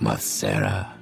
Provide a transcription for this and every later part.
Masera.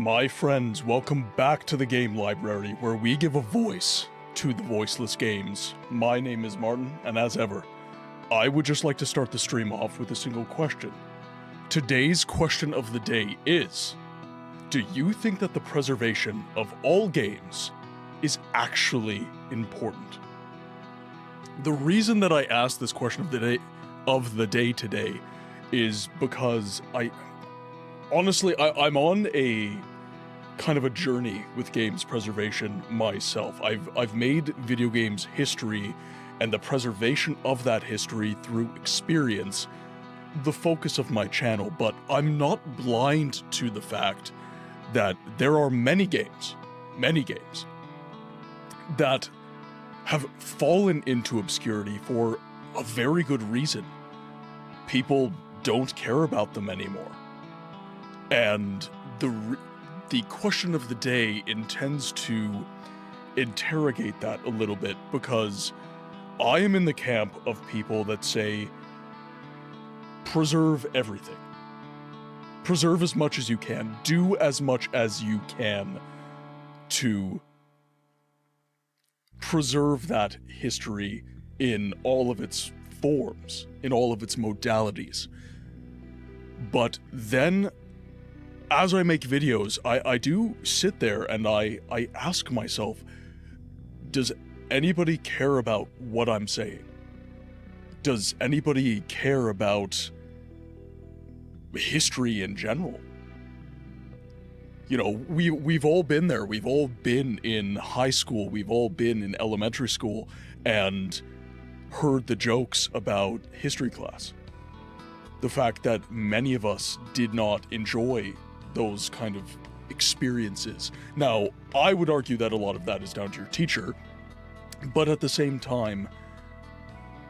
My friends, welcome back to the Game Library, where we give a voice to the voiceless games. My name is Martin, and as ever, I would just like to start the stream off with a single question. Today's question of the day is, do you think that the preservation of all games is actually important? The reason that I asked this question of the day today is because honestly, I'm on a kind of a journey with games preservation myself. I've made video games history and the preservation of that history through experience the focus of my channel, but I'm not blind to the fact that there are many games that have fallen into obscurity for a very good reason. People don't care about them anymore. And the question of the day intends to interrogate that a little bit, because I am in the camp of people that say, preserve everything. Preserve as much as you can. Do as much as you can to preserve that history in all of its forms, in all of its modalities. But then, as I make videos, I do sit there and I ask myself, does anybody care about what I'm saying? Does anybody care about history in general? You know, we've all been there. We've all been in high school. We've all been in elementary school and heard the jokes about history class. The fact that many of us did not enjoy those kind of experiences. Now, I would argue that a lot of that is down to your teacher, but at the same time,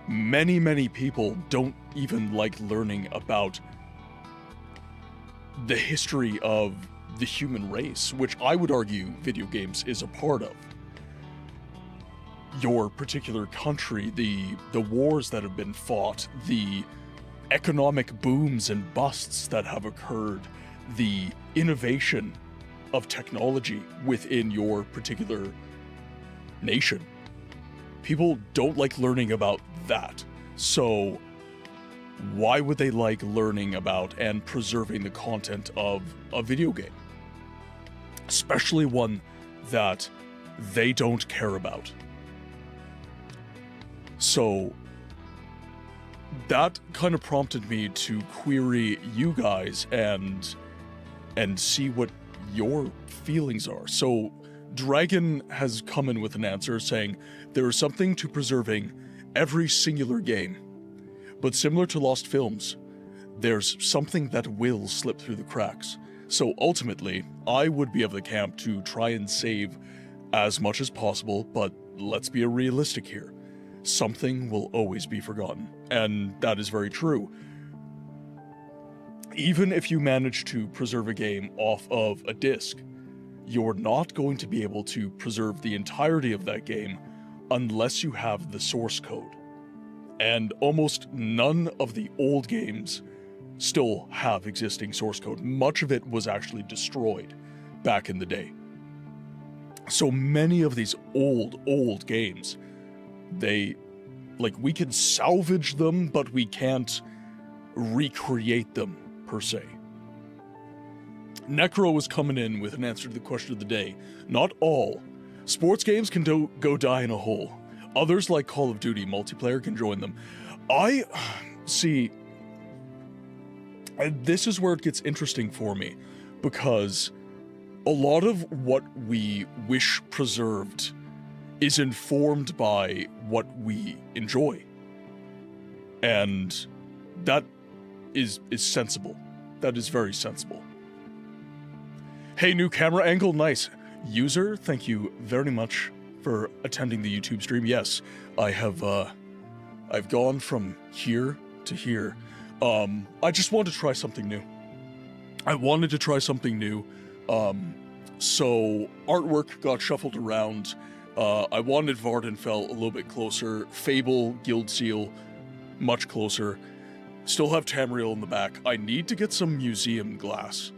many people don't even like learning about the history of the human race, which I would argue video games is a part of. Your particular country, the wars that have been fought, the economic booms and busts that have occurred, the innovation of technology within your particular nation. People don't like learning about that. So why would they like learning about and preserving the content of a video game? Especially one that they don't care about. So that kind of prompted me to query you guys and see what your feelings are. So Dragon has come in with an answer saying, there is something to preserving every singular game, but similar to lost films, there's something that will slip through the cracks. So ultimately, I would be of the camp to try and save as much as possible, but let's be realistic here. Something will always be forgotten, and that is very true. Even if you manage to preserve a game off of a disc, you're not going to be able to preserve the entirety of that game unless you have the source code. And almost none of the old games still have existing source code. Much of it was actually destroyed back in the day. So many of these old games, we can salvage them, but we can't recreate them per se. Necro was coming in with an answer to the question of the day. Not all sports games can go die in a hole. Others, like Call of Duty multiplayer, can join them. I see, and this is where it gets interesting for me, because a lot of what we wish preserved is informed by what we enjoy. And that is sensible. That is very sensible. Hey, new camera angle, nice. User, thank you very much for attending the YouTube stream. Yes, I've gone from here to here. I just wanted to try something new. So artwork got shuffled around. I wanted Vardenfell a little bit closer. Fable, Guild Seal, much closer. Still have Tamriel in the back. I need to get some museum glass,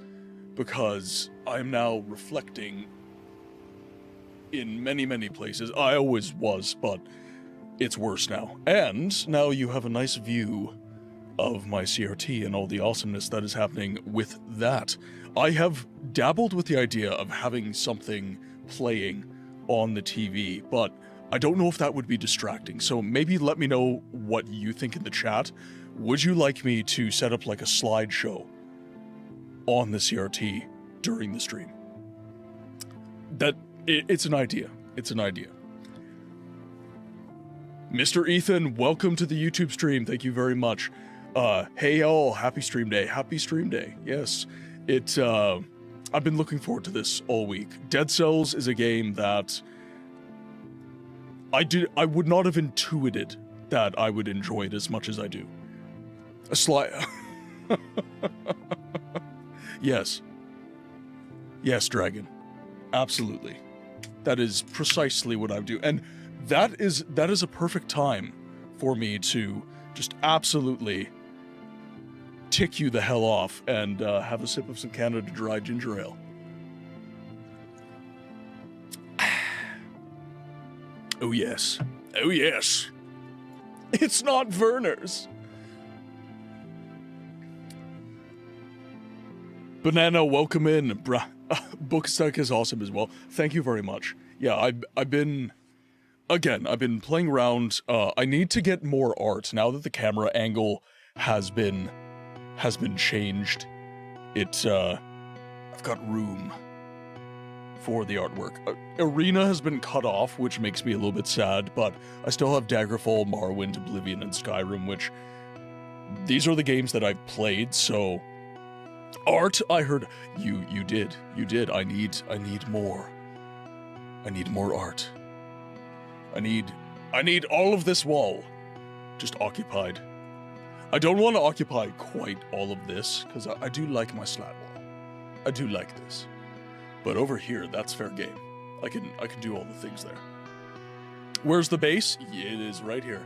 because I'm now reflecting in many, many places. I always was, but it's worse now. And now you have a nice view of my CRT and all the awesomeness that is happening with that. I have dabbled with the idea of having something playing on the TV, but I don't know if that would be distracting, so maybe let me know what you think in the chat. Would you like me to set up like a slideshow on the CRT during the stream? It's an idea. It's an idea. Mr. Ethan, welcome to the YouTube stream. Thank you very much. Hey all, happy stream day. Happy stream day. Yes. I've been looking forward to this all week. Dead Cells is a game that I would not have intuited that I would enjoy it as much as I do. Yes. Yes, Dragon. Absolutely. That is precisely what I would do. And that is a perfect time for me to just absolutely tick you the hell off and have a sip of some Canada Dry ginger ale. Oh yes. Oh yes. It's not Werner's. Banana, welcome in. Bookstack is awesome as well. Thank you very much. Yeah, I've been playing around. I need to get more art now that the camera angle has been changed. I've got room for the artwork. Arena has been cut off, which makes me a little bit sad, but I still have Daggerfall, Morrowind, Oblivion, and Skyrim, which these are the games that I've played, so art, I heard you did. I need more. I need more art. I need all of this wall just occupied. I don't want to occupy quite all of this, because I do like my slat wall. I do like this. But over here, that's fair game. I can do all the things there. Where's the base? Yeah, it is right here.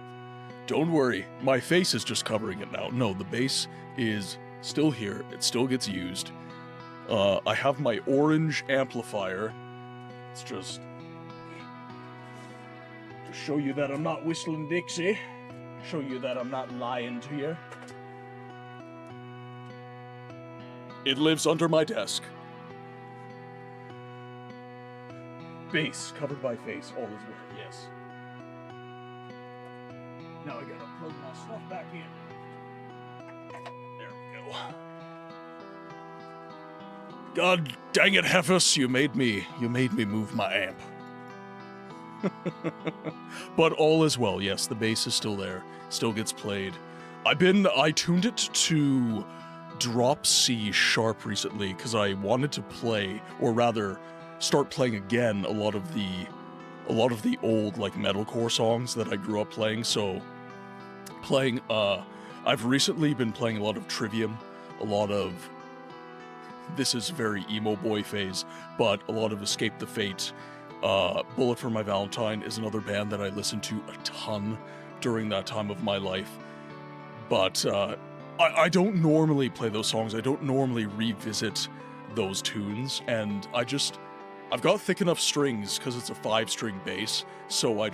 Don't worry, my face is just covering it now. No, the base is still here. It still gets used. I have my orange amplifier. It's just to show you that I'm not whistling Dixie. Show you that I'm not lying to you. It lives under my desk. Base covered by face, all is well. Yes. Now I gotta plug my stuff back in. There we go. God dang it, Hefus, you made me move my amp. But all is well, yes, the bass is still there, still gets played. I tuned it to drop C sharp recently because I wanted to play, or rather start playing again a lot of the old like metalcore songs that I grew up playing. So playing I've recently been playing a lot of Trivium, a lot of, this is very emo boy phase, but a lot of Escape the Fate. Bullet for My Valentine is another band that I listened to a ton during that time of my life. But I don't normally play those songs. I don't normally revisit those tunes, and I've got thick enough strings because it's a 5-string bass, so I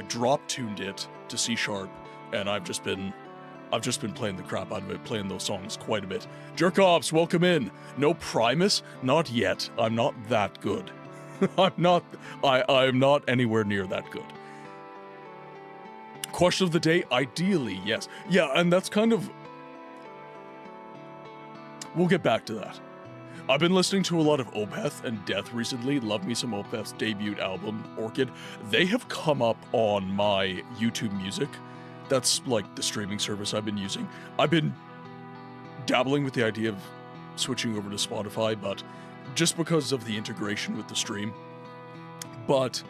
drop tuned it to C sharp, and I've just been playing the crap out of it, playing those songs quite a bit. Jerkoffs, welcome in. No Primus? Not yet. I'm not that good. I'm not anywhere near that good. Question of the day, ideally, yes. Yeah, and that's kind of, we'll get back to that. I've been listening to a lot of Opeth and Death recently. Love me some Opeth's debut album, Orchid. They have come up on my YouTube Music. That's like the streaming service I've been using. I've been dabbling with the idea of switching over to Spotify, but just because of the integration with the stream. But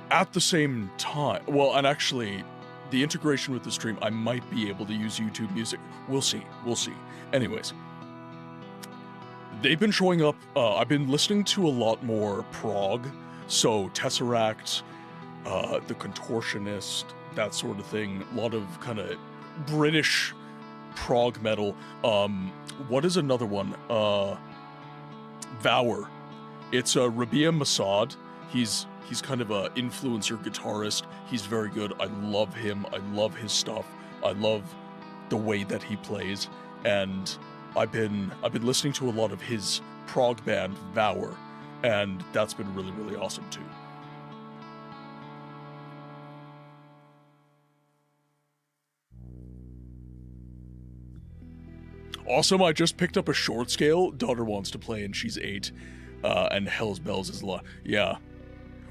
at the same time, well, and actually, the integration with the stream, I might be able to use YouTube Music. We'll see. Anyways, they've been showing up. I've been listening to a lot more prog, so Tesseract, The Contortionist, that sort of thing. A lot of kind of British prog metal. What is another one? Vower. It's Rabia Masad. He's kind of a influencer guitarist. He's very good. I love him. I love his stuff. I love the way that he plays, and I've been listening to a lot of his prog band Vower, and that's been really, really awesome too. Awesome, I just picked up a short scale. Daughter wants to play and she's 8. And Hell's Bells is a lot. Yeah.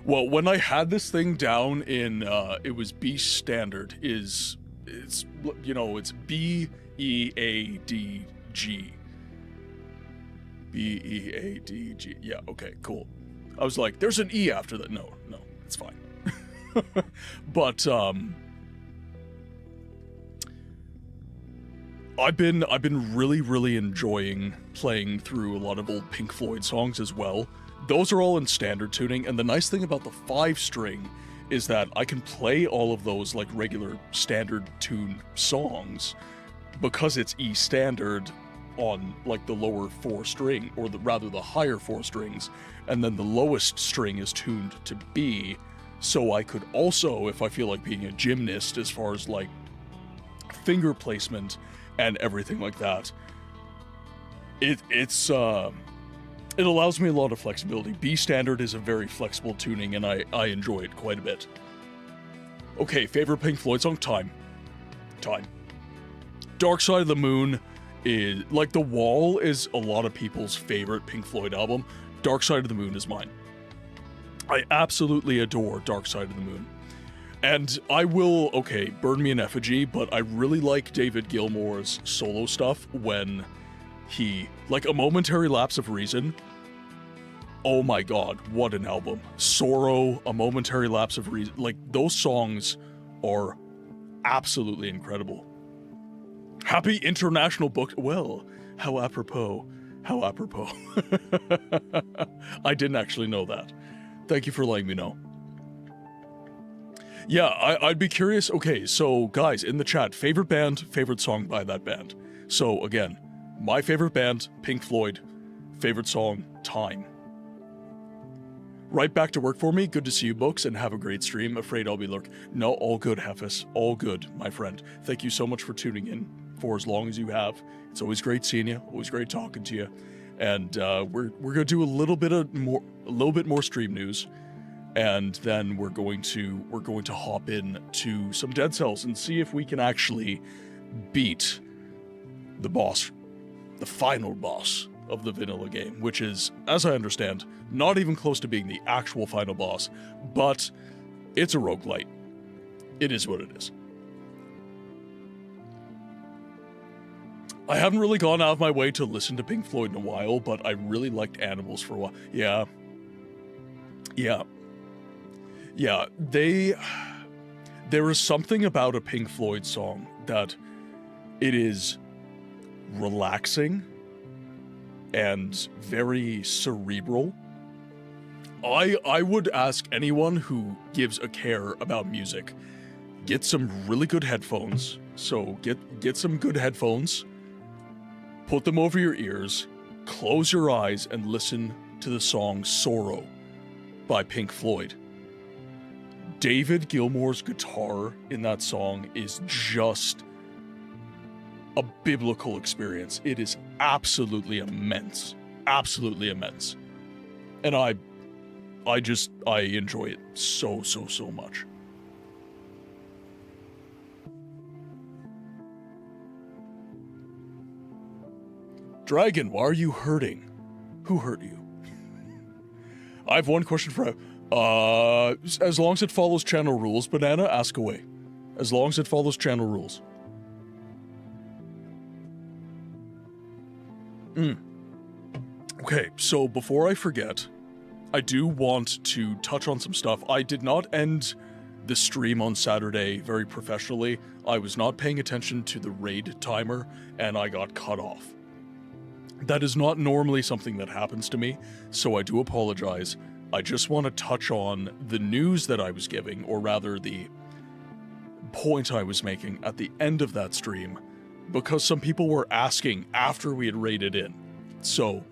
Well, when I had this thing down in, it was B standard, it's B-E-A-D-G. B-E-A-D-G. Yeah, okay, cool. I was like, there's an E after that. No, it's fine. But, I've been really, really enjoying playing through a lot of old Pink Floyd songs as well. Those are all in standard tuning, and the nice thing about the 5-string is that I can play all of those like regular standard tune songs because it's E standard on like the lower 4 string, or rather the higher 4 strings, and then the lowest string is tuned to B, so I could also, if I feel like being a gymnast as far as like finger placement and everything like that, it allows me a lot of flexibility. B standard is a very flexible tuning, and I enjoy it quite a bit. Okay, favorite Pink Floyd song? Time. Dark Side of the Moon is, like, The Wall is a lot of people's favorite Pink Floyd album. Dark Side of the Moon is mine. I absolutely adore Dark Side of the Moon. And I will, okay, burn me an effigy, but I really like David Gilmour's solo stuff when he, like, A Momentary Lapse of Reason. Oh my god, what an album. Sorrow, A Momentary Lapse of Reason, like, those songs are absolutely incredible. Happy International Book, well, how apropos. I didn't actually know that. Thank you for letting me know. Yeah, I'd be curious. Okay, so guys, in the chat, favorite band, favorite song by that band. So again, my favorite band, Pink Floyd. Favorite song, Time. Right back to work for me. Good to see you, Books, and have a great stream. Afraid I'll be No, all good, Hefis. All good, my friend. Thank you so much for tuning in for as long as you have. It's always great seeing you. Always great talking to you. And we're gonna do a little bit more stream news. And then we're going to hop in to some Dead Cells and see if we can actually beat the boss, the final boss of the vanilla game, which is, as I understand, not even close to being the actual final boss, but it's a roguelite. It is what it is. I haven't really gone out of my way to listen to Pink Floyd in a while, but I really liked Animals for a while. Yeah, there is something about a Pink Floyd song that it is relaxing and very cerebral. I would ask anyone who gives a care about music, get some really good headphones. So get some good headphones, put them over your ears, close your eyes, and listen to the song Sorrow by Pink Floyd. David Gilmour's guitar in that song is just a biblical experience. It is absolutely immense. Absolutely immense. And I enjoy it so much. Dragon, why are you hurting? Who hurt you? I have one question for as long as it follows channel rules, Banana, ask away. As long as it follows channel rules. Okay, so before I forget, I do want to touch on some stuff. I did not end the stream on Saturday very professionally. I was not paying attention to the raid timer, and I got cut off. That is not normally something that happens to me, so I do apologize. I just want to touch on the news that I was giving, or rather the point I was making at the end of that stream, because some people were asking after we had raided in. So,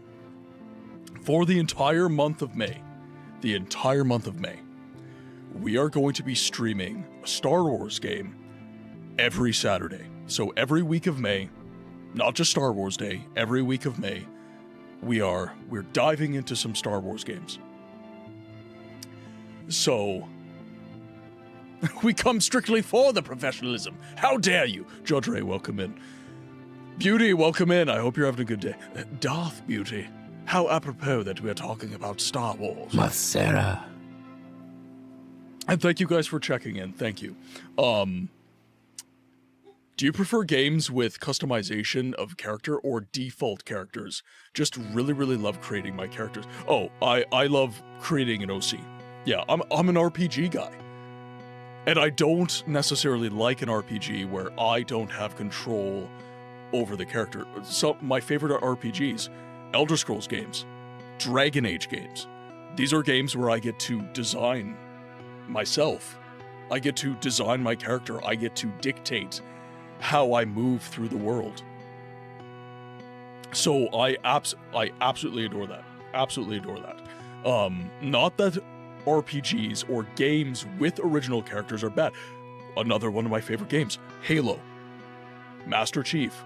for the entire month of May, we are going to be streaming a Star Wars game every Saturday. So every week of May, not just Star Wars Day, every week of May, we're diving into some Star Wars games. So we come strictly for the professionalism. How dare you? Judge Ray, welcome in. Beauty, welcome in. I hope you're having a good day. Darth Beauty, how apropos that we're talking about Star Wars. Masera. And thank you guys for checking in. Thank you. Do you prefer games with customization of character or default characters? Just really, really love creating my characters. Oh, I love creating an OC. Yeah, I'm an RPG guy. And I don't necessarily like an RPG where I don't have control over the character. So my favorite RPGs, Elder Scrolls games, Dragon Age games. These are games where I get to design myself. I get to design my character. I get to dictate how I move through the world. So I absolutely adore that. Absolutely adore that. Not that RPGs or games with original characters are bad. Another one of my favorite games, Halo, Master Chief.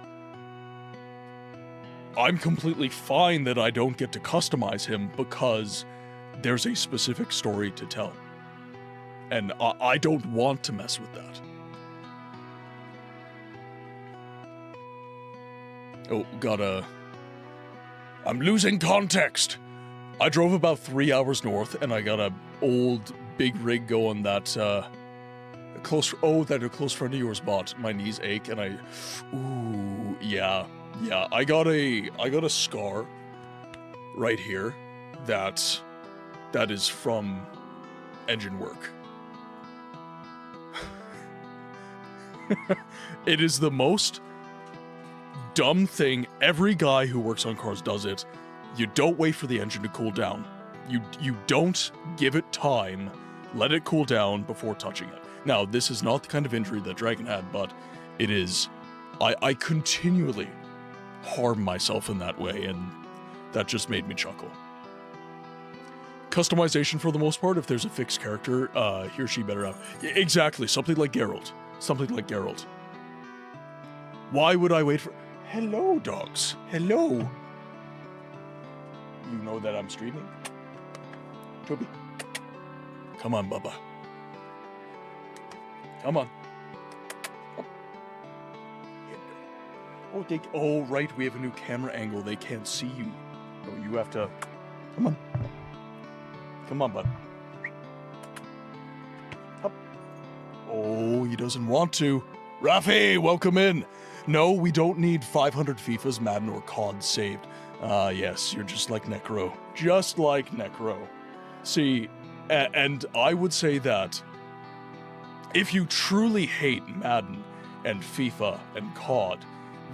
I'm completely fine that I don't get to customize him because there's a specific story to tell. And I don't want to mess with that. Oh, I'm losing context. I drove about 3 hours north, and I got a old big rig going that a close friend of yours bought. My knees ache, and yeah. I got a scar right here that is from engine work. It is the most dumb thing. Every guy who works on cars does it. You don't wait for the engine to cool down. You don't give it time, let it cool down before touching it. Now, this is not the kind of injury that Dragon had, but it is. I continually harm myself in that way, and that just made me chuckle. Customization for the most part, if there's a fixed character, he or she better have. Exactly, something like Geralt. Why would I wait for... Hello, dogs. Hello. You know that I'm streaming? Toby. Come on, Bubba. Come on. Oh, right, we have a new camera angle. They can't see you. No, you have to... Come on. Come on, bud. Up. Oh, he doesn't want to. Rafi, welcome in. No, we don't need 500 FIFAs, Madden, or COD saved. Yes, you're just like Necro. Just like Necro. See, and I would say that if you truly hate Madden and FIFA and COD,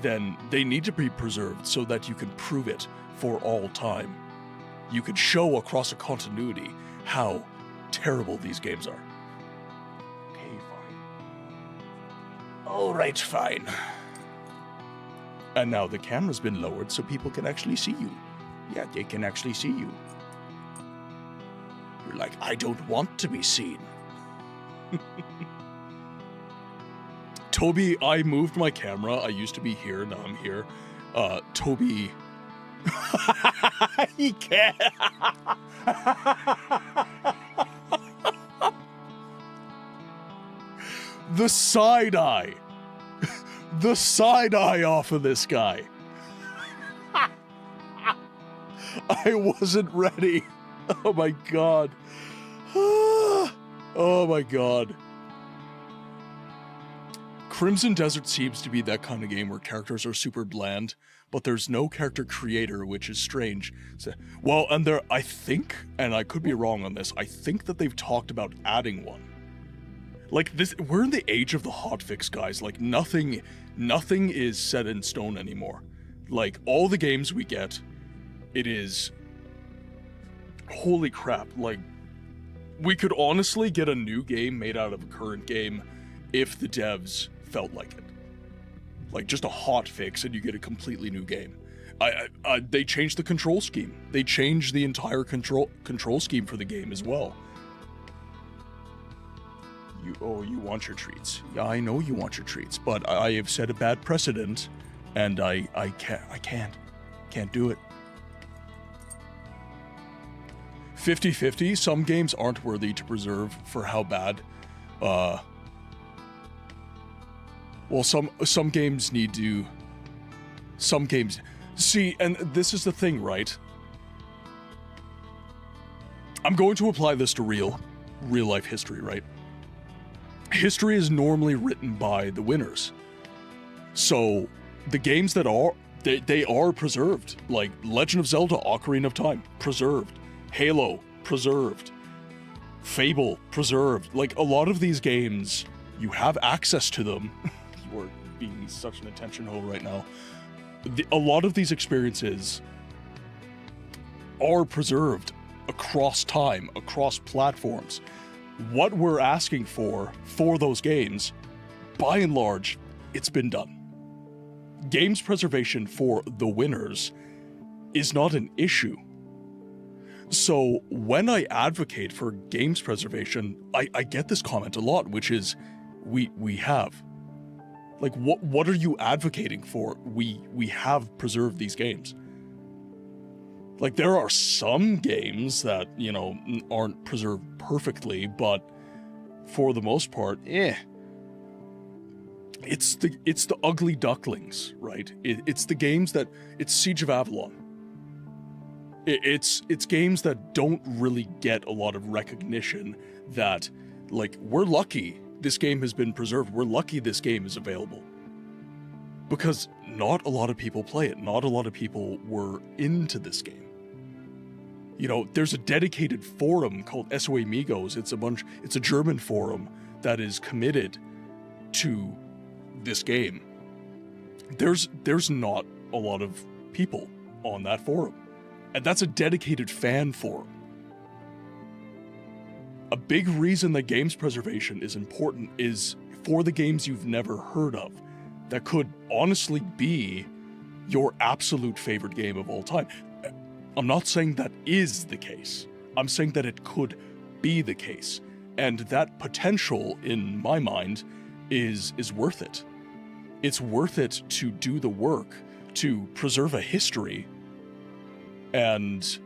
then they need to be preserved so that you can prove it for all time. You could show across a continuity how terrible these games are. Okay, fine. All right, fine. And now the camera's been lowered so people can actually see you. Yeah, they can actually see you. You're like, I don't want to be seen. Toby, I moved my camera. I used to be here, now I'm here. Toby... He can't. The side eye. The side eye off of this guy. I wasn't ready. Oh my god. Oh my god. Crimson Desert seems to be that kind of game where characters are super bland, but there's no character creator, which is strange. So, well, and I think, and I could be wrong on this, I think that they've talked about adding one. Like this, we're in the age of the hotfix, guys. Like nothing is set in stone anymore. Like all the games we get, it is, holy crap, like we could honestly get a new game made out of a current game if the devs felt like it. Like just a hot fix and you get a completely new game. They changed the control scheme. They changed the entire control scheme for the game as well. You want your treats. Yeah, I know you want your treats, but I have set a bad precedent, and I can't do it. 50-50, some games aren't worthy to preserve for how bad, well, some games need to, see, and this is the thing, right? I'm going to apply this to real life history, right? History is normally written by the winners. So, the games that are, they are preserved. Like, Legend of Zelda Ocarina of Time, preserved. Halo, preserved. Fable, preserved. Like, a lot of these games, you have access to them. You are being such an attention hoe right now. A lot of these experiences are preserved across time, across platforms. What we're asking for those games, by and large, it's been done. Games preservation for the winners is not an issue. So when I advocate for games preservation, I get this comment a lot, which is, we have. Like, what are you advocating for? We have preserved these games. Like, there are some games that, you know, aren't preserved perfectly, but for the most part, It's the ugly ducklings, right? It's the games that, it's Siege of Avalon. It's games that don't really get a lot of recognition that, like, we're lucky this game has been preserved. We're lucky this game is available. Because not a lot of people play it. Not a lot of people were into this game. You know, there's a dedicated forum called SOA Migos. It's a German forum that is committed to this game. There's not a lot of people on that forum. And that's a dedicated fan forum. A big reason that games preservation is important is for the games you've never heard of, that could honestly be your absolute favorite game of all time. I'm not saying that is the case. I'm saying that it could be the case. And that potential, in my mind, is worth it. It's worth it to do the work, to preserve a history, and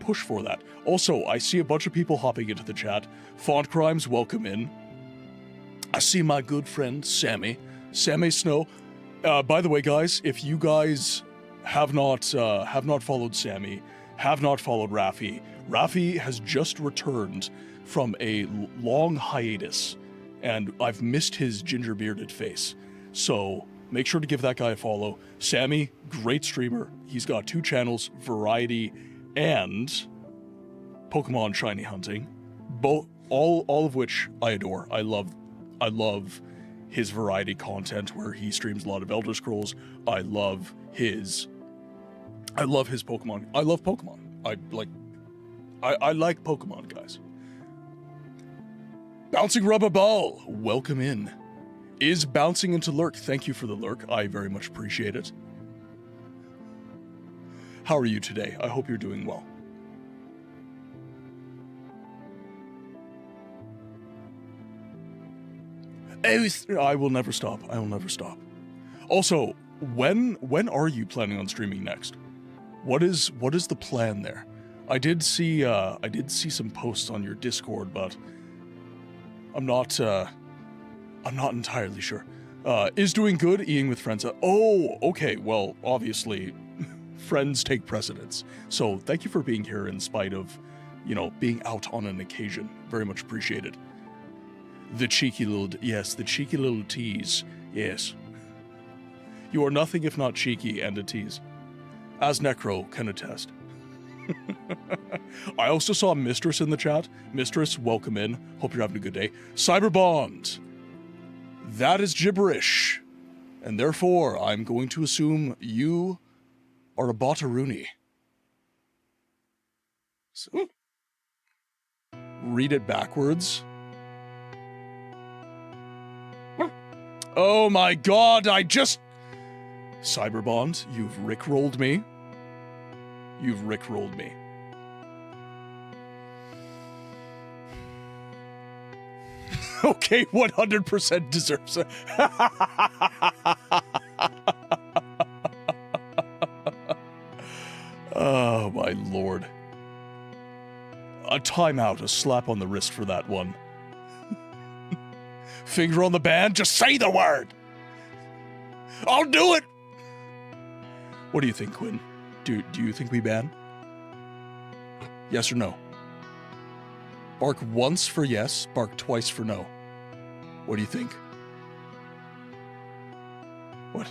push for that. Also, I see a bunch of people hopping into the chat. Font Crimes, welcome in. I see my good friend, Sammy Snow. By the way, guys, if you guys have not followed Sammy, have not followed Rafi has just returned from a long hiatus, and I've missed his ginger bearded face. So make sure to give that guy a follow. Sammy, great streamer. He's got 2 channels, Variety and Pokemon Shiny Hunting. All of which I adore. I love his Variety content where he streams a lot of Elder Scrolls. I love his Pokemon. I love Pokemon. I like Pokemon, guys. Bouncing Rubber Ball, welcome in. Is bouncing into lurk. Thank you for the lurk. I very much appreciate it. How are you today? I hope you're doing well. I will never stop. I will never stop. Also, when are you planning on streaming next? What is the plan there? I did see some posts on your Discord, but I'm not entirely sure. Is doing good, eating with friends. Oh, okay. Well, obviously, friends take precedence. So thank you for being here in spite of, you know, being out on an occasion. Very much appreciated. The cheeky little tease. Yes. You are nothing if not cheeky and a tease. As Necro can attest. I also saw Mistress in the chat. Mistress, welcome in. Hope you're having a good day. Cyberbond. That is gibberish. And therefore, I'm going to assume you are a Bottaroonie. So, read it backwards. Oh my god, Cyberbond, you've rickrolled me. you've rickrolled me. Okay, 100% deserves it. Oh, my lord. A timeout, a slap on the wrist for that one. Finger on the band, just say the word! I'll do it! What do you think, Quinn? Do you think we ban? Yes or no? Bark once for yes, bark twice for no. What do you think? What?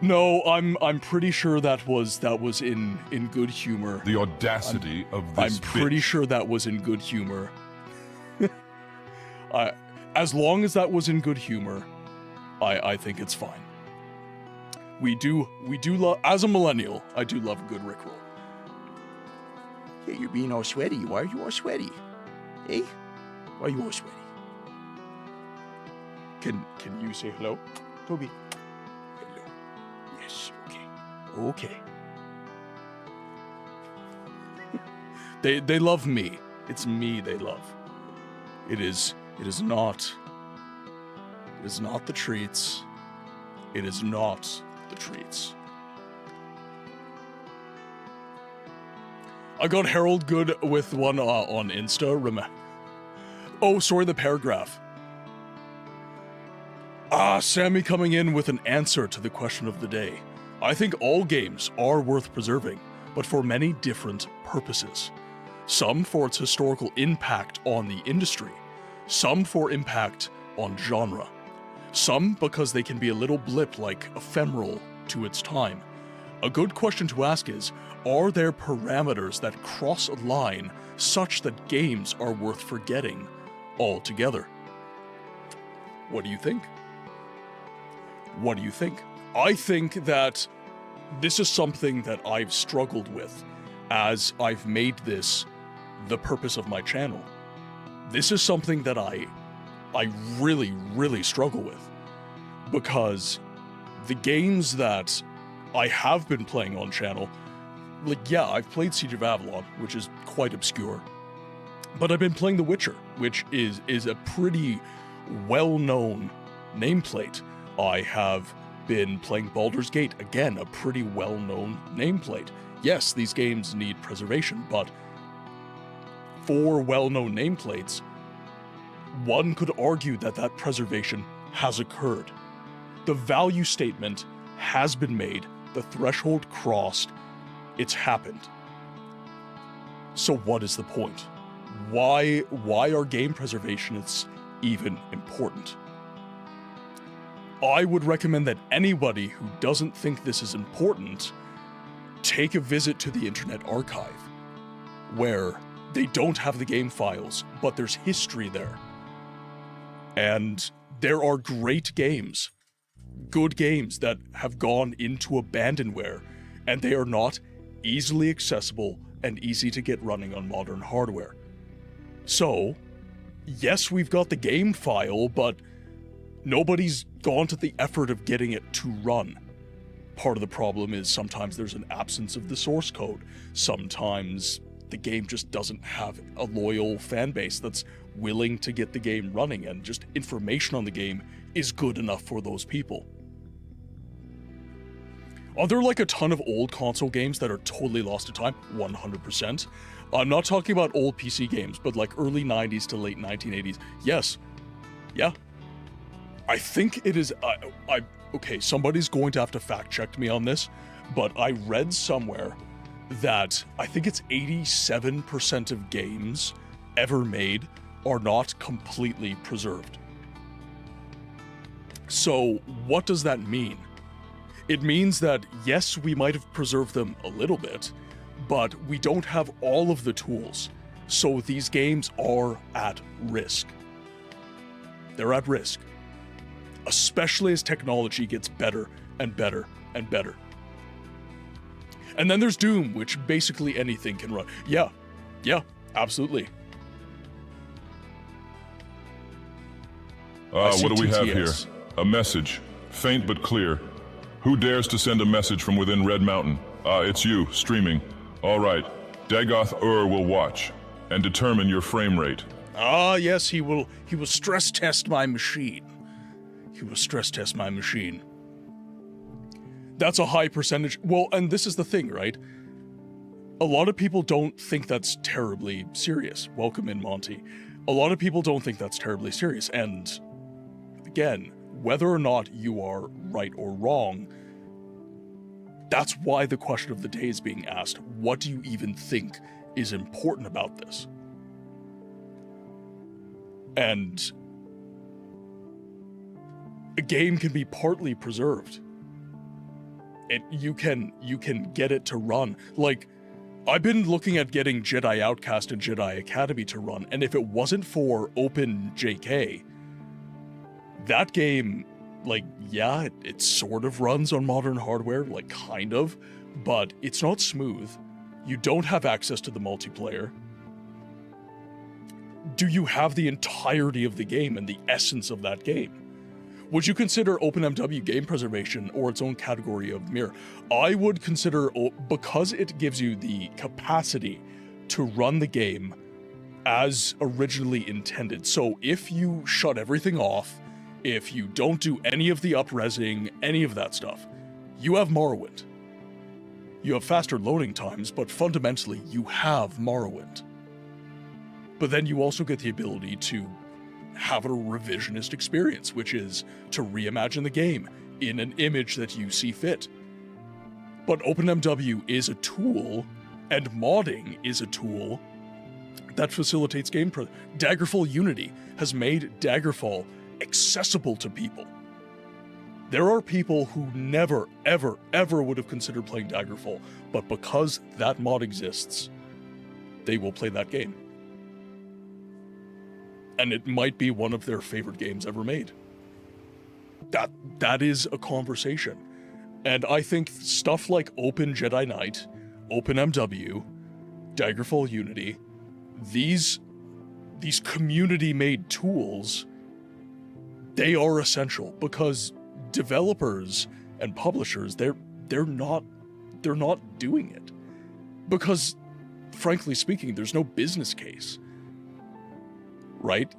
No, I'm pretty sure that was in good humor. The audacity of this I'm pretty sure that was in good humor. As long as that was in good humor, I think it's fine. We do love, as a millennial, I do love a good rickroll. Yeah, you're being all sweaty. Why are you all sweaty? Eh? Why are you all sweaty? Can you say hello, Toby? Hello. Yes, okay. Okay. They love me. It's me they love. It is not the treats. It is not the treats. I got Harold good with one on Insta. Oh, sorry, the paragraph. Sammy coming in with an answer to the question of the day. I think all games are worth preserving, but for many different purposes. Some for its historical impact on the industry, some for impact on genre, some because they can be a little blip like ephemeral to its time. A good question to ask is, are there parameters that cross a line such that games are worth forgetting altogether? What do you think? What do you think? I think that this is something that I've struggled with as I've made this the purpose of my channel. This is something that I really, really struggle with, because the games that I have been playing on channel, like, yeah, I've played Siege of Avalon, which is quite obscure, but I've been playing The Witcher, which is a pretty well-known nameplate. I have been playing Baldur's Gate, again, a pretty well-known nameplate. Yes, these games need preservation, but for well-known nameplates, one could argue that that preservation has occurred. The value statement has been made, the threshold crossed, it's happened. So what is the point? Why are game preservationists even important? I would recommend that anybody who doesn't think this is important take a visit to the Internet Archive, where they don't have the game files, but there's history there. And there are great games, good games that have gone into abandonware, and they are not easily accessible and easy to get running on modern hardware. So, yes, we've got the game file, but nobody's gone to the effort of getting it to run. Part of the problem is sometimes there's an absence of the source code. Sometimes the game just doesn't have a loyal fan base that's willing to get the game running, and just information on the game is good enough for those people. Are there like a ton of old console games that are totally lost to time? 100%. I'm not talking about old PC games, but like early 90s to late 1980s. Yes. Yeah. I think it is, okay, somebody's going to have to fact check me on this, but I read somewhere that I think it's 87% of games ever made are not completely preserved. So what does that mean? It means that, yes, we might have preserved them a little bit, but we don't have all of the tools. So these games are at risk. They're at risk. Especially as technology gets better and better and better. And then there's Doom, which basically anything can run. Yeah, absolutely. What do we have here? TTS. A message. Faint but clear. Who dares to send a message from within Red Mountain? It's you, streaming. All right. Dagoth will watch and determine your frame rate. Yes, he will stress test my machine. He will stress test my machine. That's a high percentage. Well, and this is the thing, right? A lot of people don't think that's terribly serious. Welcome in, Monty. A lot of people don't think that's terribly serious. And again, whether or not you are right or wrong, that's why the question of the day is being asked. What do you even think is important about this? And a game can be partly preserved. You can get it to run. Like, I've been looking at getting Jedi Outcast and Jedi Academy to run, and if it wasn't for OpenJK, that game, like, yeah, it sort of runs on modern hardware, like, kind of, but it's not smooth. You don't have access to the multiplayer. Do you have the entirety of the game and the essence of that game? Would you consider OpenMW game preservation or its own category of mirror? I would consider, because it gives you the capacity to run the game as originally intended. So if you shut everything off, if you don't do any of the up-resing, any of that stuff, you have Morrowind. You have faster loading times, but fundamentally you have Morrowind. But then you also get the ability to have a revisionist experience, which is to reimagine the game in an image that you see fit. But OpenMW is a tool, and modding is a tool that facilitates game Daggerfall Unity has made Daggerfall accessible to people. There are people who never, ever, ever would have considered playing Daggerfall, but because that mod exists, they will play that game. And it might be one of their favorite games ever made. That is a conversation. And I think stuff like Open Jedi Knight, OpenMW, Daggerfall Unity, these community-made tools, they are essential because developers and publishers, they're not doing it. Because, frankly speaking, there's no business case. Right?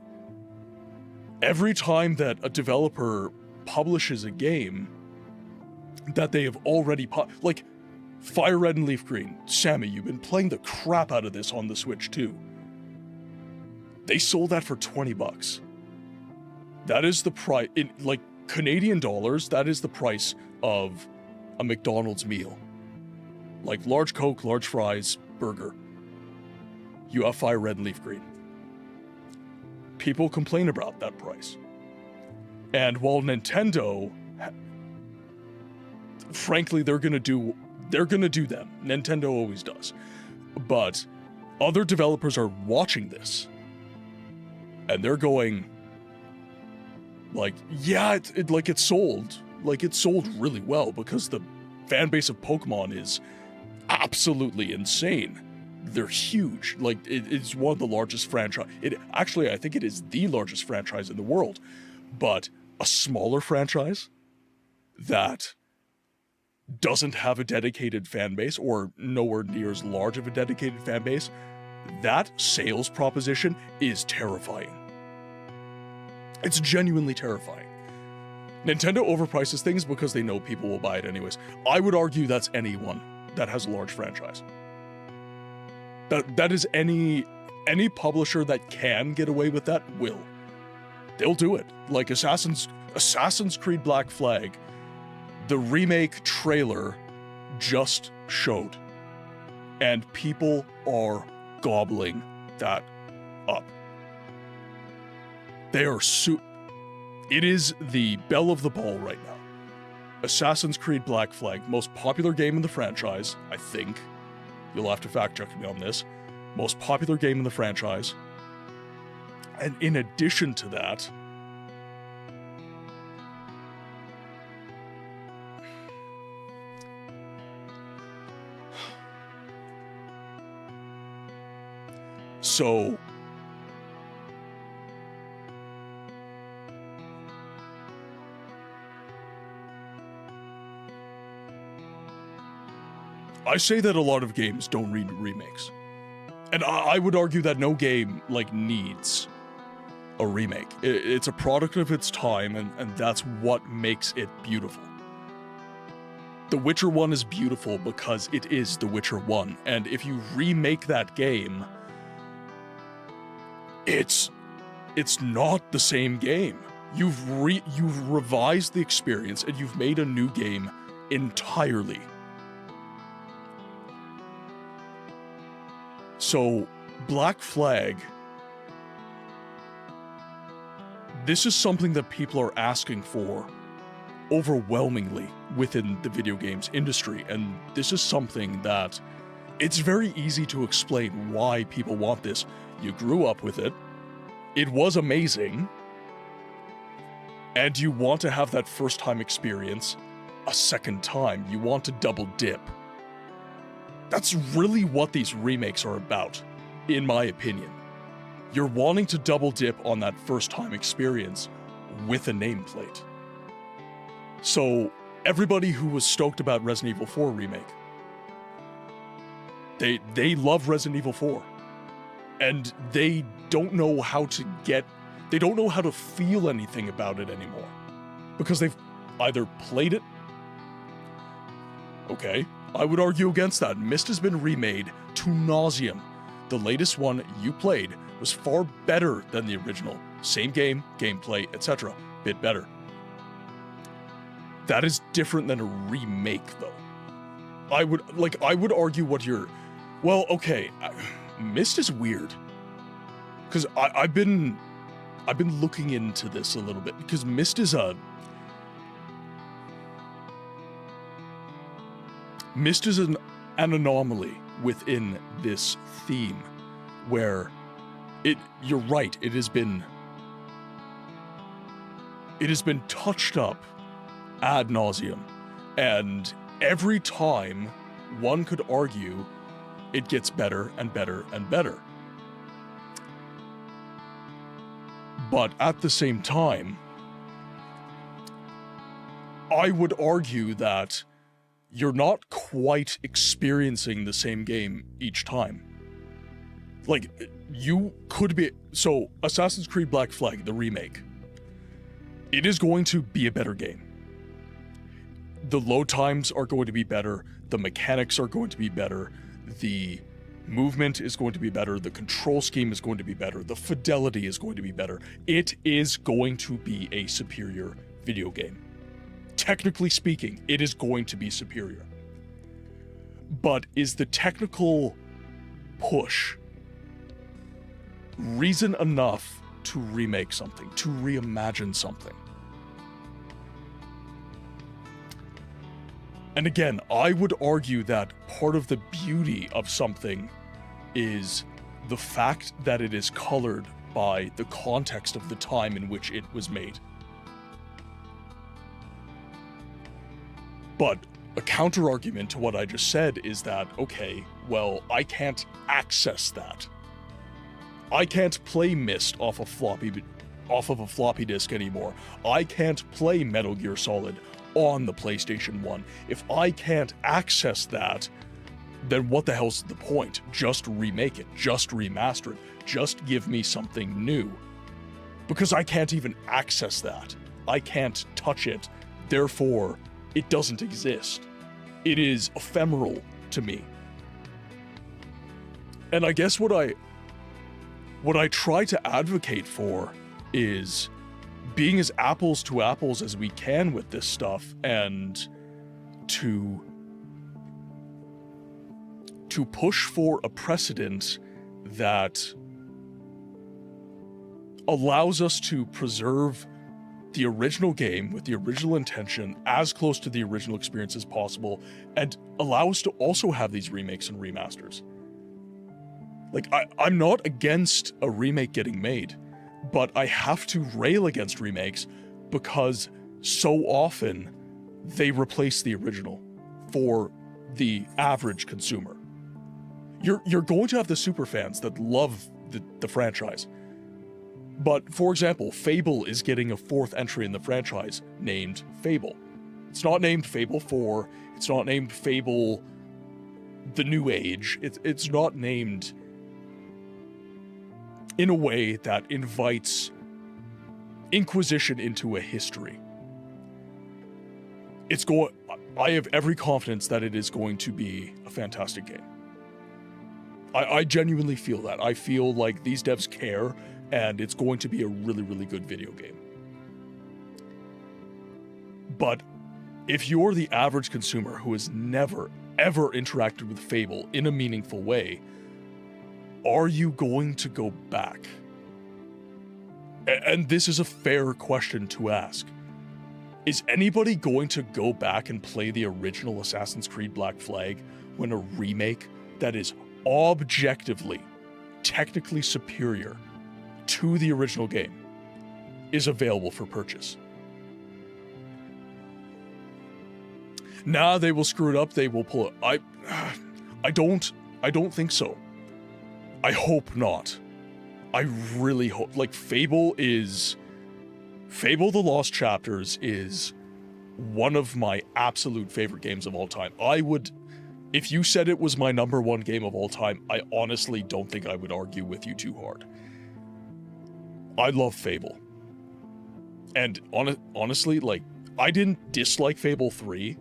Every time that a developer publishes a game that they have already like Fire Red and Leaf Green, Sammy, you've been playing the crap out of this on the Switch too. They sold that for $20. That is the price, in like Canadian dollars, that is the price of a McDonald's meal. Like large Coke, large fries, burger. You have Fire Red and Leaf Green. People complain about that price. And while Nintendo, frankly, they're gonna do them. Nintendo always does. But other developers are watching this, and they're going, like, yeah, it's sold really well because the fan base of Pokemon is absolutely insane. They're huge. Like, it's one of the largest franchise. Actually, I think it is the largest franchise in the world. But a smaller franchise that doesn't have a dedicated fan base, or nowhere near as large of a dedicated fan base, that sales proposition is terrifying. It's genuinely terrifying. Nintendo overprices things because they know people will buy it anyways. I would argue that's anyone that has a large franchise. That is any publisher that can get away with that will. They'll do it. Like Assassin's Creed Black Flag, the remake trailer just showed. And people are gobbling that up. They are it is the belle of the ball right now. Assassin's Creed Black Flag, most popular game in the franchise, I think. You'll have to fact check me on this. Most popular game in the franchise. And in addition to that, so I say that a lot of games don't need remakes. And I would argue that no game, like, needs a remake. It's a product of its time, and that's what makes it beautiful. The Witcher 1 is beautiful because it is The Witcher 1, and if you remake that game, it's not the same game. You've revised the experience, and you've made a new game entirely. So, Black Flag, this is something that people are asking for overwhelmingly within the video games industry, and this is something that it's very easy to explain why people want this. You grew up with it, it was amazing, and you want to have that first-time experience a second time. You want to double dip. That's really what these remakes are about, in my opinion. You're wanting to double dip on that first-time experience with a nameplate. So, everybody who was stoked about Resident Evil 4 remake, they love Resident Evil 4. And they don't know how to feel anything about it anymore. Because they've either played it. Okay, I would argue against that. Myst has been remade to nauseam. The latest one you played was far better than the original. Same game, gameplay, etc. Bit better. That is different than a remake, though. I would argue what you're... Well, okay, Myst is weird. Because I've been looking into this a little bit, because Myst is an anomaly within this theme, where you're right, it has been touched up ad nauseum, and every time one could argue it gets better and better and better. But at the same time, I would argue that you're not quite experiencing the same game each time. Like, you could be... So, Assassin's Creed Black Flag, the remake, it is going to be a better game. The load times are going to be better, the mechanics are going to be better, the movement is going to be better, the control scheme is going to be better, the fidelity is going to be better. It is going to be a superior video game. Technically speaking, it is going to be superior. But is the technical push reason enough to remake something, to reimagine something? And again, I would argue that part of the beauty of something is the fact that it is colored by the context of the time in which it was made. But a counter-argument to what I just said is that, okay, well, I can't access that. I can't play Myst off of a floppy disk anymore. I can't play Metal Gear Solid on the PlayStation 1. If I can't access that, then what the hell's the point? Just remake it, just remaster it, just give me something new. Because I can't even access that. I can't touch it, therefore, it doesn't exist. It is ephemeral to me. And I guess what I try to advocate for is being as apples to apples as we can with this stuff, and to push for a precedent that allows us to preserve the original game with the original intention as close to the original experience as possible, and allow us to also have these remakes and remasters. Like, I'm not against a remake getting made, but I have to rail against remakes because so often they replace the original for the average consumer. You're going to have the superfans that love the franchise. But, for example, Fable is getting a fourth entry in the franchise named Fable. It's not named Fable 4, it's not named Fable the new age. It's not named in a way that invites inquisition into a history. I have every confidence that it is going to be a fantastic game. I genuinely feel that. I feel like these devs care, and it's going to be a really, really good video game. But if you're the average consumer who has never, ever interacted with Fable in a meaningful way, are you going to go back? And this is a fair question to ask. Is anybody going to go back and play the original Assassin's Creed Black Flag when a remake that is objectively, technically superior to the original game is available for purchase? Nah, they will screw it up, they will pull it. I don't think so. I hope not. I really hope, like, Fable The Lost Chapters is one of my absolute favorite games of all time. If you said it was my #1 game of all time, I honestly don't think I would argue with you too hard. I love Fable. And honestly, like, I didn't dislike Fable 3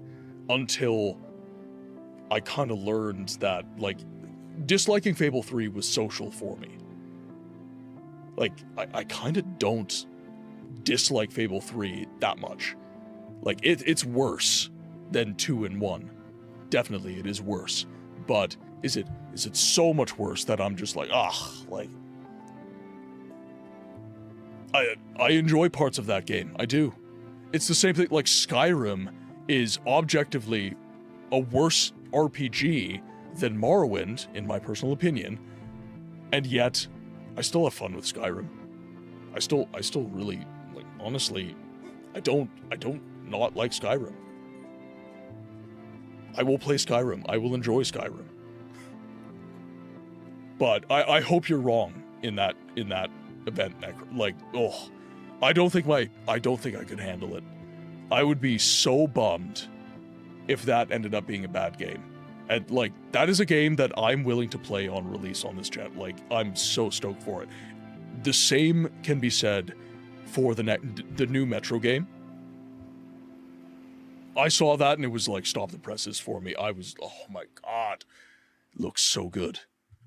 until I kind of learned that, like, disliking Fable 3 was social for me. Like, I kind of don't dislike Fable 3 that much. Like, it's worse than 2 and 1. Definitely, it is worse. But is it so much worse that I'm just like, like... I enjoy parts of that game. I do. It's the same thing, like, Skyrim is objectively a worse RPG than Morrowind, in my personal opinion, and yet I still have fun with Skyrim. I still really, like, honestly, I don't not like Skyrim. I will play Skyrim. I will enjoy Skyrim. But I hope you're wrong in that event. Like, I don't think I could handle it. I would be so bummed if that ended up being a bad game. And, like, that is a game that I'm willing to play on release on this channel. Like, I'm so stoked for it. The same can be said for the new Metro game. I saw that and it was like, stop the presses for me. I was, oh my god. Looks so good.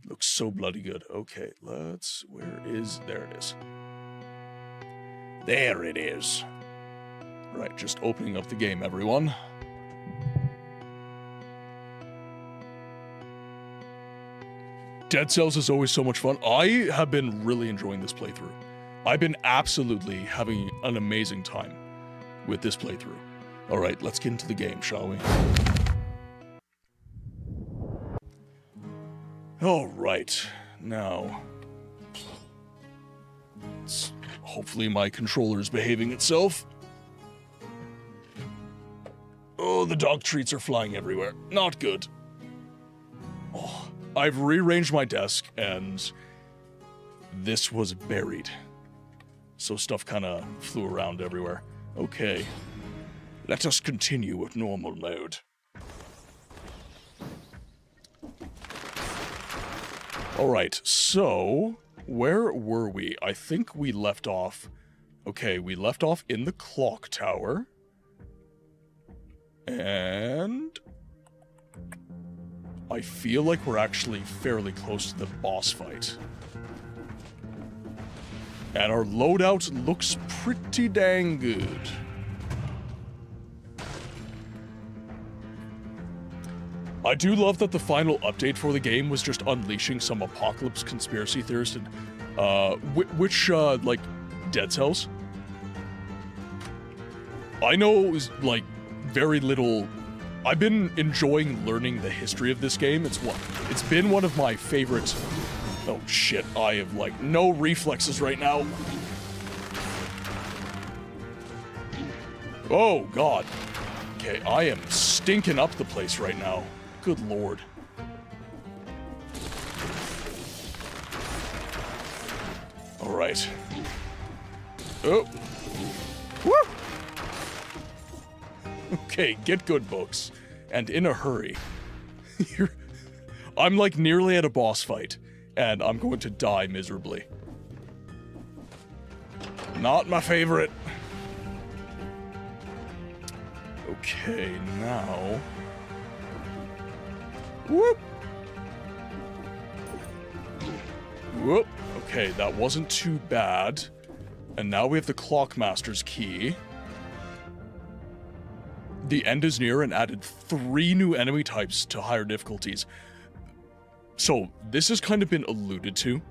Looks so bloody good. Okay, there it is. There it is. Right, just opening up the game, everyone. Dead Cells is always so much fun. I have been really enjoying this playthrough. I've been absolutely having an amazing time with this playthrough. Alright, let's get into the game, shall we? Alright, now... hopefully my controller's behaving itself. Oh, the dog treats are flying everywhere. Not good. Oh, I've rearranged my desk, and this was buried. So stuff kind of flew around everywhere. Okay. Let us continue with normal mode. Alright, so... where were we? I think we left off... okay, we left off in the clock tower. And... I feel like we're actually fairly close to the boss fight. And our loadout looks pretty dang good. I do love that the final update for the game was just unleashing some apocalypse conspiracy theorists and, which, like, Dead Cells? I know, like, very little... I've been enjoying learning the history of this game. It's been one of my favorite... oh shit, I have, like, no reflexes right now. Oh god. Okay, I am stinking up the place right now. Good lord. Alright. Oh. Woo! Okay, get good, folks. And in a hurry. I'm like nearly at a boss fight, and I'm going to die miserably. Not my favorite. Okay, now... Whoop! Whoop! Okay, that wasn't too bad. And now we have the Clockmaster's key. The end is near and added 3 new enemy types to higher difficulties. So, this has kind of been alluded to.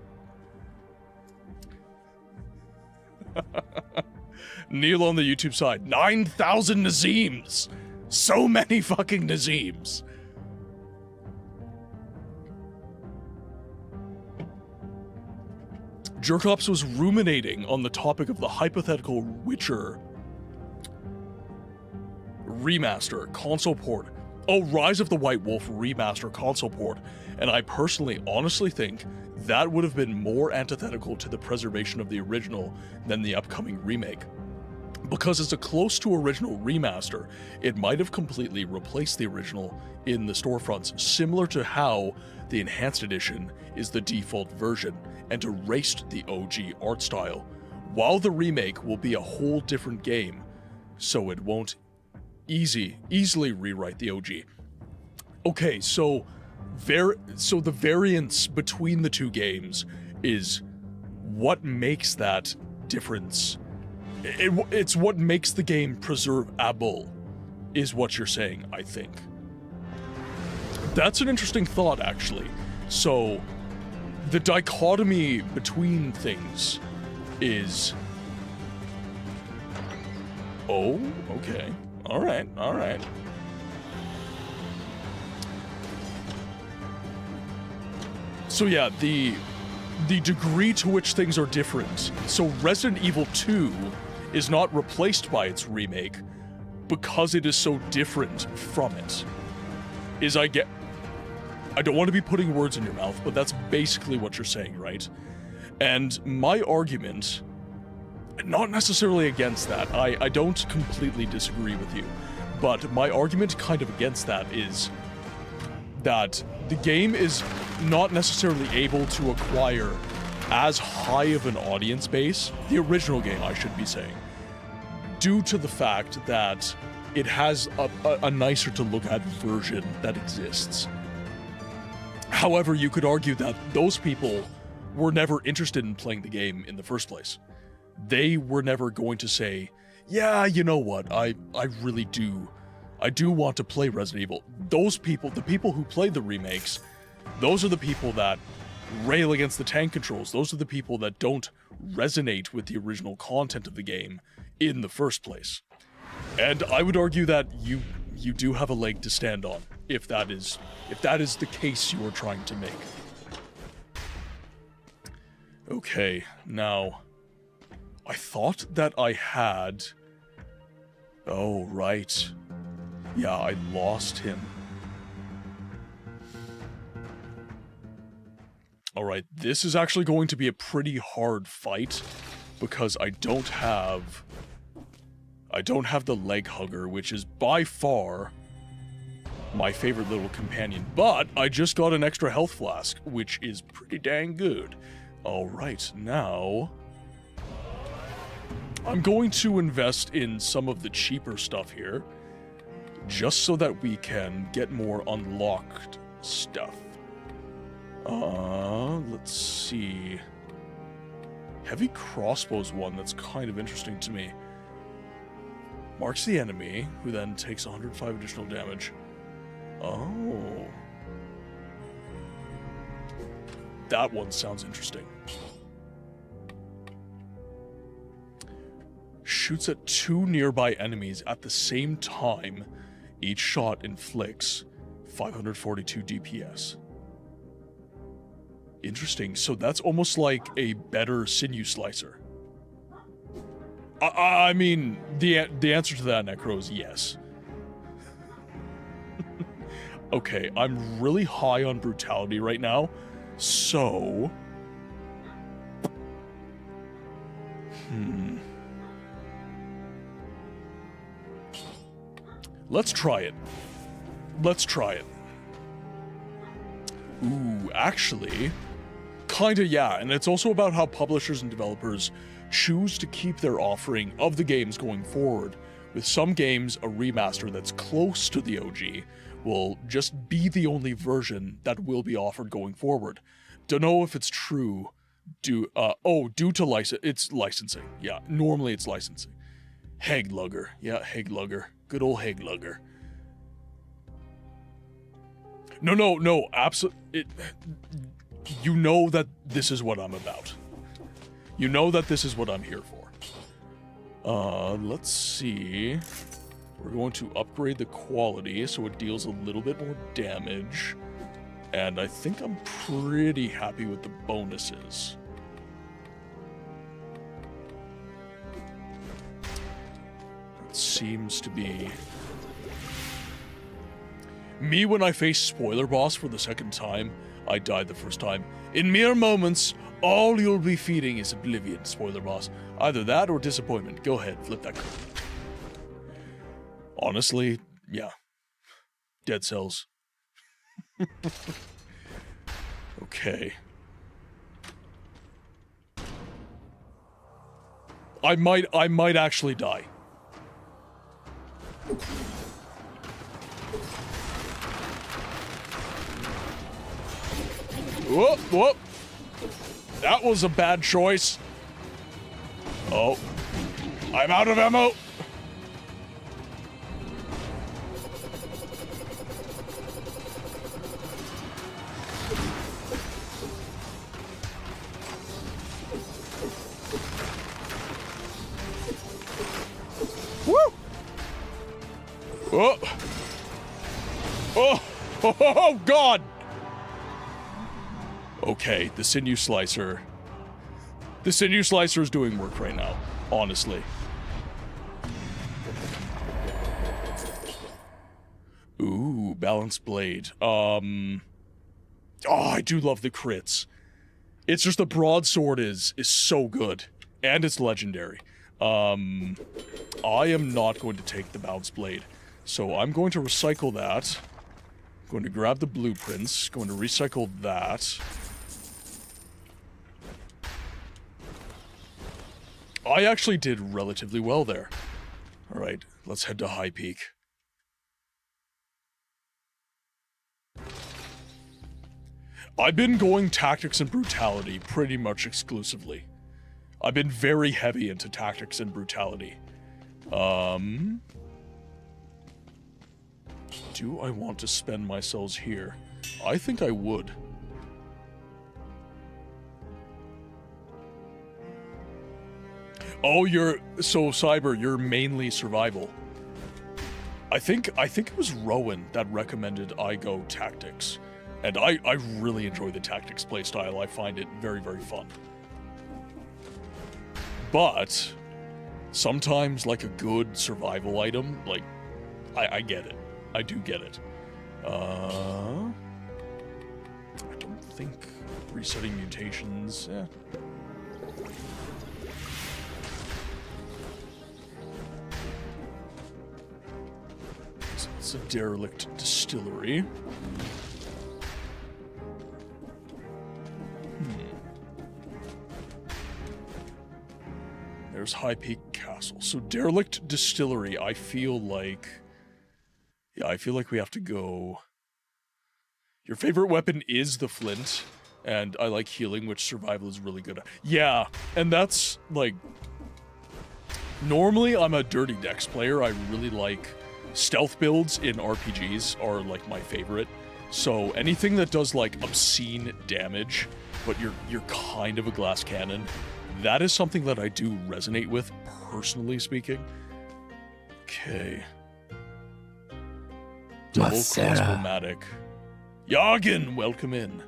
Neil on the YouTube side, 9,000 Nazeems! So many fucking Nazeems! Jerkops was ruminating on the topic of the hypothetical Witcher remaster console port. Oh, Rise of the White Wolf remaster console port. And I personally honestly think that would have been more antithetical to the preservation of the original than the upcoming remake. Because as a close to original remaster, it might have completely replaced the original in the storefronts, similar to how the Enhanced Edition is the default version and erased the OG art style, while the remake will be a whole different game, so it won't easily rewrite the OG. Okay, so the variance between the two games is what makes that difference. It's what makes the game preservable, is what you're saying, I think. That's an interesting thought, actually. So, the dichotomy between things is... Oh, okay. Alright, alright. So yeah, the degree to which things are different. So Resident Evil 2 is not replaced by its remake because it is so different from it. I don't want to be putting words in your mouth, but that's basically what you're saying, right? And my argument, not necessarily against that, I don't completely disagree with you, but my argument kind of against that is that the game is not necessarily able to acquire as high of an audience base, the original game I should be saying, due to the fact that it has a nicer to look at version that exists. However, you could argue that those people were never interested in playing the game in the first place. They were never going to say, yeah, you know what, I really do. I do want to play Resident Evil. Those people, the people who played the remakes, those are the people that rail against the tank controls. Those are the people that don't resonate with the original content of the game in the first place. And I would argue that you do have a leg to stand on, if that is the case you are trying to make. Okay, now, I thought that I had... Oh, right. Yeah, I lost him. Alright, this is actually going to be a pretty hard fight, because I don't have the leg hugger, which is by far my favorite little companion, but I just got an extra health flask, which is pretty dang good. Alright, now... I'm going to invest in some of the cheaper stuff here, just so that we can get more unlocked stuff. Let's see... Heavy crossbow's one that's kind of interesting to me. Marks the enemy, who then takes 105 additional damage. Oh. That one sounds interesting. Shoots at 2 nearby enemies at the same time. Each shot inflicts 542 DPS. Interesting. So that's almost like a better sinew slicer. I mean, the answer to that, Necro, is yes. Okay, I'm really high on brutality right now, so... Let's try it. Let's try it. Ooh, actually, kinda yeah, and it's also about how publishers and developers choose to keep their offering of the games going forward. With some games, a remaster that's close to the OG will just be the only version that will be offered going forward. Don't know if it's true due to it's licensing. Yeah, normally it's licensing. Heglugger. Yeah, Heglugger. Good old Heglugger. No, absolutely. You know that this is what I'm about. You know that this is what I'm here for. Let's see. We're going to upgrade the quality so it deals a little bit more damage. And I think I'm pretty happy with the bonuses. It seems to be... Me when I face spoiler boss for the second time. I died the first time. In mere moments, all you'll be feeding is oblivion, spoiler boss. Either that or disappointment. Go ahead, flip that coin. Honestly, yeah. Dead cells. Okay. I might actually die. Whoop, whoop. That was a bad choice. Oh. I'm out of ammo. Woo! Oh. Oh, God! Okay, the sinew slicer. The sinew slicer is doing work right now, honestly. Ooh, balanced blade. Oh, I do love the crits. It's just the broadsword is so good, and it's legendary. I am not going to take the balanced blade, so I'm going to recycle that. I'm going to grab the blueprints, going to recycle that. I actually did relatively well there. Alright, let's head to High Peak. I've been going tactics and brutality pretty much exclusively. I've been very heavy into tactics and brutality. Do I want to spend my cells here? I think I would. Oh, Cyber, you're mainly survival. I think it was Rowan that recommended I go tactics. And I really enjoy the tactics playstyle. I find it very, very fun. But sometimes, like, a good survival item, like, I get it. I do get it. I don't think resetting mutations, It's a derelict distillery. There's High Peak Castle. So derelict distillery, I feel like we have to go. Your favorite weapon is the flint, and I like healing, which survival is really good at. Yeah, and that's, like, normally I'm a dirty dex player. I really like stealth builds in RPGs are, like, my favorite. So anything that does, like, obscene damage, but you're kind of a glass cannon, that is something that I do resonate with, personally speaking. Okay. Double crossbow-matic. Yagen, welcome in.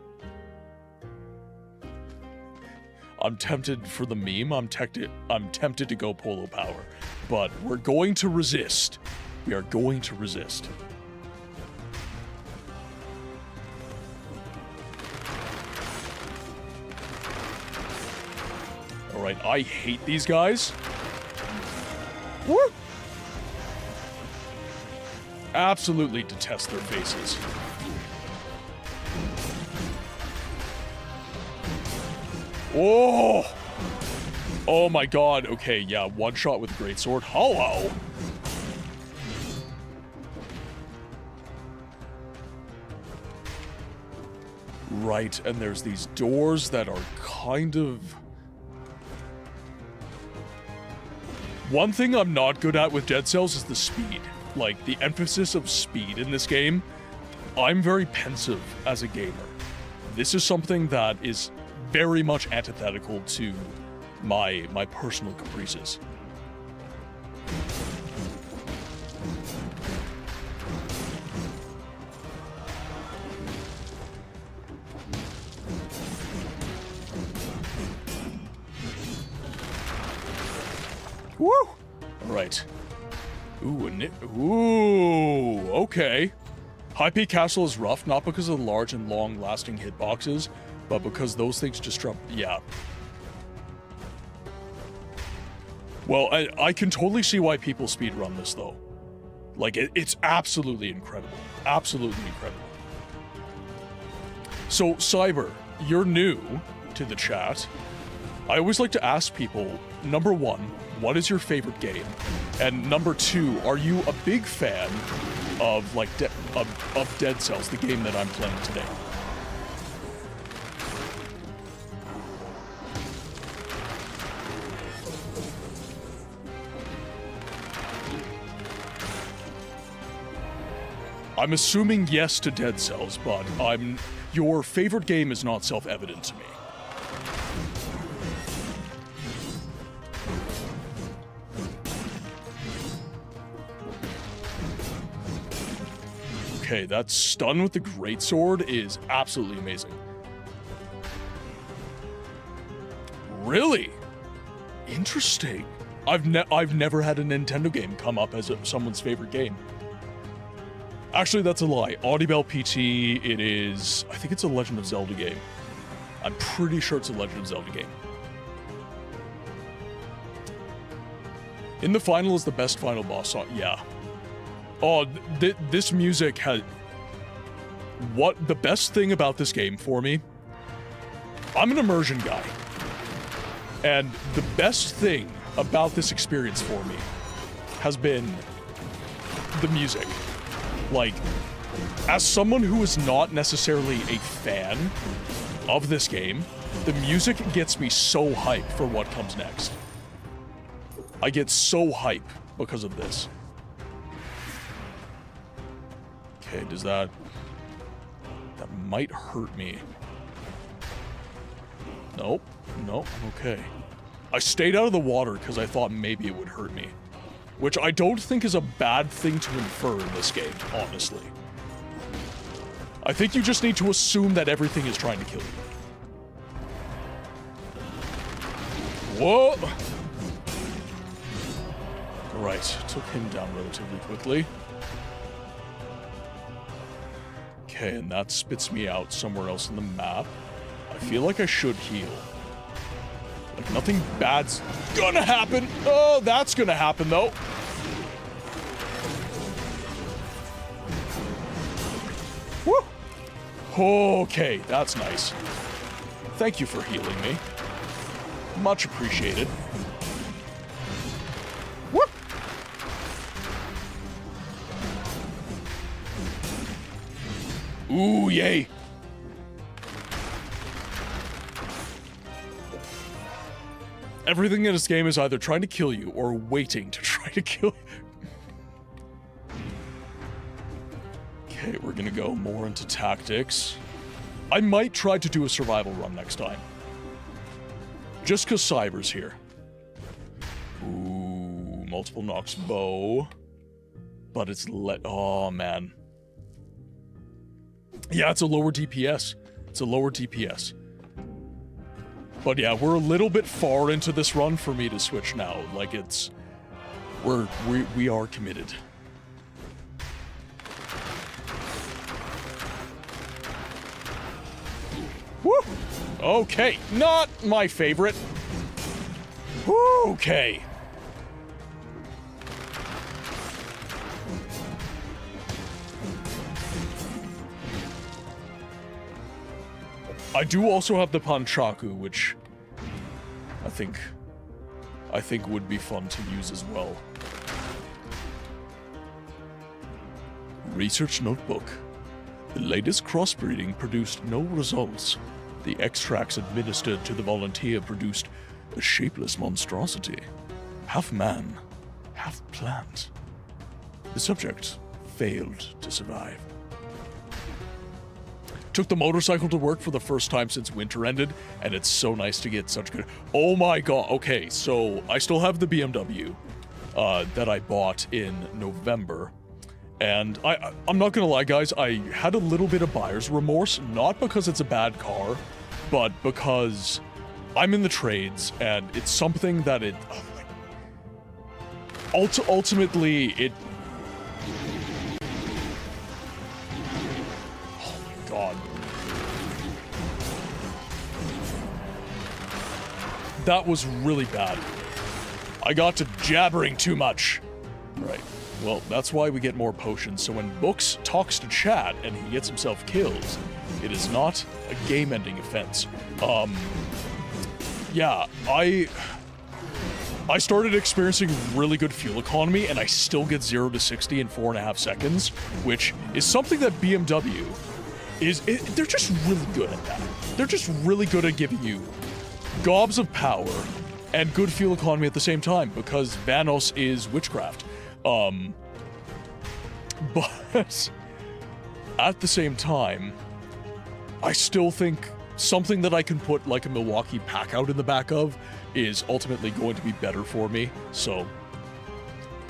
I'm tempted for the meme. I'm tempted to go polo power, but we're going to resist. We are going to resist. All right, I hate these guys. Woo! Absolutely detest their faces. Oh! Oh my god. Okay, yeah, one shot with a greatsword. Hello! Right, and there's these doors that are kind of... One thing I'm not good at with Dead Cells is the speed. Like, the emphasis of speed in this game. I'm very pensive as a gamer. This is something that is very much antithetical to my personal caprices. Woo! Alright. Ooh, okay. High Peak Castle is rough, not because of the large and long-lasting hitboxes, but because those things disrupt... Yeah. Well, I can totally see why people speedrun this, though. Like, it's absolutely incredible. Absolutely incredible. So, Cyber, you're new to the chat. I always like to ask people, number one, what is your favorite game? And number two, are you a big fan of, like, of Dead Cells, the game that I'm playing today? I'm assuming yes to Dead Cells, but your favorite game is not self-evident to me. Okay, that stun with the greatsword is absolutely amazing. Really? Interesting. I've never had a Nintendo game come up as someone's favorite game. Actually, that's a lie. Audibel PT, it is... I think it's a Legend of Zelda game. I'm pretty sure it's a Legend of Zelda game. In the Final is the best final boss song. Yeah. Oh, this music has... What the best thing about this game for me... I'm an immersion guy. And the best thing about this experience for me has been the music. Like, as someone who is not necessarily a fan of this game, the music gets me so hyped for what comes next. I get so hyped because of this. Okay, does that... That might hurt me. Nope. Nope. Okay. I stayed out of the water because I thought maybe it would hurt me. Which I don't think is a bad thing to infer in this game, honestly. I think you just need to assume that everything is trying to kill you. Whoa! Alright, took him down relatively quickly. Okay, and that spits me out somewhere else in the map. I feel like I should heal. Like, nothing bad's gonna happen. Oh, that's gonna happen, though. Woo! Okay, that's nice. Thank you for healing me. Much appreciated. Woo! Ooh, yay! Everything in this game is either trying to kill you or waiting to try to kill you. Okay, we're gonna go more into tactics. I might try to do a survival run next time. Just cause Cyber's here. Ooh, multiple knocks bow. But it's oh man. Yeah, it's a lower DPS. It's a lower DPS. But yeah, we're a little bit far into this run for me to switch now. Like, it's... We are committed. Woo! Okay, not my favorite. Okay. I do also have the Panchaku, which I think would be fun to use as well. Research notebook. The latest crossbreeding produced no results. The extracts administered to the volunteer produced a shapeless monstrosity. Half man, half plant. The subject failed to survive. Took the motorcycle to work for the first time since winter ended, and it's so nice to get such good... Oh my god, okay, so I still have the BMW that I bought in November, and I'm not gonna lie, guys, I had a little bit of buyer's remorse, not because it's a bad car, but because I'm in the trades, and it's something that ultimately, it... God. That was really bad. I got to jabbering too much. Right. Well, that's why we get more potions, so when Books talks to chat and he gets himself killed, it is not a game-ending offense. Yeah, I started experiencing really good fuel economy, and I still get 0 to 60 in 4.5 seconds, which is something that BMW they're just really good at that. They're just really good at giving you gobs of power and good fuel economy at the same time, because Vanos is witchcraft. But at the same time, I still think something that I can put like a Milwaukee pack out in the back of is ultimately going to be better for me, so...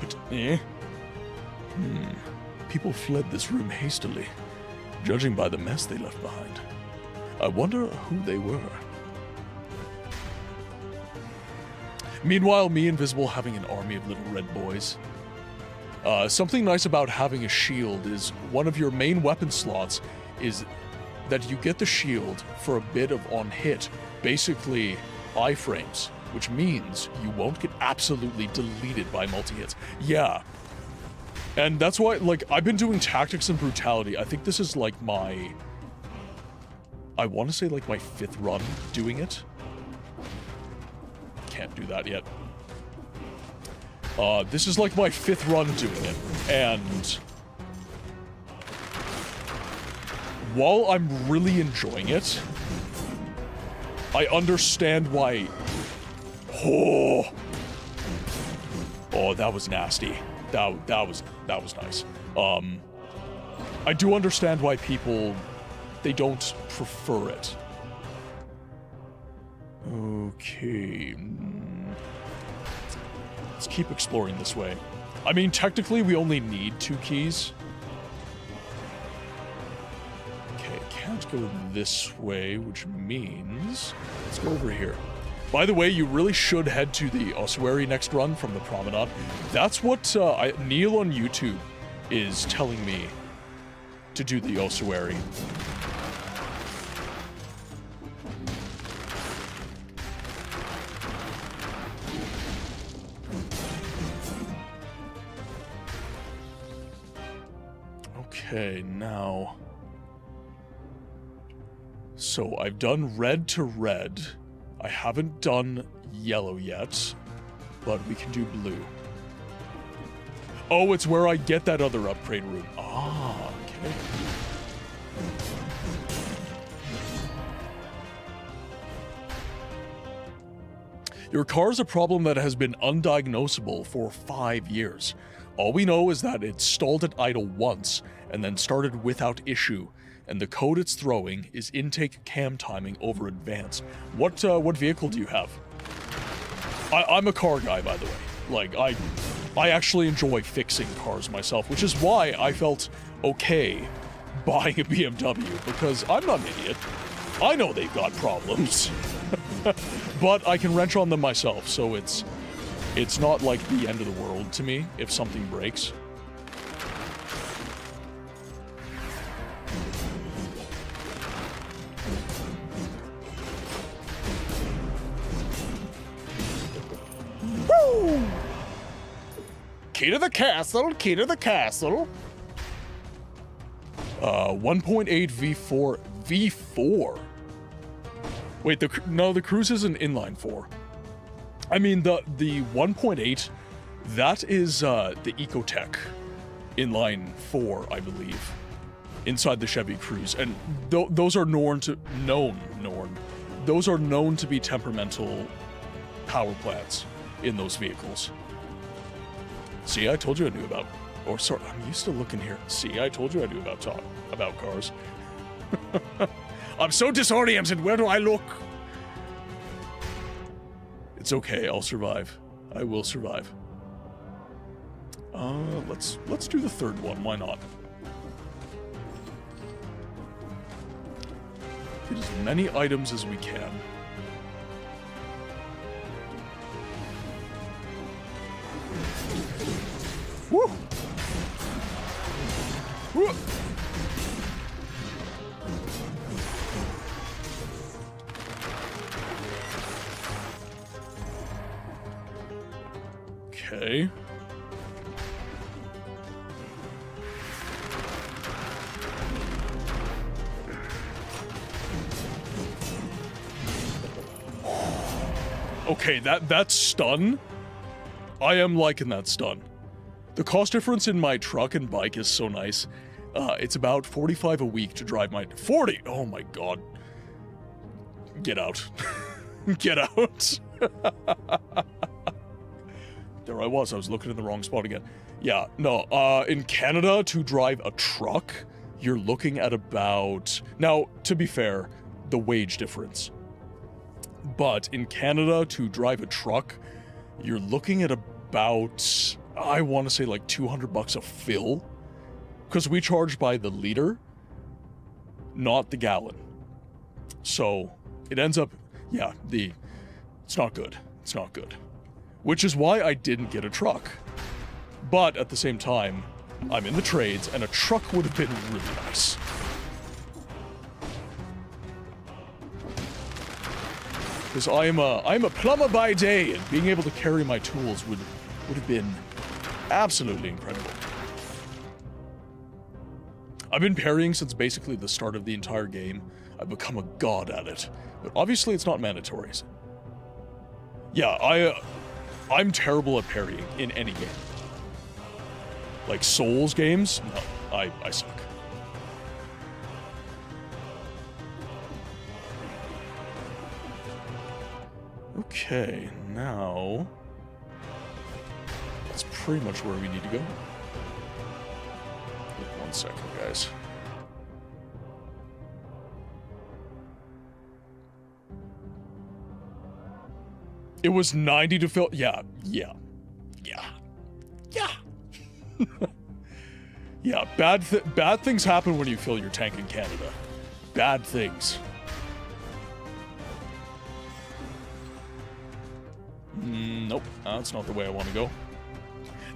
But, People fled this room hastily, judging by the mess they left behind. I wonder who they were. Meanwhile, me and Visible having an army of little red boys. Something nice about having a shield is one of your main weapon slots is that you get the shield for a bit of on hit, basically iframes, which means you won't get absolutely deleted by multi-hits. Yeah. And that's why, like, I've been doing tactics and brutality. I think this is like my... I want to say like my 5th run doing it. Can't do that yet. This is like my 5th run doing it. And... while I'm really enjoying it, I understand why... Oh, that was nasty. That was nice. I do understand why people, they don't prefer it. Okay. Let's keep exploring this way. I mean, technically, we only need 2 keys. Okay, can't go this way, which means... let's go over here. By the way, you really should head to the ossuary next run from the promenade. That's what Neil on YouTube is telling me to do, the ossuary. Okay, now... so I've done red to red. I haven't done yellow yet, but we can do blue. Oh, it's where I get that other upgrade room. Ah, okay. Your car's a problem that has been undiagnosable for 5 years. All we know is that it stalled at idle once, and then started without issue, and the code it's throwing is intake cam timing over advanced. What vehicle do you have? I'm a car guy, by the way. Like, I actually enjoy fixing cars myself, which is why I felt okay buying a BMW, because I'm not an idiot. I know they've got problems. But I can wrench on them myself, so it's not like the end of the world to me if something breaks. Woo! Key to the castle, key to the castle. 1.8 V4. V4? Wait, the cruise is an inline 4. I mean, the 1.8, that is the Ecotech inline 4, I believe, inside the Chevy Cruze, and those are known to be temperamental power plants in those vehicles. See, I told you I knew about, or sorry, I'm used to looking here. See, I told you I knew about cars. I'm so disoriented. Where do I look? It's okay. I'll survive. I will survive. Let's do the third one. Why not? Get as many items as we can. Woo! Woo! Okay. Okay, that stun, I am liking that stun. The cost difference in my truck and bike is so nice. It's about 45 a week to drive my 40. Oh my god. Get out. Get out. There I was looking in the wrong spot again. Yeah, no, in Canada to drive a truck, you're looking at about, now to be fair, the wage difference. But in Canada to drive a truck, you're looking at about, I want to say like $200 a fill, because we charge by the liter, not the gallon. So it ends up, yeah, it's not good. It's not good. Which is why I didn't get a truck. But at the same time, I'm in the trades, and a truck would have been really nice. Because I'm a plumber by day, and being able to carry my tools would have been absolutely incredible. I've been parrying since basically the start of the entire game. I've become a god at it. But obviously it's not mandatory. Yeah, I'm terrible at parrying in any game. Like Souls games? No, I suck. Okay, now that's pretty much where we need to go. Wait 1 second, guys. It was 90 to fill. Yeah. Yeah, bad things happen when you fill your tank in Canada. Bad things. Nope, that's not the way I want to go.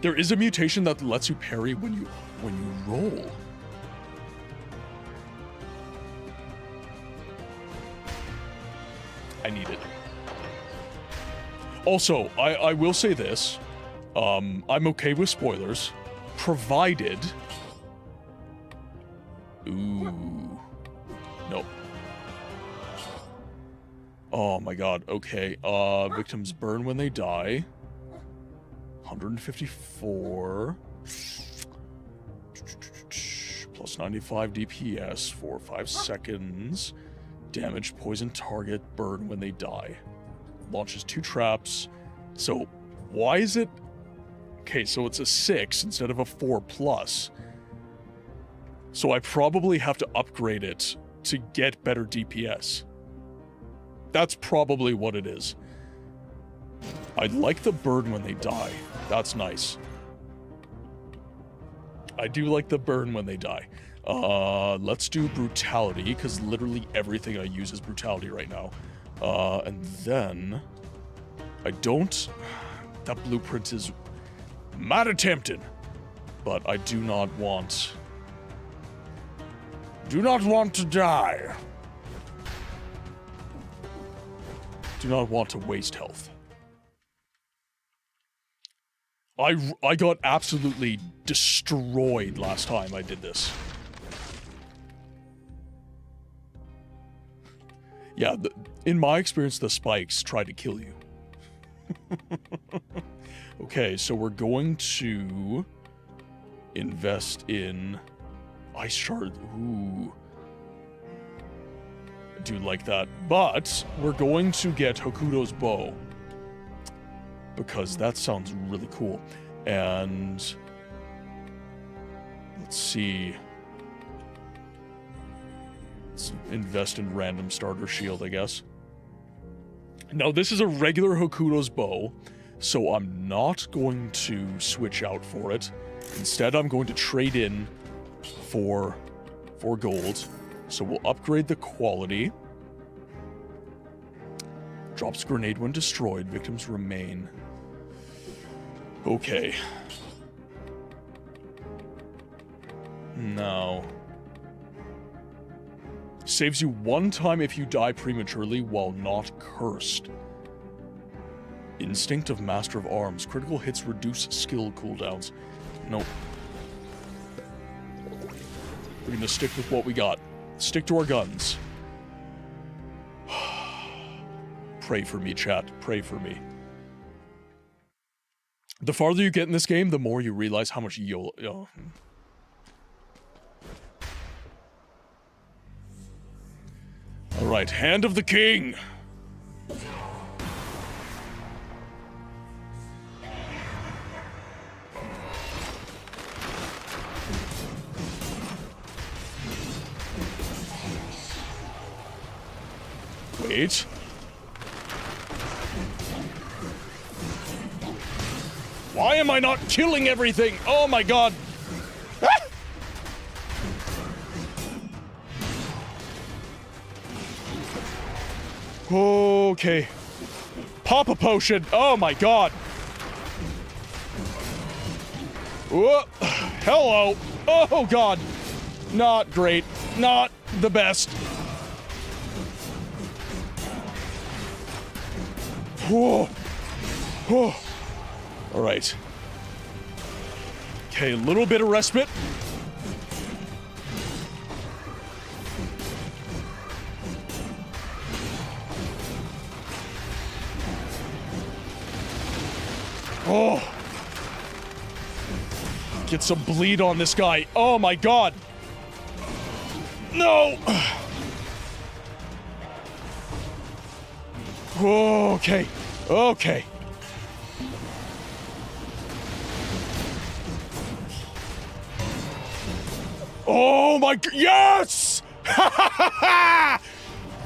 There is a mutation that lets you parry when you roll. I need it. Also, I will say this. I'm okay with spoilers, provided... Ooh. Nope. Oh my god, okay. Victims burn when they die. 154. Plus 95 DPS for 5 seconds. Damage, poison target, burn when they die. Launches 2 traps. So, why is it... Okay, so it's a 6 instead of a 4+. So I probably have to upgrade it to get better DPS. That's probably what it is. I like the burn when they die. That's nice. I do like the burn when they die. Let's do brutality, because literally everything I use is brutality right now. And then... I don't... That blueprint is mad tempting. But I do not want... Do not want to die. Do not want to waste health. I got absolutely destroyed last time I did this. Yeah, in my experience, the spikes try to kill you. Okay, so we're going to invest in ice shard. Ooh. I do like that. But we're going to get Hokuto's bow, because that sounds really cool. And let's see. Let's invest in random starter shield, I guess. Now, this is a regular Hokuto's bow, so I'm not going to switch out for it. Instead, I'm going to trade in for gold. So we'll upgrade the quality. Drops grenade when destroyed. Victims remain. Okay. Now. Saves you 1 time if you die prematurely while not cursed. Instinct of Master of Arms. Critical hits reduce skill cooldowns. Nope. We're gonna stick with what we got. Stick to our guns. Pray for me, chat. Pray for me. The farther you get in this game, the more you realize how much you'll... Alright, Hand of the King! Wait. Why am I not killing everything? Oh my god! Ah! Okay. Pop a potion. Oh my god. Whoa. Hello. Oh god. Not great. Not the best. Whoa. Whoa. All right. Okay, a little bit of respite. Oh. Get some bleed on this guy. Oh my god. No. Okay. Okay. Oh my god. Yes!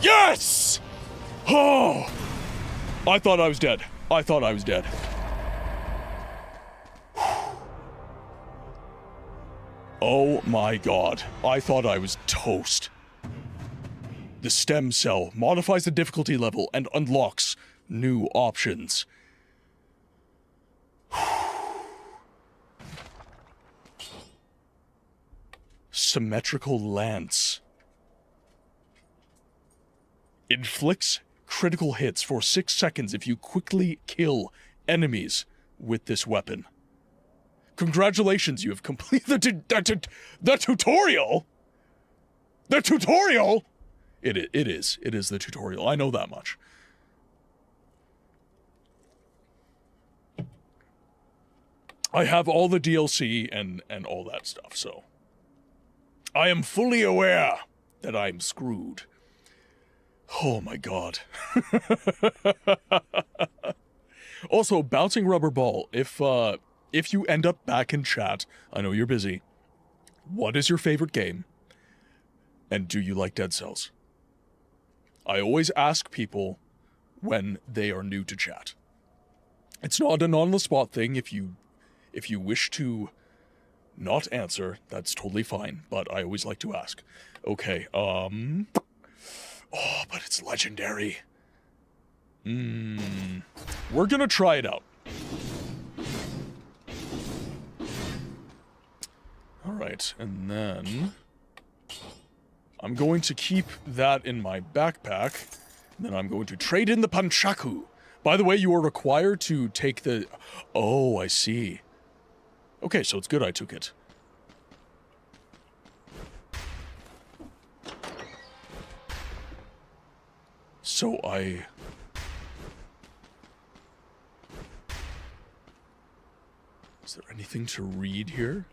Yes! Oh. I thought I was dead. I thought I was dead. Oh my god. I thought I was toast. The stem cell modifies the difficulty level and unlocks new options. Symmetrical lance. Inflicts critical hits for 6 seconds if you quickly kill enemies with this weapon. Congratulations, you have completed the tutorial! The tutorial?! It is the tutorial. I know that much. I have all the DLC and all that stuff, so... I am fully aware that I'm screwed. Oh my god. Also, bouncing rubber ball. If you end up back in chat, I know you're busy. What is your favorite game? And do you like Dead Cells? I always ask people when they are new to chat. It's not an on-the-spot thing. If you wish to not answer, that's totally fine, but I always like to ask. Okay, oh, but it's legendary. We're gonna try it out. Alright, and then... I'm going to keep that in my backpack. Then I'm going to trade in the Panchaku. By the way, you are required to take the... Oh, I see. Okay, so it's good I took it. So Is there anything to read here?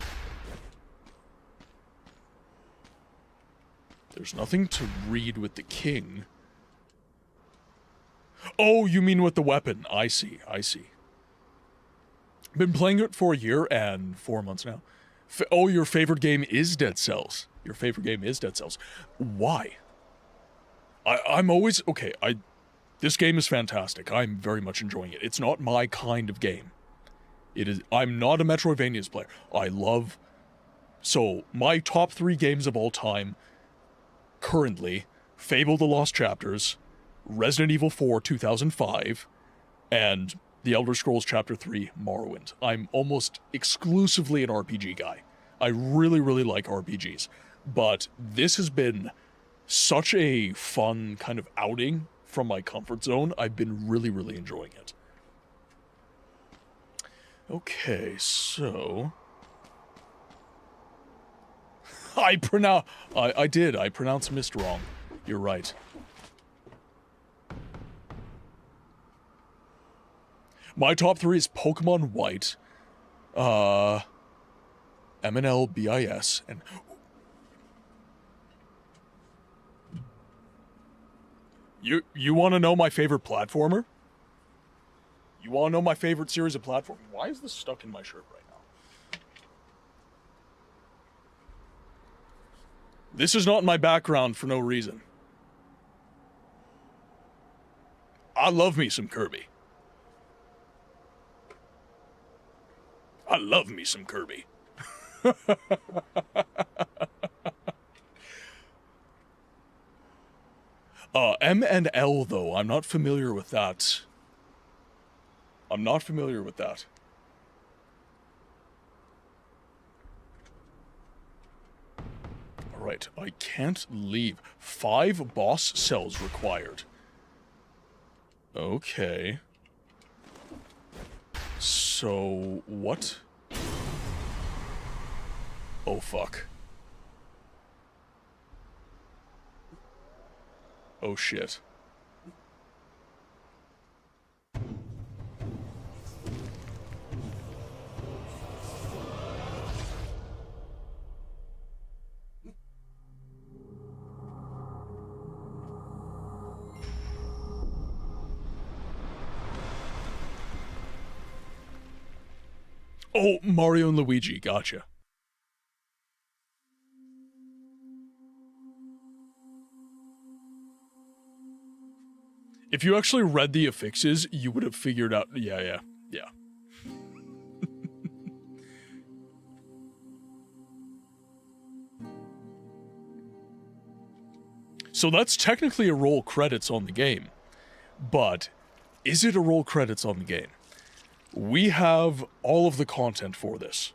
There's nothing to read with the king. Oh, you mean with the weapon. I see, I see. Been playing it for a year and 4 months now. Oh, your favorite game is Dead Cells. Your favorite game is Dead Cells. Why? I'm always... Okay, this game is fantastic. I'm very much enjoying it. It's not my kind of game. It is... I'm not a Metroidvanias player. I love... So, my top 3 games of all time, currently, Fable: The Lost Chapters, Resident Evil 4 2005, and The Elder Scrolls Chapter 3 Morrowind. I'm almost exclusively an RPG guy. I really, really like RPGs. But this has been such a fun kind of outing from my comfort zone. I've been really, really enjoying it. Okay, so... I pronounced mist wrong. You're right. My top 3 is Pokemon White, MNL BIS, and... You want to know my favorite platformer? You want to know my favorite series of platforming? Why is this stuck in my shirt right now? This is not in my background for no reason. I love me some Kirby. I love me some Kirby. M and L, though, I'm not familiar with that. I'm not familiar with that. Alright, I can't leave. 5 boss cells required. Okay. So, what? Oh, fuck. Oh, shit. Oh, Mario and Luigi, gotcha. If you actually read the affixes, you would have figured out... Yeah. So that's technically a roll credits on the game. But, is it a roll credits on the game? We have all of the content for this.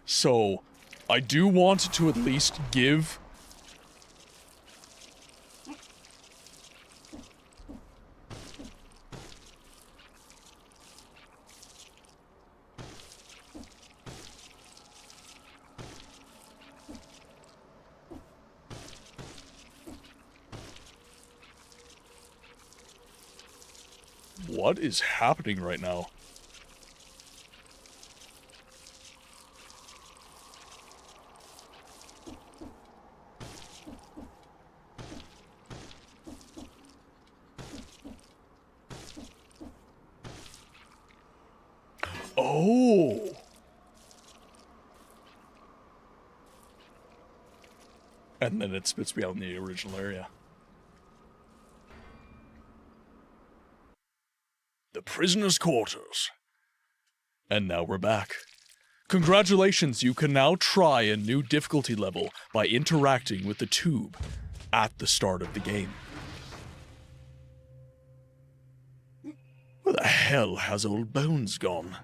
So, I do want to at least give... What is happening right now? Oh! And then it spits me out in the original area. The prisoner's quarters. And now we're back. Congratulations, you can now try a new difficulty level by interacting with the tube at the start of the game. Where the hell has old Bones gone?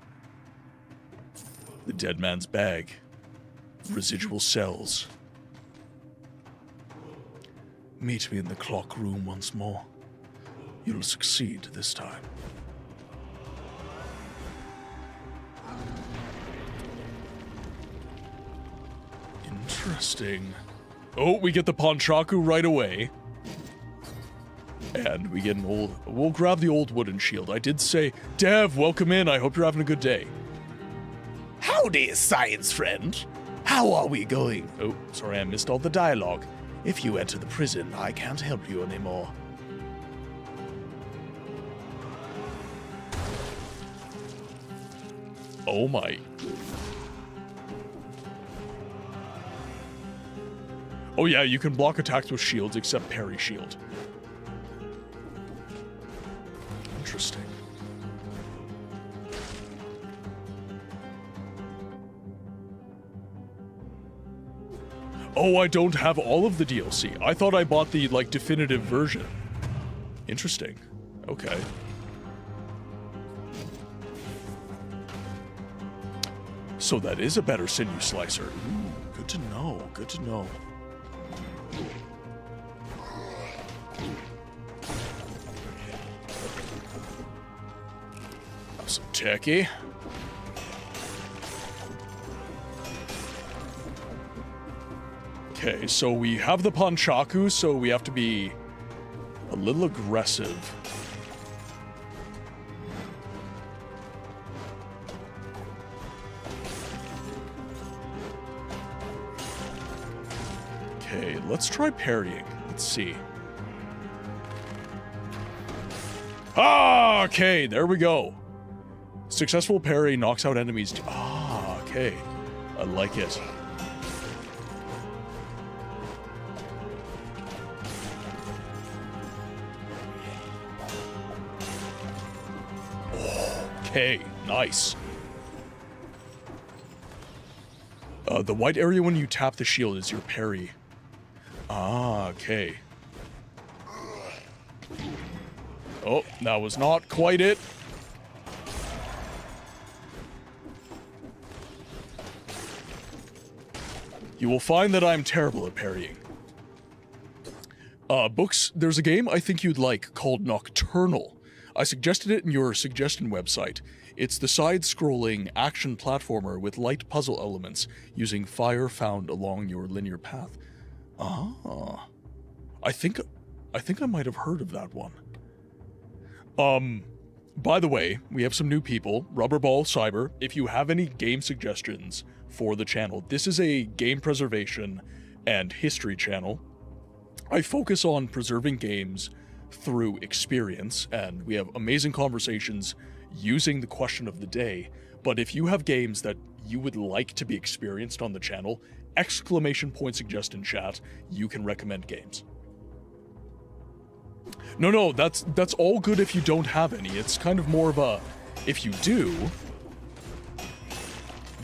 The dead man's bag. Residual cells. Meet me in the clock room once more. You'll succeed this time. Interesting. Oh, we get the Ponchaku right away. And we get an old... We'll grab the old wooden shield. I did say, Dev, welcome in. I hope you're having a good day. Howdy, science friend. How are we going? Oh, sorry, I missed all the dialogue. If you enter the prison, I can't help you anymore. Oh my... Oh yeah, you can block attacks with shields except parry shield. Interesting. Oh, I don't have all of the DLC. I thought I bought the, like, definitive version. Interesting. Okay. So that is a better sinew slicer. Ooh, good to know, good to know. Have some turkey. Okay, so we have the Panchaku, so we have to be a little aggressive. Okay, let's try parrying. Let's see. Ah, okay, there we go. Successful parry knocks out enemies. Ah, okay. I like it. Okay, nice. The white area when you tap the shield is your parry. Ah, okay. Oh, that was not quite it. You will find that I'm terrible at parrying. Books, there's a game I think you'd like called Nocturnal. I suggested it in your suggestion website. It's the side-scrolling action platformer with light puzzle elements using fire found along your linear path. Ah. I think I might have heard of that one. By the way, we have some new people. Rubberball Cyber, if you have any game suggestions for the channel, this is a game preservation and history channel. I focus on preserving games through experience, and we have amazing conversations using the question of the day. But if you have games that you would like to be experienced on the channel, exclamation point suggest in chat, you can recommend games. No, that's all good if you don't have any. It's kind of more of a, if you do,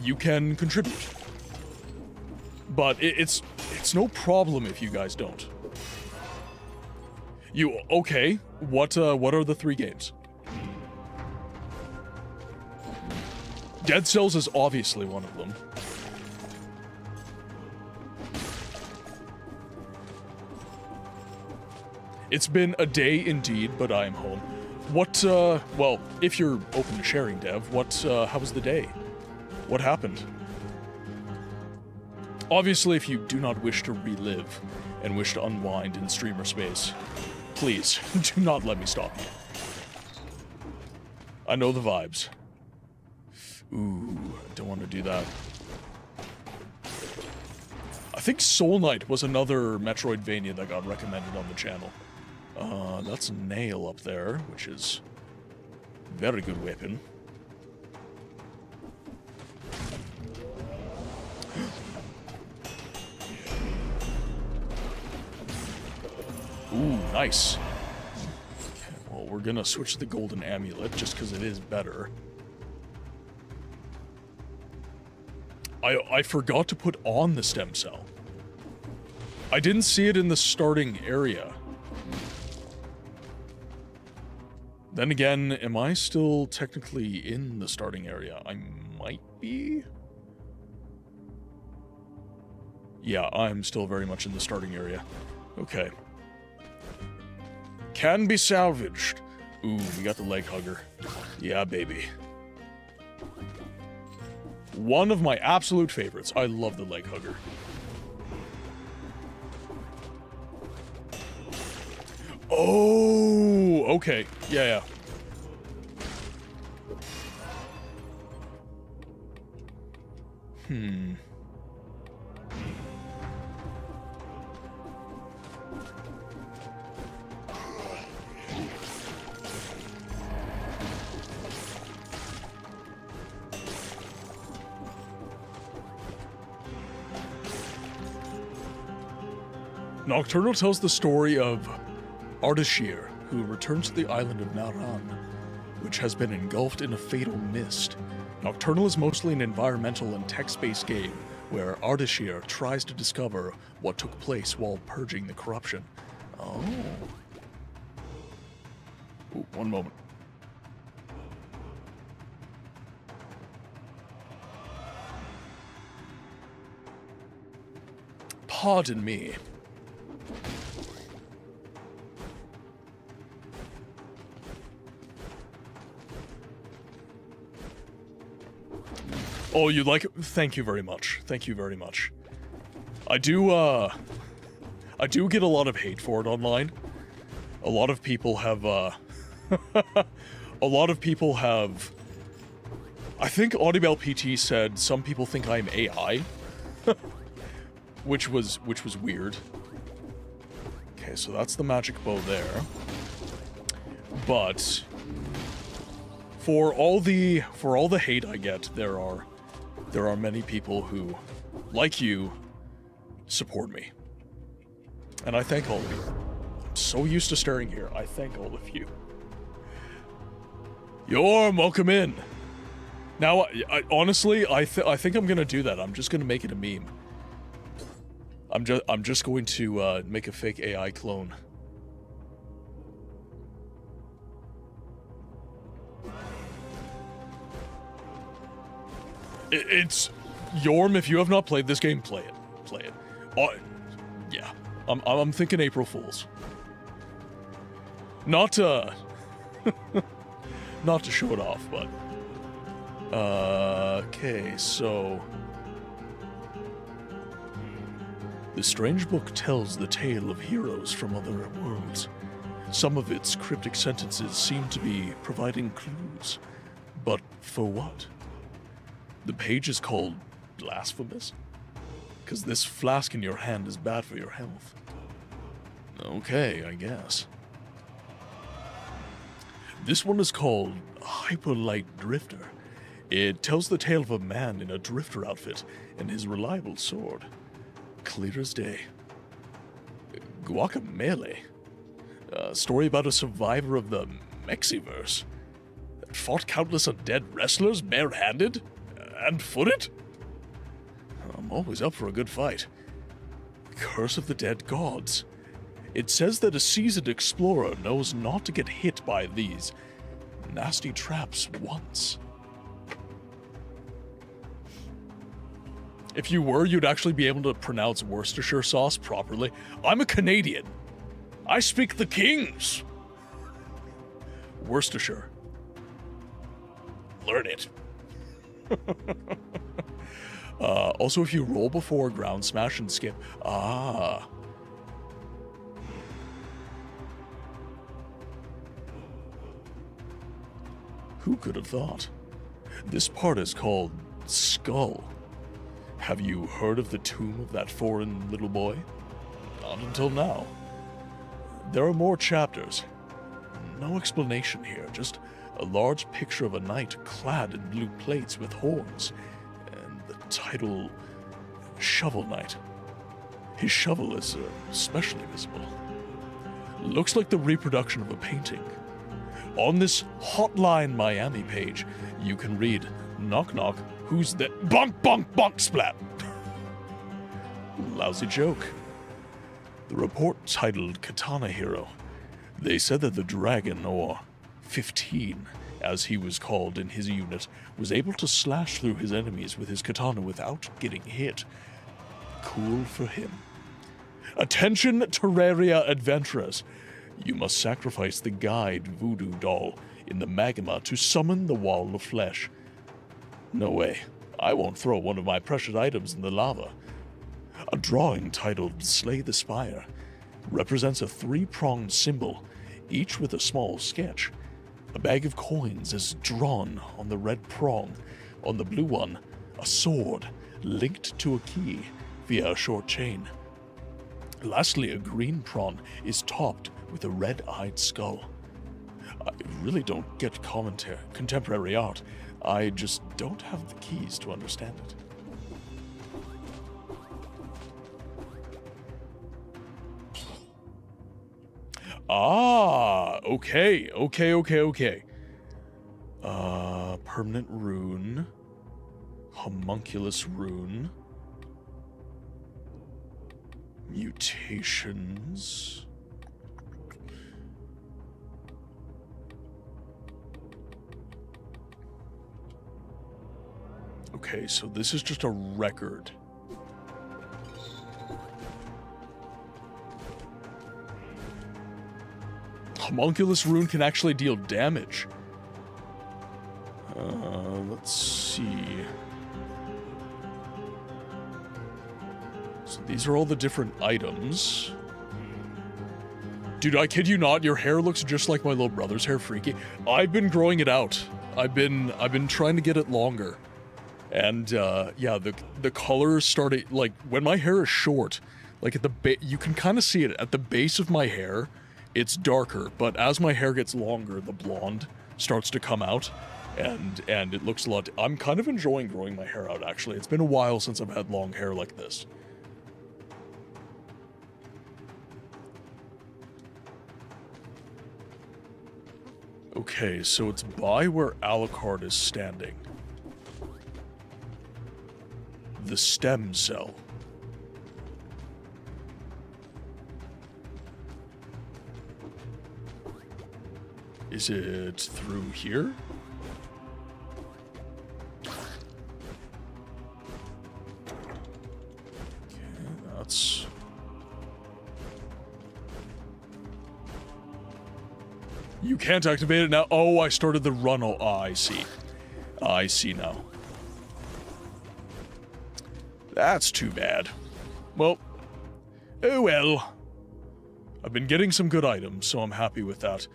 you can contribute. But it's no problem if you guys don't. Okay, what are the 3 games? Dead Cells is obviously one of them. It's been a day indeed, but I am home. What, well, if you're open to sharing, Dev, how was the day? What happened? Obviously, if you do not wish to relive and wish to unwind in streamer space, please, do not let me stop you. I know the vibes. Ooh, don't want to do that. I think Soul Knight was another Metroidvania that got recommended on the channel. That's a nail up there, which is very good weapon. Ooh, nice. Okay, well, we're gonna switch to the golden amulet just because it is better. I forgot to put on the stem cell. I didn't see it in the starting area. Then again, am I still technically in the starting area? I might be. Yeah, I'm still very much in the starting area. Okay. Can be salvaged. Ooh, we got the leg hugger. Yeah, baby. One of my absolute favorites. I love the leg hugger. Oh! okay. Yeah. Nocturnal tells the story of Ardashir, who returns to the island of Naran, which has been engulfed in a fatal mist. Nocturnal is mostly an environmental and text-based game where Ardashir tries to discover what took place while purging the corruption. Oh. Ooh, one moment. Pardon me. Oh, you like it? Thank you very much. Thank you very much. I do get a lot of hate for it online. A lot of people have, I think Audibel PT said some people think I'm AI. which was weird. Okay, so that's the magic bow there. But for all the hate I get, there are many people who, like you, support me. And I thank all of you. I'm so used to staring here. I thank all of you. Yorm, welcome in. Now, honestly, I think I'm gonna do that. I'm just gonna make it a meme. I'm just going to make a fake AI clone. It's Yorm. If you have not played this game, play it. Play it. Yeah. I'm thinking April Fools. Not to not to show it off, but okay. So the strange book tells the tale of heroes from other worlds. Some of its cryptic sentences seem to be providing clues, but for what? The page is called Blasphemous? Because this flask in your hand is bad for your health. Okay, I guess. This one is called Hyperlight Drifter. It tells the tale of a man in a drifter outfit and his reliable sword. Clear as day. Guacamele. A story about a survivor of the Mexiverse that fought countless undead wrestlers barehanded and footed? I'm always up for a good fight. Curse of the Dead Gods. It says that a seasoned explorer knows not to get hit by these nasty traps once. If you were, you'd actually be able to pronounce Worcestershire sauce properly. I'm a Canadian. I speak the King's. Worcestershire. Learn it. Also, if you roll before ground smash and skip. Ah. Who could have thought? This part is called Skull. Have you heard of the tomb of that foreign little boy? Not until now. There are more chapters. No explanation here, just a large picture of a knight clad in blue plates with horns, and the title, Shovel Knight. His shovel is especially visible. Looks like the reproduction of a painting. On this Hotline Miami page, you can read, knock knock, who's that? Bonk bonk bonk splat! Lousy joke. The report titled Katana Hero. They said that the dragon, or 15, as he was called in his unit, was able to slash through his enemies with his katana without getting hit. Cool for him. Attention, Terraria adventurers. You must sacrifice the guide voodoo doll in the magma to summon the wall of flesh. No way. I won't throw one of my precious items in the lava. A drawing titled Slay the Spire represents a three-pronged symbol each with a small sketch. A bag of coins is drawn on the red prong. On the blue one, a sword linked to a key via a short chain. Lastly, a green prawn is topped with a red-eyed skull. I really don't get contemporary art. I just don't have the keys to understand it. Ah, okay. Permanent rune. Homunculus rune. Mutations. Okay, so this is just a record. Homunculus rune can actually deal damage. Let's see. So these are all the different items. Dude, I kid you not, your hair looks just like my little brother's hair, Freaky. I've been growing it out. I've been trying to get it longer. And yeah, the color started, like, when my hair is short, like at the you can kind of see it at the base of my hair. It's darker, but as my hair gets longer, the blonde starts to come out, and it looks a lot. I'm kind of enjoying growing my hair out, actually. It's been a while since I've had long hair like this. Okay, so it's by where Alucard is standing. The stem cell. Is it through here? Okay, that's... You can't activate it now. Oh, I started the run. Oh, I see. I see now. That's too bad. Well, oh well. I've been getting some good items, so I'm happy with that.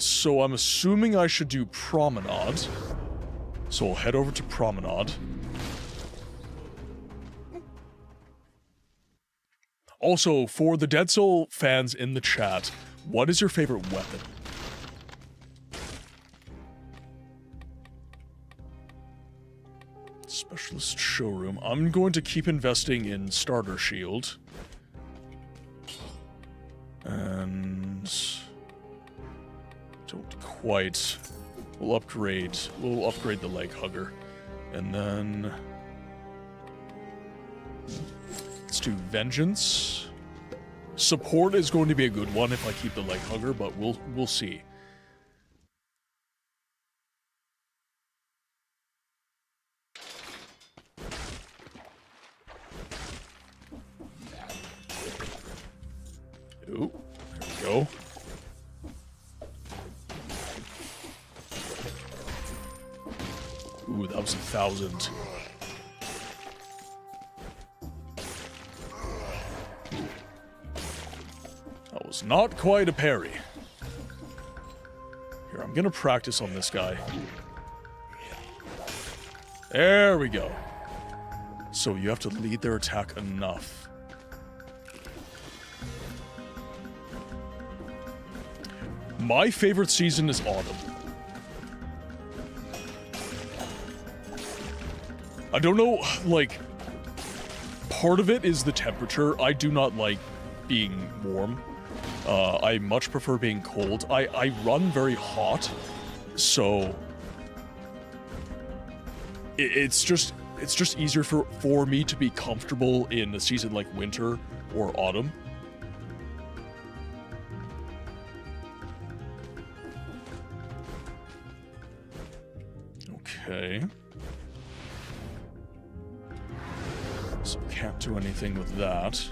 So I'm assuming I should do Promenade. So I'll head over to Promenade. Also, for the Dead Soul fans in the chat, what is your favorite weapon? Specialist showroom. I'm going to keep investing in Starter Shield. And... don't quite... We'll upgrade the Leg Hugger. And then... let's do Vengeance. Support is going to be a good one if I keep the Leg Hugger, but we'll see. Ooh, there we go. Ooh, that was 1,000. That was not quite a parry. Here, I'm gonna practice on this guy. There we go. So you have to lead their attack enough. My favorite season is autumn. I don't know, like, part of it is the temperature. I do not like being warm. I much prefer being cold. I run very hot, so it's just easier for me to be comfortable in a season like winter or autumn. Okay. So can't do anything with that.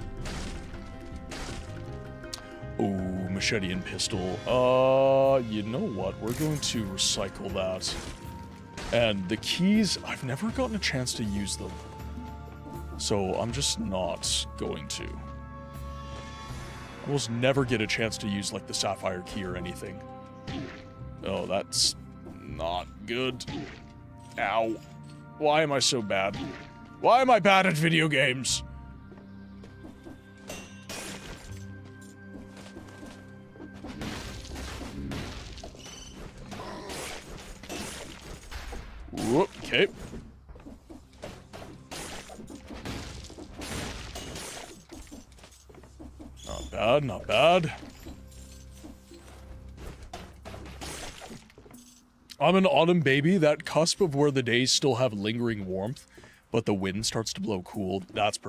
Oh, machete and pistol. You know what? We're going to recycle that. And the keys, I've never gotten a chance to use them. So I'm just not going to. almost never get a chance to use, like, the sapphire key or anything. Oh, that's not good. Ow. Why am I so bad? Why am I bad at video games? Whoop, okay. Not bad, not bad. I'm an autumn baby, that cusp of where the days still have lingering warmth, but the wind starts to blow cool. That's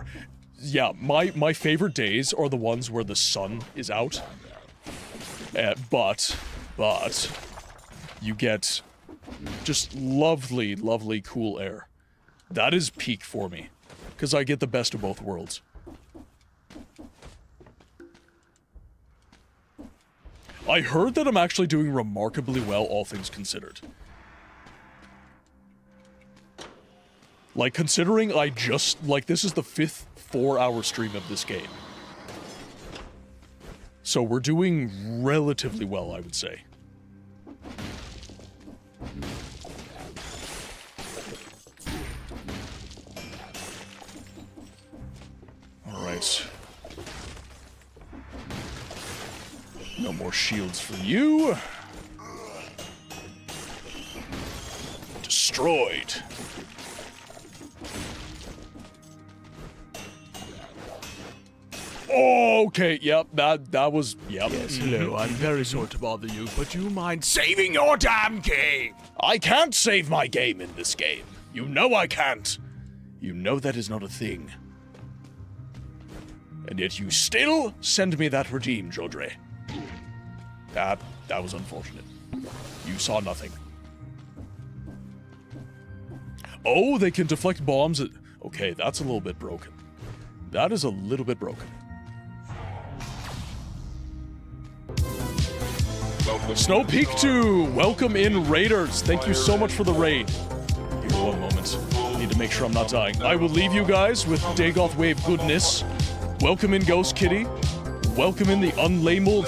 yeah, my favorite days are the ones where the sun is out. But you get just lovely, lovely cool air. That is peak for me, because I get the best of both worlds. I heard that I'm actually doing remarkably well, all things considered. Like, considering I just, like, this is the 5th 4-hour stream of this game. So we're doing relatively well, I would say. Alright. No more shields for you. Destroyed. Okay, yep, that was, yep. Yes, hello, I'm very sorry to bother you, but do you mind saving your damn game? I can't save my game in this game. You know I can't. You know that is not a thing. And yet you still send me that redeem, Jodre. That was unfortunate. You saw nothing. Oh, they can deflect bombs at... Okay, that's a little bit broken. That is a little bit broken. Snow Peak 2! Welcome in, Raiders! Thank you so much for the raid. Here, one moment. Need to make sure I'm not dying. I will leave you guys with Dagoth Wave goodness. Welcome in, Ghost Kitty. Welcome in the unlabeled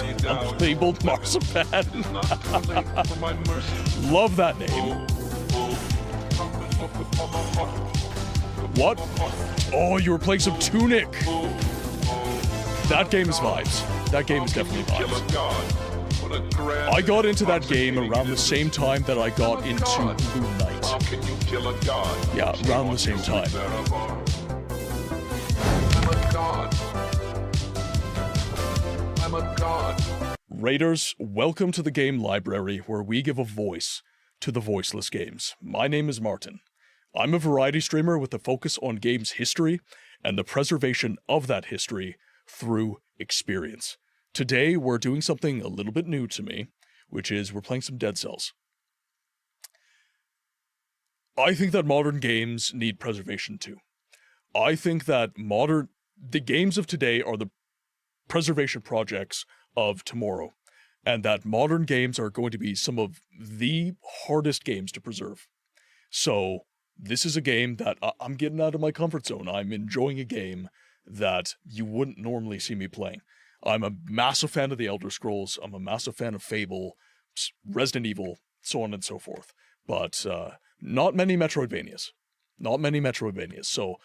marzipan. Love that name. What? Oh, you were playing some Tunic. That game is vibes. That game is definitely vibes. I got into that game around the same time that I got into Moon Knight. Yeah, around the same time. I'm a god. Raiders, welcome to the game library where we give a voice to the voiceless games. My name is Martin. I'm a variety streamer with a focus on games history and the preservation of that history through experience. Today, we're doing something a little bit new to me, which is we're playing some Dead Cells. I think that modern games need preservation too. I think that the games of today are the preservation projects of tomorrow, and that modern games are going to be some of the hardest games to preserve. So, this is a game that I'm getting out of my comfort zone. I'm enjoying a game that you wouldn't normally see me playing. I'm a massive fan of the Elder Scrolls, I'm a massive fan of Fable, Resident Evil, so on and so forth. But not many Metroidvanias. Not many Metroidvanias. So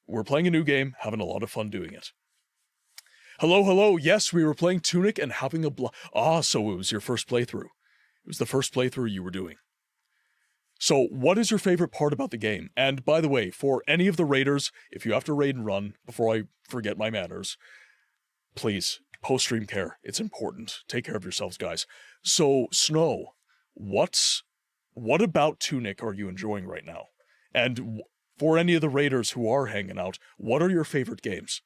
we're playing a new game, having a lot of fun doing it. Hello, hello, yes, we were playing Tunic and having a so it was your first playthrough. It was the first playthrough you were doing. So what is your favorite part about the game? And by the way, for any of the raiders, if you have to raid and run, before I forget my manners, please, post-stream care. It's important. Take care of yourselves, guys. So, Snow, what about Tunic are you enjoying right now? And for any of the raiders who are hanging out, what are your favorite games?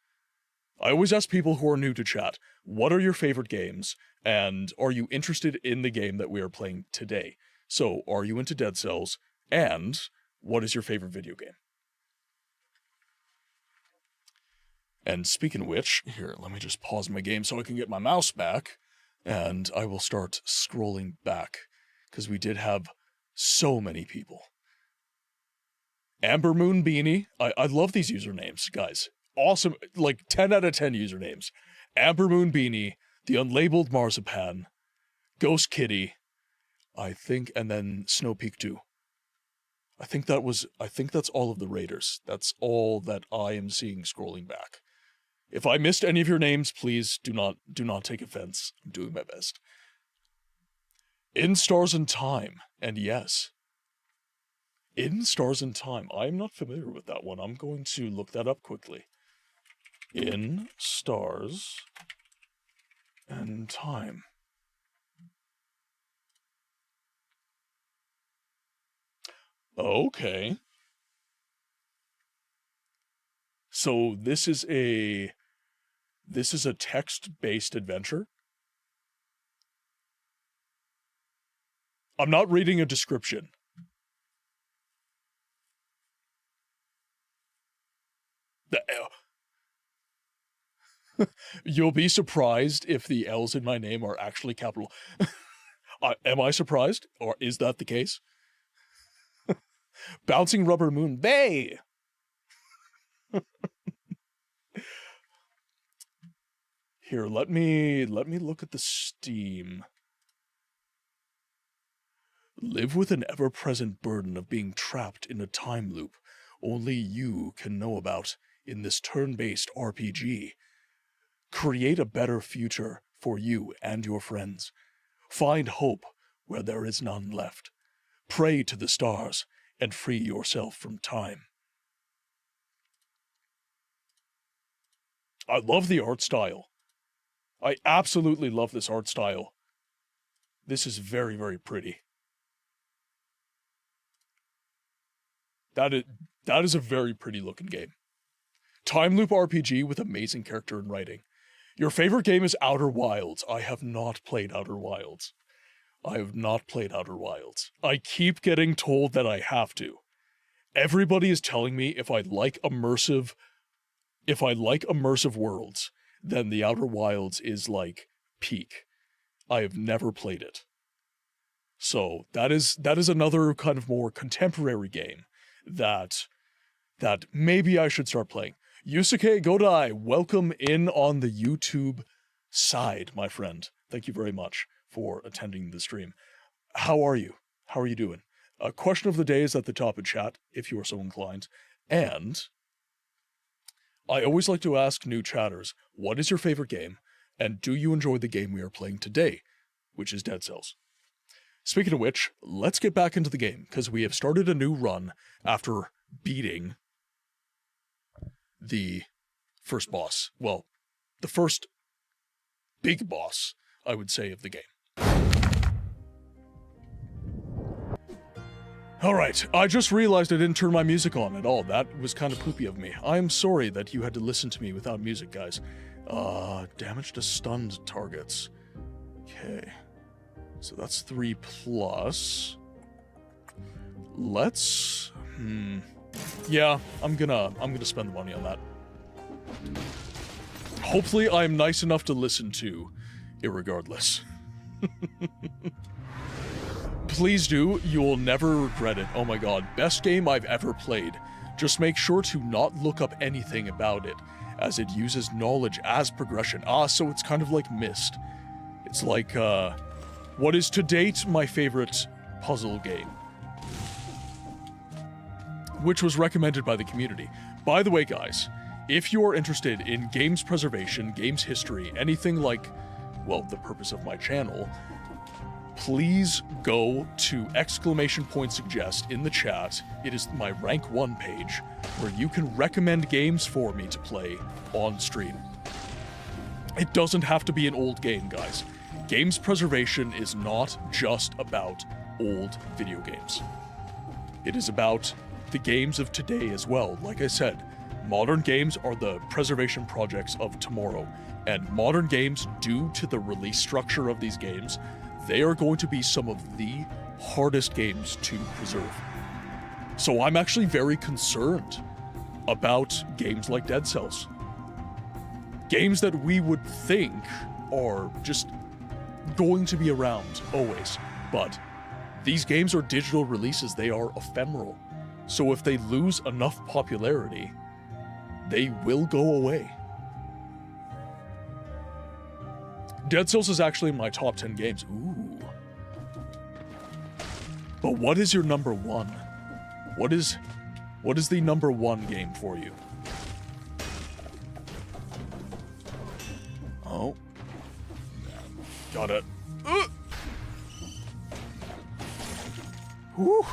I always ask people who are new to chat, what are your favorite games? And are you interested in the game that we are playing today? So, are you into Dead Cells? And what is your favorite video game? And speaking of which, here, let me just pause my game so I can get my mouse back, and I will start scrolling back, because we did have so many people. Amber Moon Beanie, I love these usernames, guys. Awesome, like 10 out of 10 usernames. Amber Moon Beanie, the Unlabeled Marzipan, Ghost Kitty, I think, and then Snow Peak 2. I think that's all of the raiders. That's all that I am seeing scrolling back. If I missed any of your names, please do not take offense. I'm doing my best. In Stars and Time, and yes. In Stars and Time. I'm not familiar with that one. I'm going to look that up quickly. In Stars and Time. Okay. So this is a text-based adventure. I'm not reading a description. You'll be surprised if the L's in my name are actually capital. Am I surprised? Or is that the case? Bouncing Rubber Moon Bay! Here, let me look at the Steam. Live with an ever-present burden of being trapped in a time loop only you can know about in this turn-based RPG. Create a better future for you and your friends. Find hope where there is none left. Pray to the stars and free yourself from time. I love the art style. I absolutely love this art style. This is very, very pretty. That is a very pretty looking game. Time loop RPG with amazing character and writing. Your favorite game is Outer Wilds. I have not played Outer Wilds. I keep getting told that I have to. Everybody is telling me if I like immersive worlds, then the Outer Wilds is like peak. I have never played it. So that is another kind of more contemporary game that maybe I should start playing. Yusuke Godai, welcome in on the YouTube side, my friend. Thank you very much for attending the stream. How are you? How are you doing? A question of the day is at the top of chat, if you are so inclined. And I always like to ask new chatters, what is your favorite game? And do you enjoy the game we are playing today, which is Dead Cells? Speaking of which, let's get back into the game, because we have started a new run after beating the first boss. Well, the first big boss, I would say, of the game. Alright, I just realized I didn't turn my music on at all. That was kind of poopy of me. I'm sorry that you had to listen to me without music, guys. Damage to stunned targets. Okay. So that's 3 plus. Let's... Yeah, I'm gonna spend the money on that. Hopefully I'm nice enough to listen to, irregardless. Please do, you'll never regret it. Oh my god, best game I've ever played. Just make sure to not look up anything about it, as it uses knowledge as progression. So it's kind of like Myst. It's like, what is to date my favorite puzzle game, which was recommended by the community. By the way, guys, if you are interested in games preservation, games history, anything like, well, the purpose of my channel, please go to !suggest in the chat. It is my rank 1 page where you can recommend games for me to play on stream. It doesn't have to be an old game, guys. Games preservation is not just about old video games. It is about the games of today as well. Like I said, modern games are the preservation projects of tomorrow. And modern games, due to the release structure of these games, they are going to be some of the hardest games to preserve. So I'm actually very concerned about games like Dead Cells. Games that we would think are just going to be around always, but these games are digital releases. They are ephemeral. So if they lose enough popularity, they will go away. Dead Cells is actually in my top 10 games. Ooh. But what is your number one? What is the number one game for you? Oh. Got it. Whew.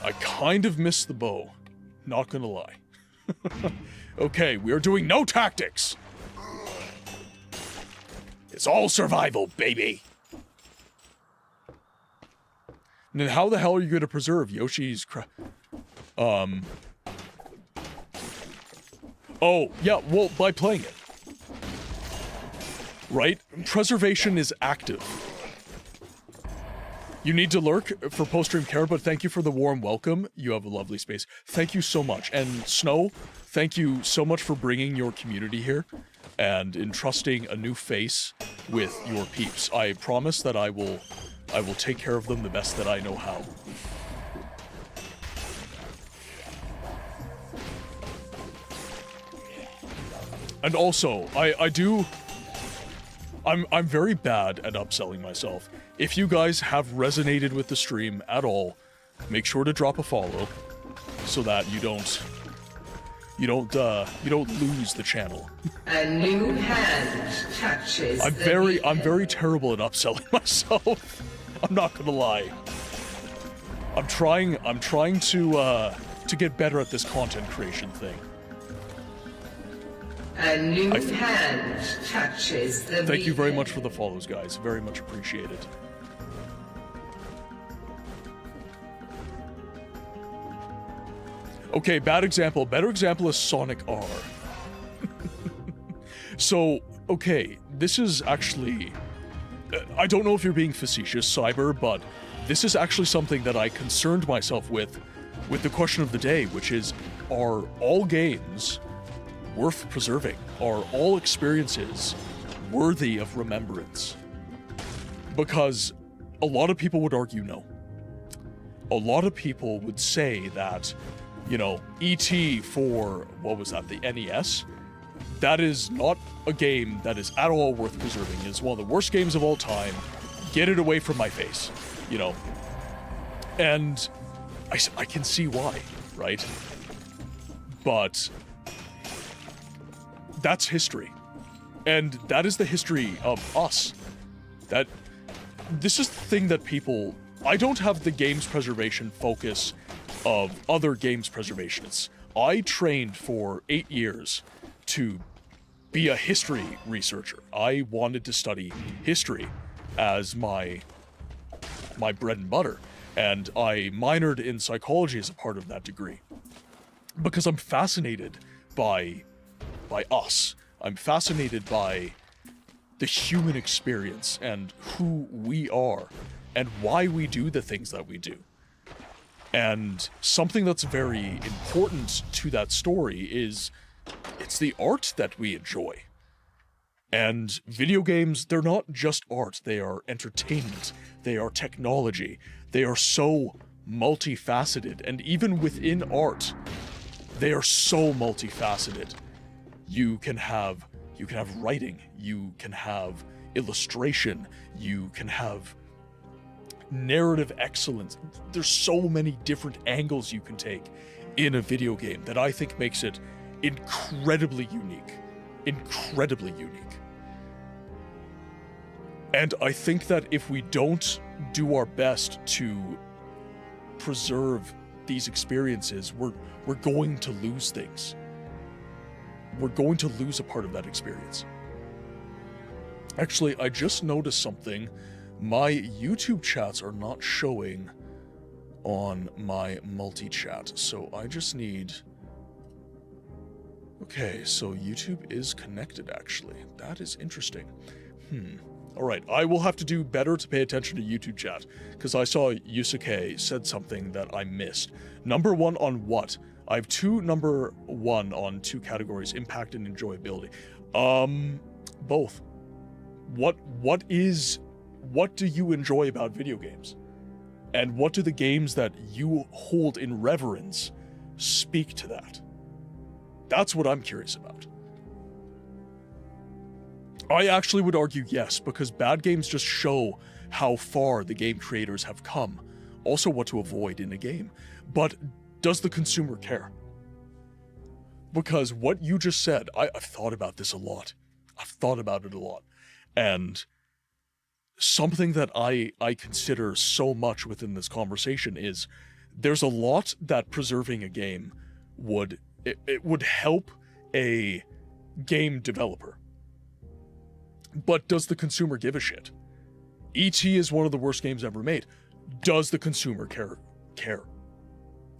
I kind of missed the bow. Not gonna lie. Okay, we are doing no tactics. It's all survival, baby. And then how the hell are you gonna preserve Yoshi's Oh, yeah, well, by playing it. Right? Preservation is active. You need to lurk for post-stream care, but thank you for the warm welcome. You have a lovely space. Thank you so much. And Snow, thank you so much for bringing your community here and entrusting a new face with your peeps. I promise that I will take care of them the best that I know how. And also, I'm very bad at upselling myself. If you guys have resonated with the stream at all, make sure to drop a follow so that you don't lose the channel. A new hand touches I'm very terrible at upselling myself. I'm not gonna lie. I'm trying to get better at this content creation thing. A new hand touches the Thank you very beacon. much for the follows, guys. Very much appreciated. Okay, bad example. Better example is Sonic R. So, okay, this is actually... I don't know if you're being facetious, Cyber, but this is actually something that I concerned myself with the question of the day, which is, are all games worth preserving? Are all experiences worthy of remembrance? Because a lot of people would argue no. A lot of people would say that, you know, E.T. for, what was that, the NES? That is not a game that is at all worth preserving. It's one of the worst games of all time. Get it away from my face, you know? And I can see why, right? But that's history. And that is the history of us. That this is the thing that people... I don't have the games preservation focus of other games preservationists. I trained for 8 years to be a history researcher. I wanted to study history as my bread and butter. And I minored in psychology as a part of that degree. Because I'm fascinated by us. I'm fascinated by the human experience and who we are and why we do the things that we do. And something that's very important to that story is it's the art that we enjoy. And video games, they're not just art, they are entertainment, they are technology, they are so multifaceted, and even within art, they are so multifaceted. You can have writing, you can have illustration, you can have narrative excellence. There's so many different angles you can take in a video game that I think makes it incredibly unique. Incredibly unique. And I think that if we don't do our best to preserve these experiences, we're going to lose things. We're going to lose a part of that experience. Actually, I just noticed something. My YouTube chats are not showing on my multi-chat, so I just need... Okay, so YouTube is connected, actually. That is interesting. Alright, I will have to do better to pay attention to YouTube chat, because I saw Yusuke said something that I missed. Number one on what? I have number one on 2 categories, impact and enjoyability. Both. What do you enjoy about video games? And what do the games that you hold in reverence speak to that? That's what I'm curious about. I actually would argue yes, because bad games just show how far the game creators have come. Also what to avoid in a game. But does the consumer care? Because what you just said, I've thought about this a lot. I've thought about it a lot. And something that I consider so much within this conversation is there's a lot that preserving a game would help a game developer. But does the consumer give a shit? E.T. is one of the worst games ever made. Does the consumer care?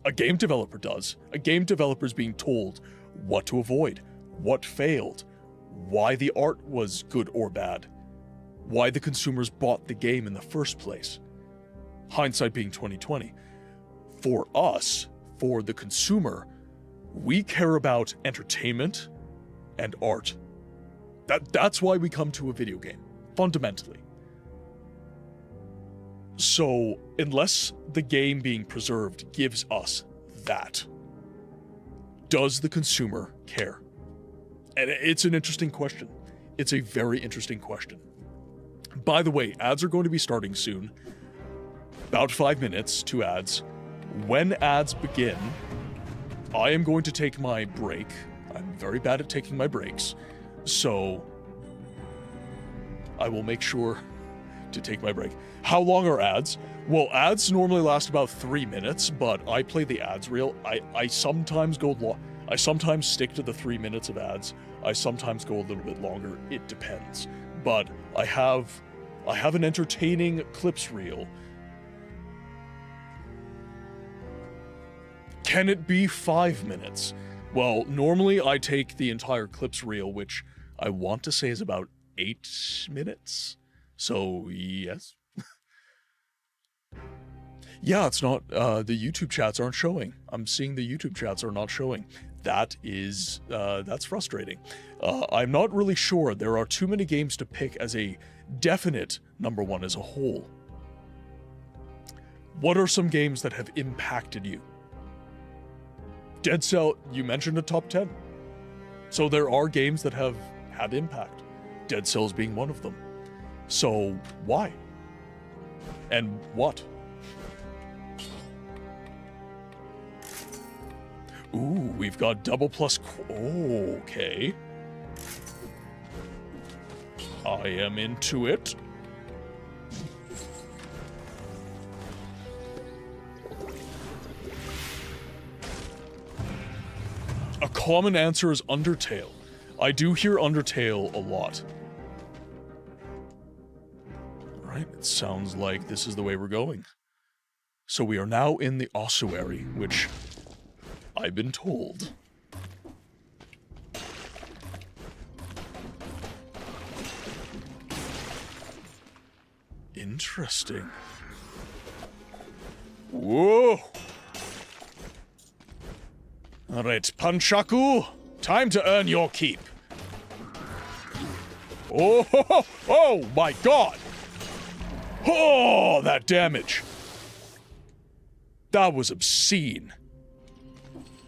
A game developer does. A game developer is being told what to avoid, what failed, why the art was good or bad, why the consumers bought the game in the first place. Hindsight being 2020. For us, for the consumer, we care about entertainment and art. That's why we come to a video game, fundamentally. So, unless the game being preserved gives us that, does the consumer care? And it's an interesting question. It's a very interesting question. By the way, ads are going to be starting soon. About 5 minutes to ads. When ads begin, I am going to take my break. I'm very bad at taking my breaks. So, I will make sure to take my break. How long are ads? Well, ads normally last about 3 minutes, but I play the ads reel. I sometimes go long. I sometimes stick to the 3 minutes of ads. I sometimes go a little bit longer. It depends. But I have an entertaining clips reel. Can it be 5 minutes? Well, normally I take the entire clips reel, which I want to say is about 8 minutes. So, yes. Yeah, it's not, the YouTube chats aren't showing. I'm seeing the YouTube chats are not showing. That is, that's frustrating. I'm not really sure. There are too many games to pick as a definite number one as a whole. What are some games that have impacted you? Dead Cell, you mentioned a top 10. So there are games that have had impact. Dead Cells being one of them. So, why? And what? Ooh, we've got double plus... okay. I am into it. A common answer is Undertale. I do hear Undertale a lot. Alright, it sounds like this is the way we're going. So we are now in the ossuary, which I've been told. Interesting. Whoa! Alright, Panshaku, time to earn your keep. Oh, oh my god! Oh, that damage! That was obscene.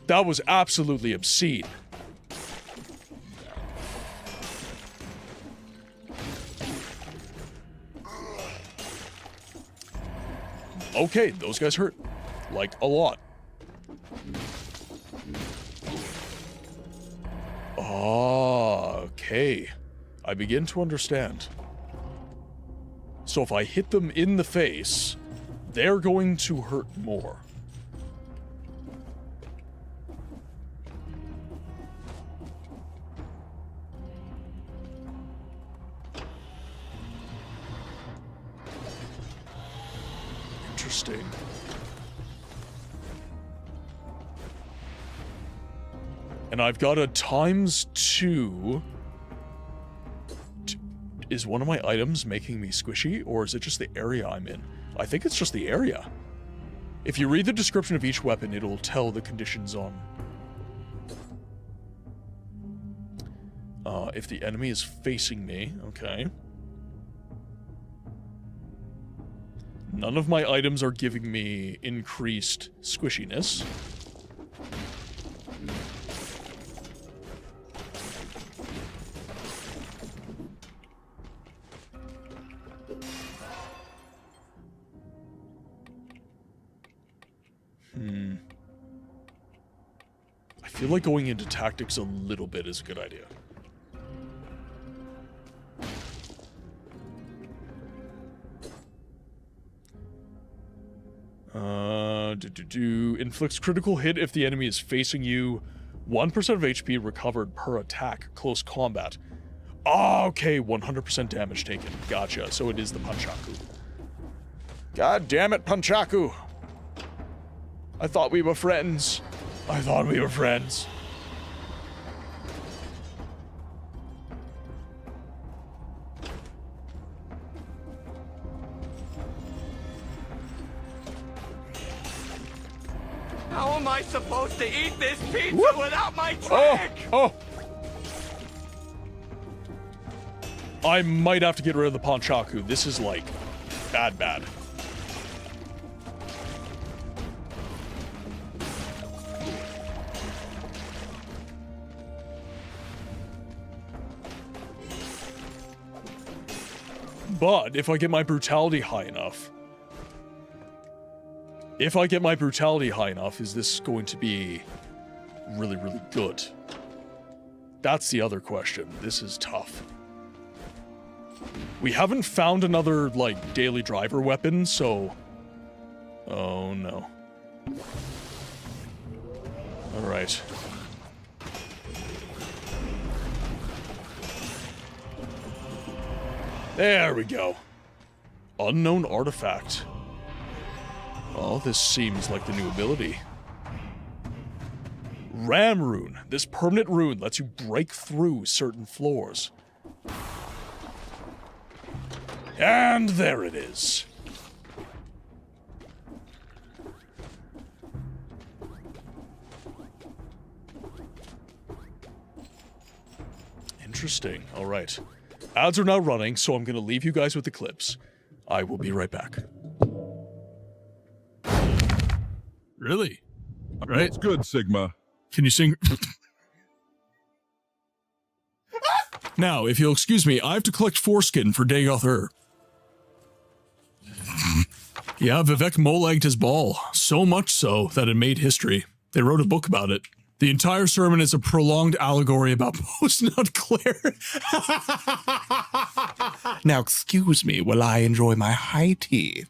That was absolutely obscene. Okay, those guys hurt. Like, a lot. Ah, okay. I begin to understand. So if I hit them in the face, they're going to hurt more. Interesting. And I've got a ×2. Is one of my items making me squishy, or is it just the area I'm in? I think it's just the area. If you read the description of each weapon, it'll tell the conditions on... if the enemy is facing me, okay. None of my items are giving me increased squishiness. feel like going into tactics a little bit is a good idea. Inflicts critical hit if the enemy is facing you. 1% of HP recovered per attack. Close combat. Oh, okay, 100% damage taken. Gotcha. So it is the Punchaku. God damn it, Punchaku. I thought we were friends. I thought we were friends. How am I supposed to eat this pizza without my trick? Oh! I might have to get rid of the Ponchaku. This is like bad. But if I get my brutality high enough, is this going to be really, really good? That's the other question. This is tough. We haven't found another, like, daily driver weapon, so... Oh, no. Alright. There we go. Unknown artifact. Oh, this seems like the new ability. Ram Rune. This permanent rune lets you break through certain floors. And there it is. Interesting. All right. Ads are now running, so I'm going to leave you guys with the clips. I will be right back. Really? All right. It's good, Sigma. Can you sing? Now, if you'll excuse me, I have to collect foreskin for Dagoth. Yeah, Vivek molagged his ball. So much so that it made history. They wrote a book about it. The entire sermon is a prolonged allegory about post-nut Claire. Now, excuse me while I enjoy my high tea.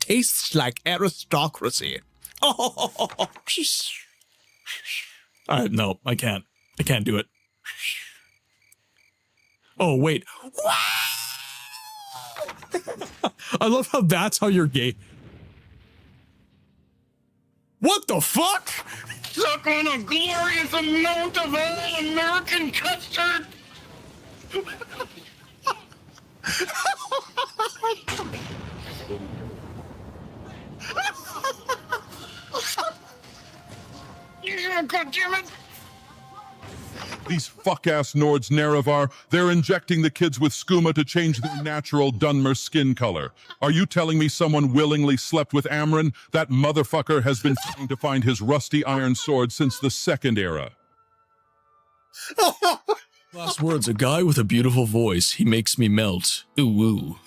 Tastes like aristocracy. Oh, no, I can't. I can't do it. Oh, wait. I love how that's how you're gay. What the fuck? Suck on a glorious amount of all-American custard! Yeah, goddammit! These fuck-ass Nords Nerevar, they're injecting the kids with skooma to change their natural Dunmer skin color. Are you telling me someone willingly slept with Amron? That motherfucker has been trying to find his rusty iron sword since the Second Era. Last words, a guy with a beautiful voice. He makes me melt. Ooh, ooh.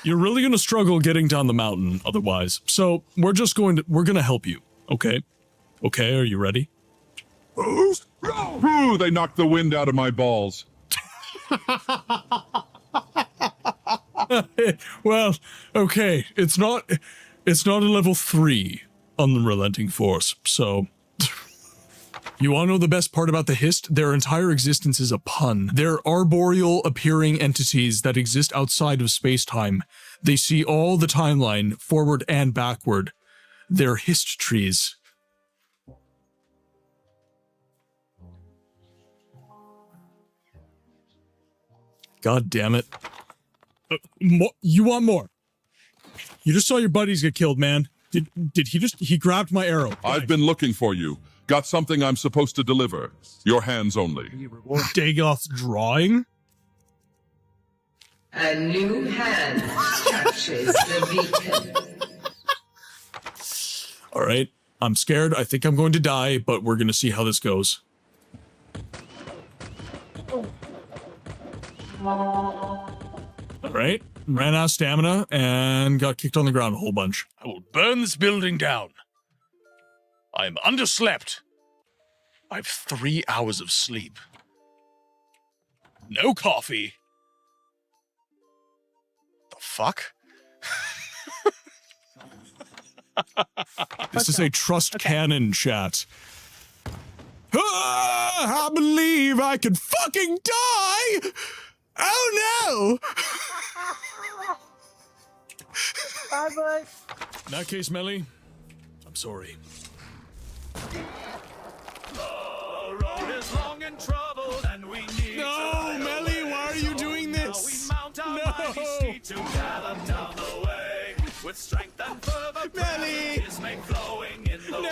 You're really gonna struggle getting down the mountain otherwise. So we're gonna help you, okay? Okay, are you ready? Ooh, they knocked the wind out of my balls. Well, okay, it's not a level 3 unrelenting force, so... You wanna know the best part about the Hist? Their entire existence is a pun. They're arboreal appearing entities that exist outside of space-time. They see all the timeline, forward and backward. They're Hist trees. God damn it. You want more? You just saw your buddies get killed, man. Did he grabbed my arrow. I've been looking for you. Got something I'm supposed to deliver. Your hands only. Dagoth's drawing? A new hand touches the beacon. Alright, I'm scared. I think I'm going to die, but we're gonna see how this goes. Alright, ran out of stamina and got kicked on the ground a whole bunch. I will burn this building down. I am underslept. I have 3 hours of sleep. No coffee. The fuck? This is a trust cannon chat. I believe I could fucking die! Oh no! Bye, bud. In that case, Melly, I'm sorry. The road is long and troubled, and we need No, Melly, why are you doing this? to gallop down the way with strength and fervor. Melly! Is made flowing in the wind.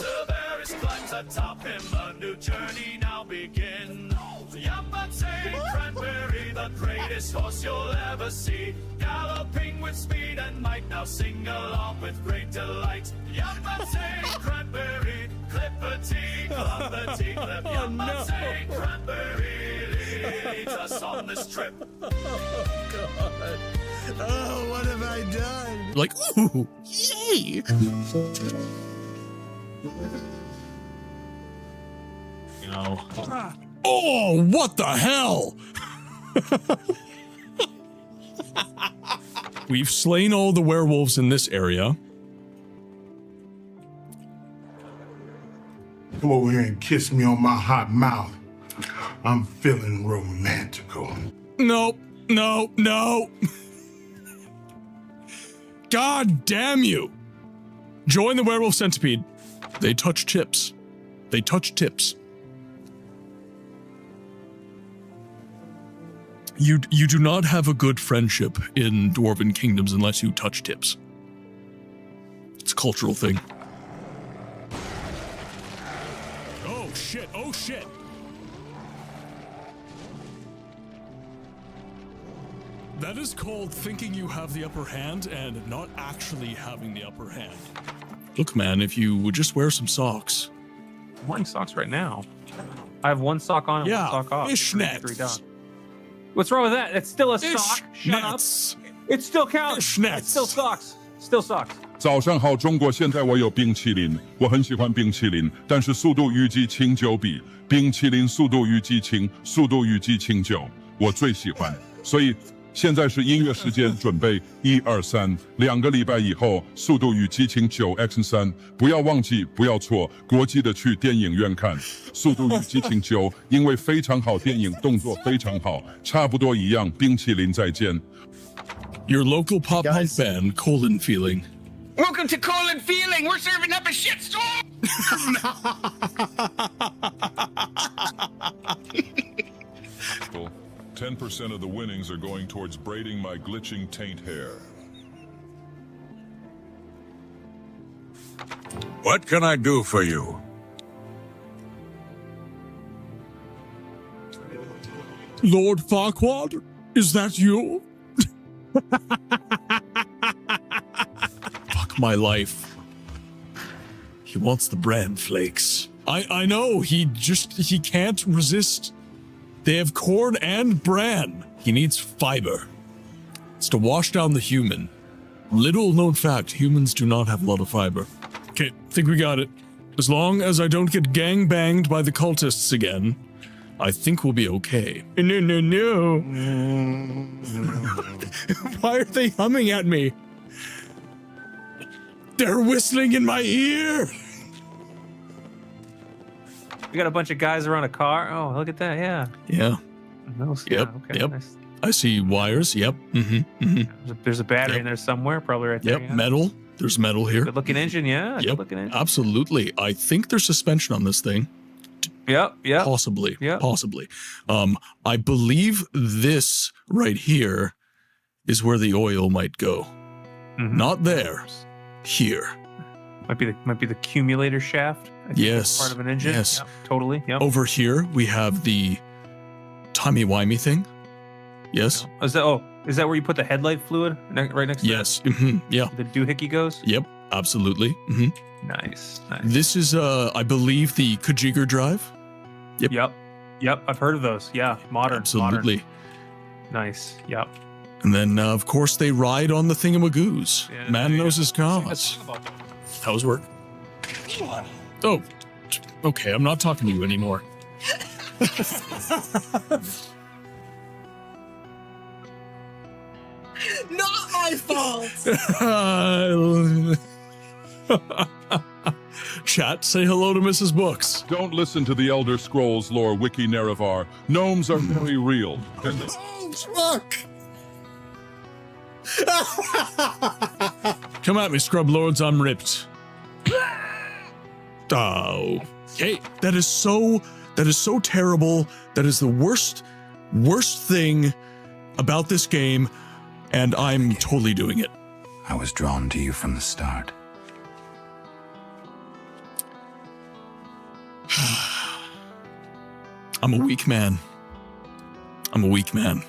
Severus climbs atop him. A new journey now begins. Yamate Cranberry, the greatest horse you'll ever see, galloping with speed and might. Now sing along with great delight. Yamate Cranberry, clippity, clumpity, clip. Yamate Cranberry leads us on this trip. Oh, what have I done? Like, ooh, yay! You know. Oh, what the hell? We've slain all the werewolves in this area. Come over here and kiss me on my hot mouth. I'm feeling romantical. No, no, no. God damn you. Join the werewolf centipede. They touch tips. They touch tips. You do not have a good friendship in Dwarven kingdoms unless you touch tips. It's a cultural thing. Oh shit, oh shit. That is called thinking you have the upper hand and not actually having the upper hand. Look, man, if you would just wear some socks. I'm wearing socks right now. I have one sock on and one sock off. Fishnets. What's wrong with that? It's still a sock. Shut up. It still counts. Fishnets. It's still socks. Still socks. 早上好，中国！现在我有冰淇淋，我很喜欢冰淇淋，但是《速度与激情9》比冰淇淋《速度与激情》《速度与激情9》我最喜欢，所以现在是音乐时间，准备1、2、3，2个礼拜以后，《速度与激情9 X3》，不要忘记，不要错，国际的去电影院看《速度与激情9》，因为非常好，电影动作非常好，差不多一样。冰淇淋再见。Your local pop punk band, Colon Feeling. Welcome to Colon Feeling. We're serving up a shitstorm. 10% of the winnings are going towards braiding my glitching taint hair. What can I do for you? Lord Farquaad, is that you? Fuck my life. He wants the bran flakes. I know, he can't resist. They have corn and bran. He needs fiber. It's to wash down the human. Little known fact, humans do not have a lot of fiber. Okay, think we got it. As long as I don't get gang-banged by the cultists again, I think we'll be okay. No. Why are they humming at me? They're whistling in my ear. We got a bunch of guys around a car. Oh, look at that. Yeah. Yeah. Those, Yep. Yeah, okay, Yep. nice. I see wires. Yep. There's a battery Yep. in there somewhere, probably right there. Yep. Yeah. Metal. There's metal here. Good looking engine. Yeah. Yep. Good looking engine. Absolutely. I think there's suspension on this thing. Yep. Possibly. Yep. Possibly. I believe this right here is where the oil might go. Mhm. Not there. Here. Might be the accumulator shaft. I think Yes. it's part of an engine. Yes. Yep, totally. Yep. Over here we have the timey-wimey thing. Yes. Is that where you put the headlight fluid right next to Yes. Yeah. the doohickey goes? Yep. Absolutely. Nice. This is, I believe, the Kajigger drive. Yep. I've heard of those. Yeah. Modern. Absolutely. Modern. Nice. Yep. And then, of course, they ride on the thingamagoos. Yeah, Man knows his Sing a cause. song about that. How's work? Oh, okay, I'm not talking to you anymore. Not my fault. Chat, say hello to Mrs. Books. Don't listen to the Elder Scrolls lore wiki Nerevar. Gnomes are very real. Oh, fuck. Come at me, scrub lords, I'm ripped. Oh, hey, that is so terrible. That is the worst thing about this game, and I'm totally doing it. I was drawn to you from the start. I'm a weak man. I'm a weak man.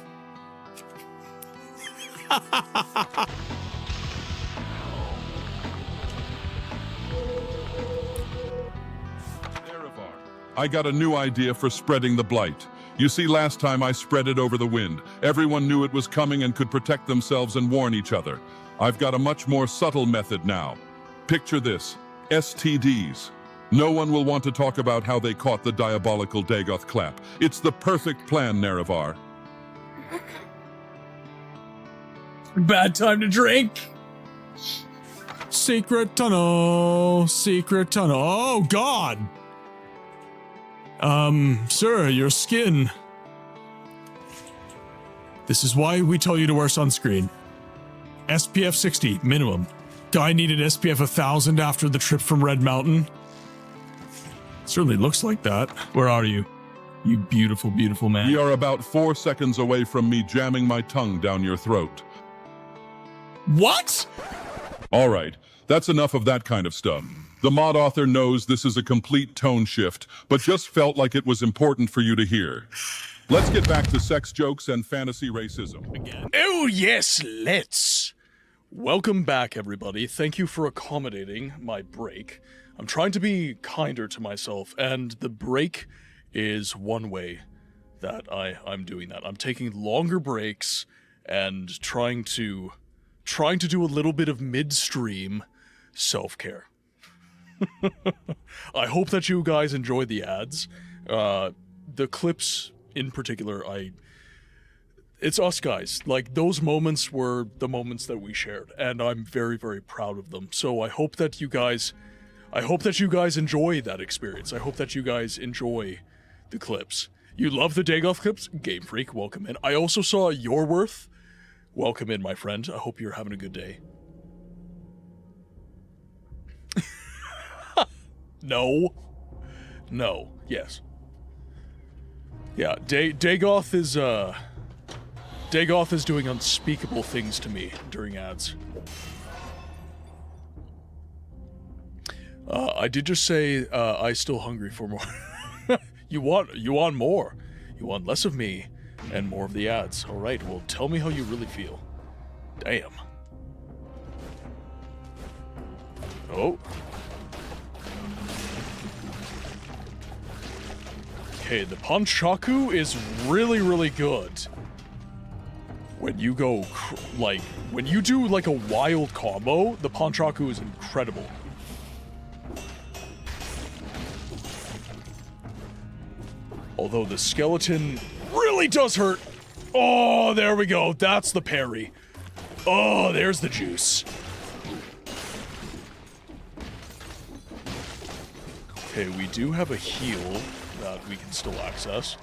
I got a new idea for spreading the blight. You see, last time I spread it over the wind. Everyone knew it was coming and could protect themselves and warn each other. I've got a much more subtle method now. Picture this, STDs. No one will want to talk about how they caught the diabolical Dagoth clap. It's the perfect plan, Nerevar. Bad time to drink. Secret tunnel. Secret tunnel. Oh, God. Sir, your skin. This is why we tell you to wear sunscreen. SPF 60, minimum. Guy needed SPF 1000 after the trip from Red Mountain. Certainly looks like that. Where are you? You beautiful, beautiful man. We are about 4 seconds away from me jamming my tongue down your throat. What? All right, that's enough of that kind of stuff. The mod author knows this is a complete tone shift, but just felt like it was important for you to hear. Let's get back to sex jokes and fantasy racism. Again. Oh, yes, let's. Welcome back, everybody. Thank you for accommodating my break. I'm trying to be kinder to myself, and the break is one way that I'm doing that. I'm taking longer breaks and trying to do a little bit of midstream self-care. I hope that you guys enjoy the ads. The clips in particular, it's us guys. Like, those moments were the moments that we shared, and I'm very, very proud of them. So I hope that you guys enjoy that experience. I hope that you guys enjoy the clips. You love the Dagoth clips? Game Freak, welcome in. I also saw Your Worth. Welcome in, my friend. I hope you're having a good day. No. Yes. Yeah, Dagoth is doing unspeakable things to me during ads. I did just say I still hungry for more. You want more. You want less of me and more of the ads. All right, well, tell me how you really feel. Damn. Oh. Okay, the Panchaku is really, really good. When you go, when you do like a wild combo, the Panchaku is incredible. Although the skeleton really does hurt. Oh, there we go. That's the parry. Oh, there's the juice. Okay, we do have a heal that we can still access.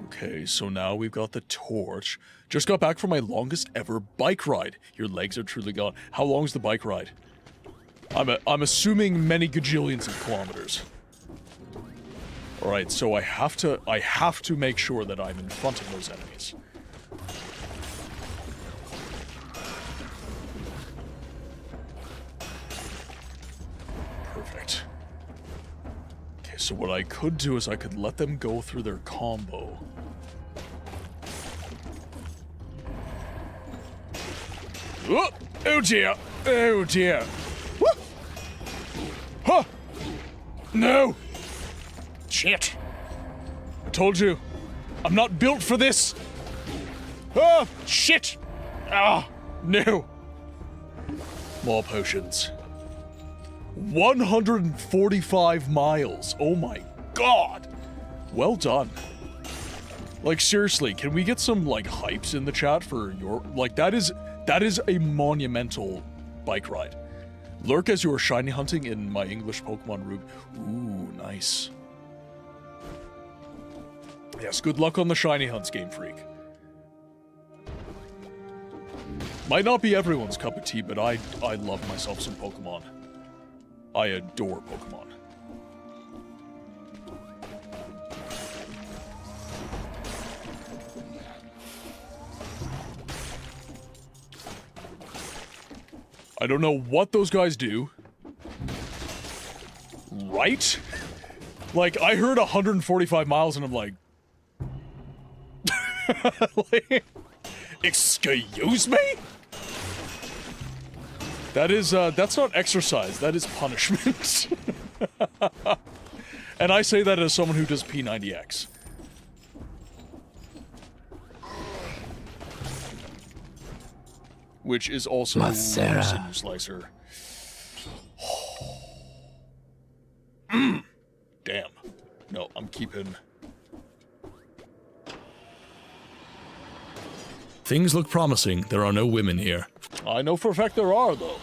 Okay, so now we've got the torch. Just got back from my longest ever bike ride. Your legs are truly gone. How long's the bike ride? I'm assuming many gajillions of kilometers. All right, so I have to make sure that I'm in front of those enemies. Perfect. Okay, so what I could do is I could let them go through their combo. Oh, oh dear. Oh dear. Woo! Huh! No! Shit. I told you. I'm not built for this. Oh, shit. Ah, no. More potions. 145 miles. Oh my god. Well done. Like, seriously, can we get some, like, hypes in the chat for your... Like, that is a monumental bike ride. Lurk as you are shiny hunting in my English Pokemon route. Ooh, nice. Yes, good luck on the shiny hunts, Game Freak. Might not be everyone's cup of tea, but I love myself some Pokemon. I adore Pokemon. I don't know what those guys do. Right? Like, I heard 145 miles and I'm like... like, excuse me? That is, that's not exercise, that is punishment. And I say that as someone who does P90X. Which is also Macera. Sinew Slicer. Damn. No, I'm keeping... Things look promising. There are no women here. I know for a fact there are, though.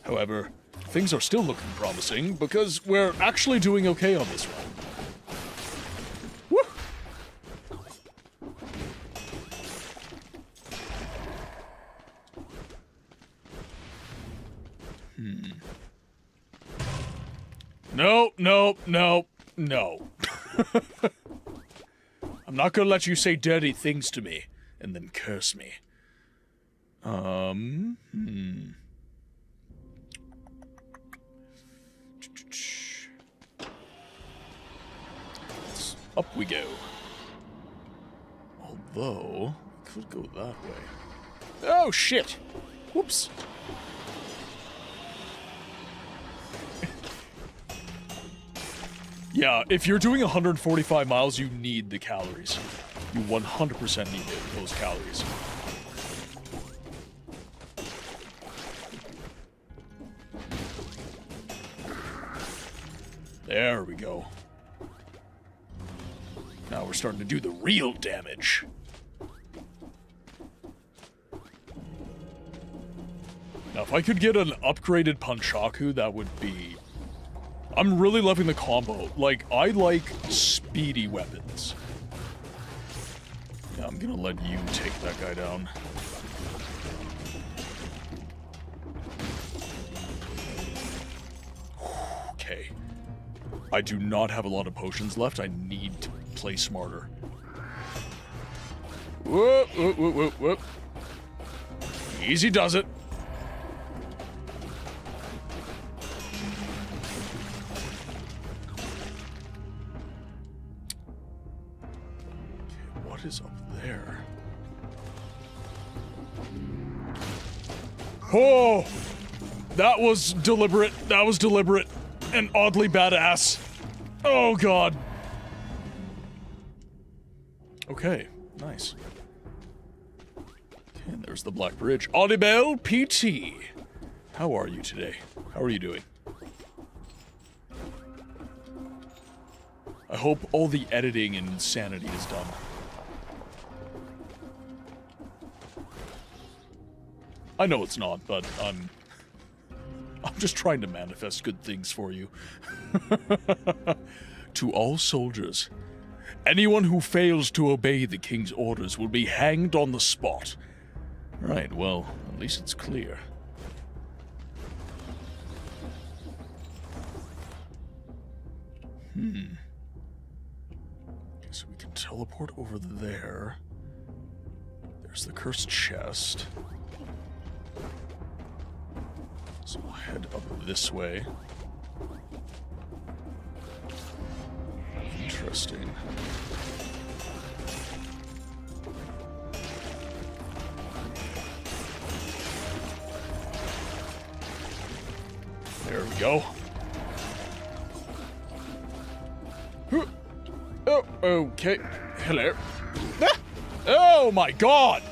However, things are still looking promising because we're actually doing okay on this one. Woo! No, no, no, no. I'm not gonna let you say dirty things to me and then curse me. Up we go. Although, we could go that way. Oh, shit! Whoops. Yeah, if you're doing 145 miles, you need the calories. You 100% need those calories. There we go. Now we're starting to do the real damage. Now, if I could get an upgraded Punchaku, that would be... I'm really loving the combo. Like, I like speedy weapons. Yeah, I'm gonna let you take that guy down. Okay. I do not have a lot of potions left. I need to play smarter. Whoop, whoop, whoop, whoop, whoop. Easy does it. Okay, what is up there? Oh! That was deliberate. That was deliberate. And oddly badass. Oh, God. Okay, nice. Okay, and there's the Black Bridge. Audibel PT. How are you today? How are you doing? I hope all the editing and sanity is done. I know it's not, but I'm just trying to manifest good things for you. To all soldiers, anyone who fails to obey the king's orders will be hanged on the spot. Right, well, at least it's clear. Okay, so we can teleport over there. There's the cursed chest. So we'll head up this way. Interesting. There we go. Oh, okay. Hello. Ah! Oh my god!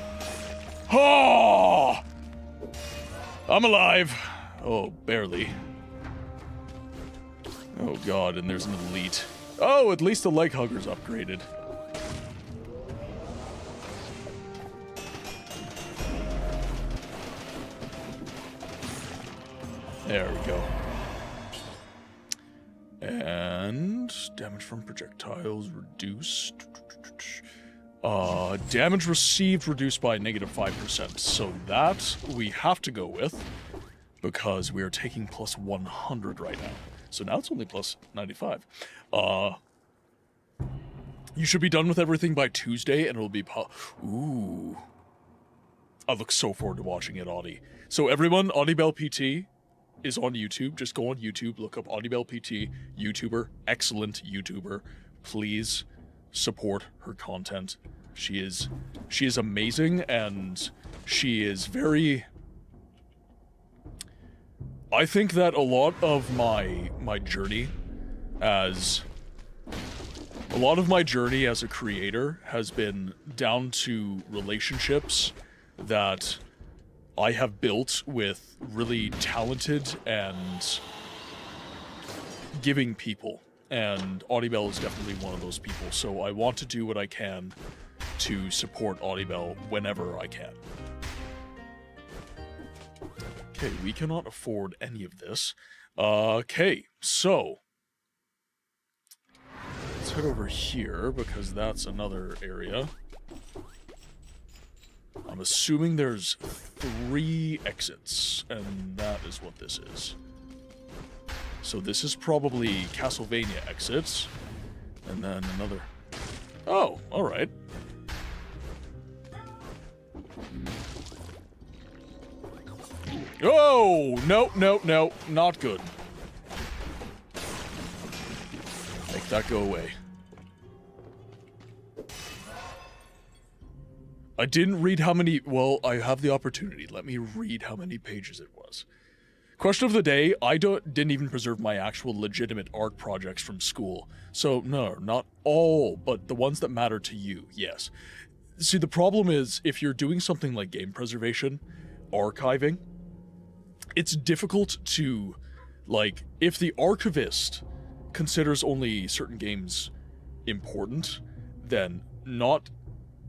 Oh! I'm alive. Oh, barely. Oh god, and there's an elite. Oh, at least the leg hugger's upgraded. There we go. And damage from projectiles reduced. Damage received reduced by -5%. So that we have to go with because we are taking plus 100 right now. So now it's only plus 95. You should be done with everything by Tuesday and it'll be ooh. I look so forward to watching it, Audie. So everyone, Audie Bell PT is on YouTube. Just go on YouTube, look up Audie Bell PT, YouTuber, excellent YouTuber. Please support her content. She is amazing, and she is very... I think that a lot of my journey as... A lot of my journey as a creator has been down to relationships that I have built with really talented and giving people. And Audibel is definitely one of those people, so I want to do what I can to support Audibel whenever I can. Okay, we cannot afford any of this. Okay, so let's head over here, because that's another area. I'm assuming there's 3 exits, and that is what this is. So this is probably Castlevania exits, and then another... Oh, alright. Oh! No, no, no, not good. Make that go away. I didn't read how many... Well, I have the opportunity. Let me read how many pages it was. Question of the day, I didn't even preserve my actual legitimate art projects from school. So, no, not all, but the ones that matter to you, yes. See, the problem is, if you're doing something like game preservation, archiving, it's difficult to, like, if the archivist considers only certain games important, then not...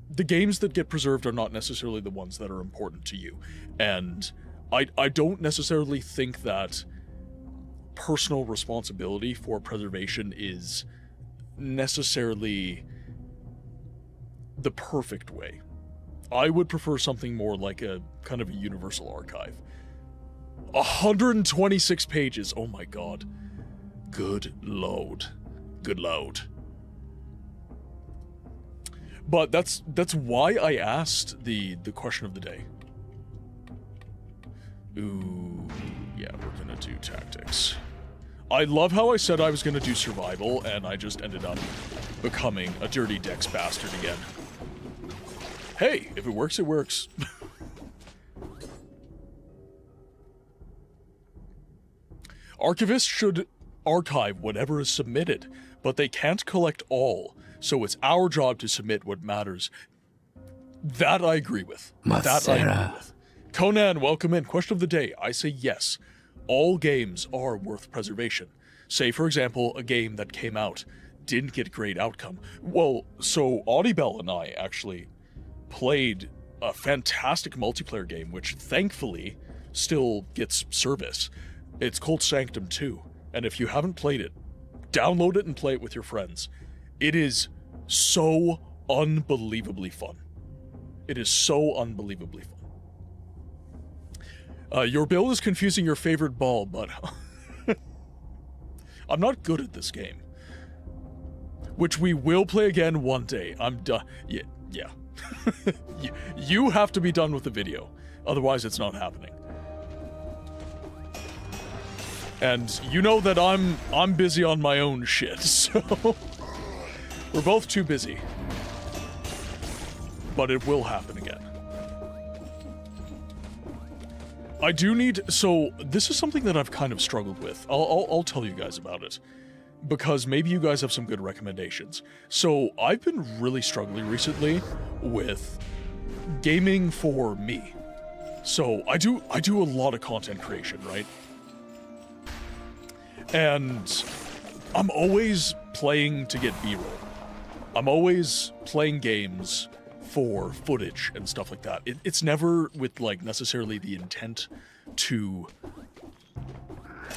The games that get preserved are not necessarily the ones that are important to you. And I don't necessarily think that personal responsibility for preservation is necessarily the perfect way. I would prefer something more like a kind of a universal archive. 126 pages, oh my god. Good load. Good load. But that's why I asked the question of the day. Ooh, yeah, we're gonna do tactics. I love how I said I was gonna do survival, and I just ended up becoming a dirty Dex bastard again. Hey, if it works, it works. Archivists should archive whatever is submitted, but they can't collect all, so it's our job to submit what matters. That I agree with. That I agree with. Conan, welcome in. Question of the day. I say yes. All games are worth preservation. Say, for example, a game that came out didn't get a great outcome. Well, so Audibel and I actually played a fantastic multiplayer game, which thankfully still gets service. It's called Sanctum 2, and if you haven't played it, download it and play it with your friends. It is so unbelievably fun. It is so unbelievably fun. Your build is confusing your favorite ball, but I'm not good at this game. Which we will play again one day. I'm done. Yeah. You have to be done with the video. Otherwise, it's not happening. And you know that I'm busy on my own shit, so we're both too busy. But it will happen again. I do need... So, this is something that I've kind of struggled with. I'll tell you guys about it. because maybe you guys have some good recommendations. So I've been really struggling recently with gaming for me. So I do a lot of content creation, right? And I'm always playing to get B-roll. I'm always playing games for footage and stuff like that. It's never with like necessarily the intent to...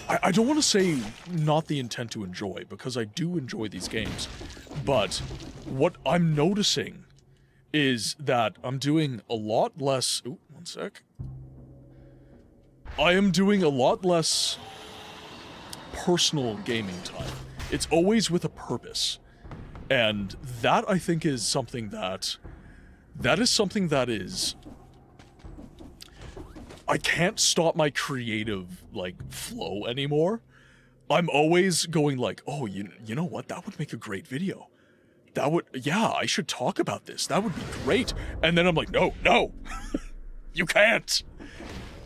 I don't want to say not the intent to enjoy, because I do enjoy these games. But what I'm noticing is that I'm doing a lot less... Ooh, one sec. I am doing a lot less personal gaming time. It's always with a purpose. And that, I think, is something that... I can't stop my creative, like, flow anymore. I'm always going like, oh, you know what? That would make a great video. Yeah, I should talk about this. That would be great. And then I'm like, no, you can't.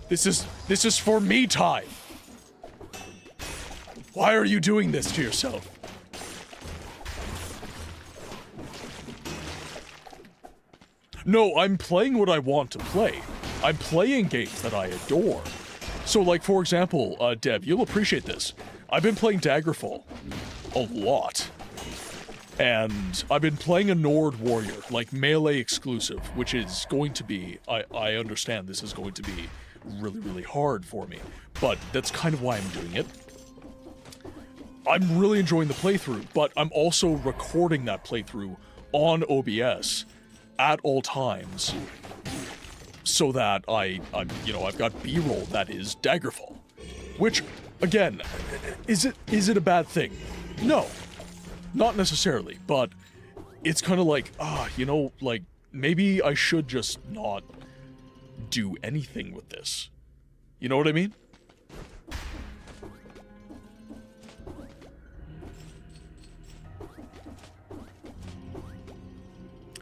This is for me time. Why are you doing this to yourself? No, I'm playing what I want to play. I'm playing games that I adore. So, like, for example, Deb, you'll appreciate this. I've been playing Daggerfall a lot. And I've been playing a Nord Warrior, like melee exclusive, which is going to be, I understand this is going to be really, really hard for me. But that's kind of why I'm doing it. I'm really enjoying the playthrough, but I'm also recording that playthrough on OBS at all times, so that I've got B-roll that is Daggerfall. Which, again, is it a bad thing? No, not necessarily, but it's kind of like, like, maybe I should just not do anything with this. You know what I mean?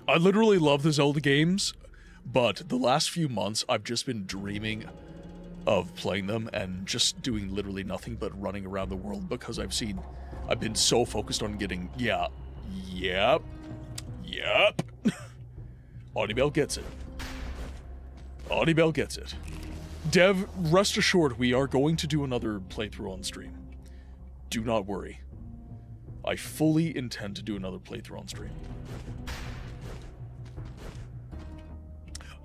I literally love the Zelda games, but the last few months I've just been dreaming of playing them and just doing literally nothing but running around the world, because I've been so focused on getting, yep. Audibel gets it. Audibel gets it. Dev, rest assured we are going to do another playthrough on stream. Do not worry. I fully intend to do another playthrough on stream.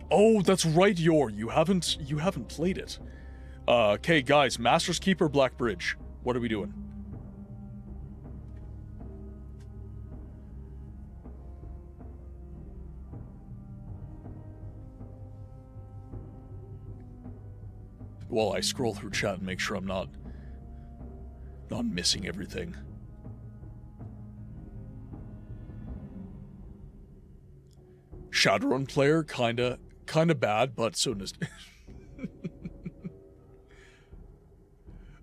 Oh, that's right, Yor. You haven't played it. Okay, guys, Master's Keep or Black Bridge? What are we doing? While I scroll through chat and make sure I'm not missing everything. Shadowrun player, kinda bad, but so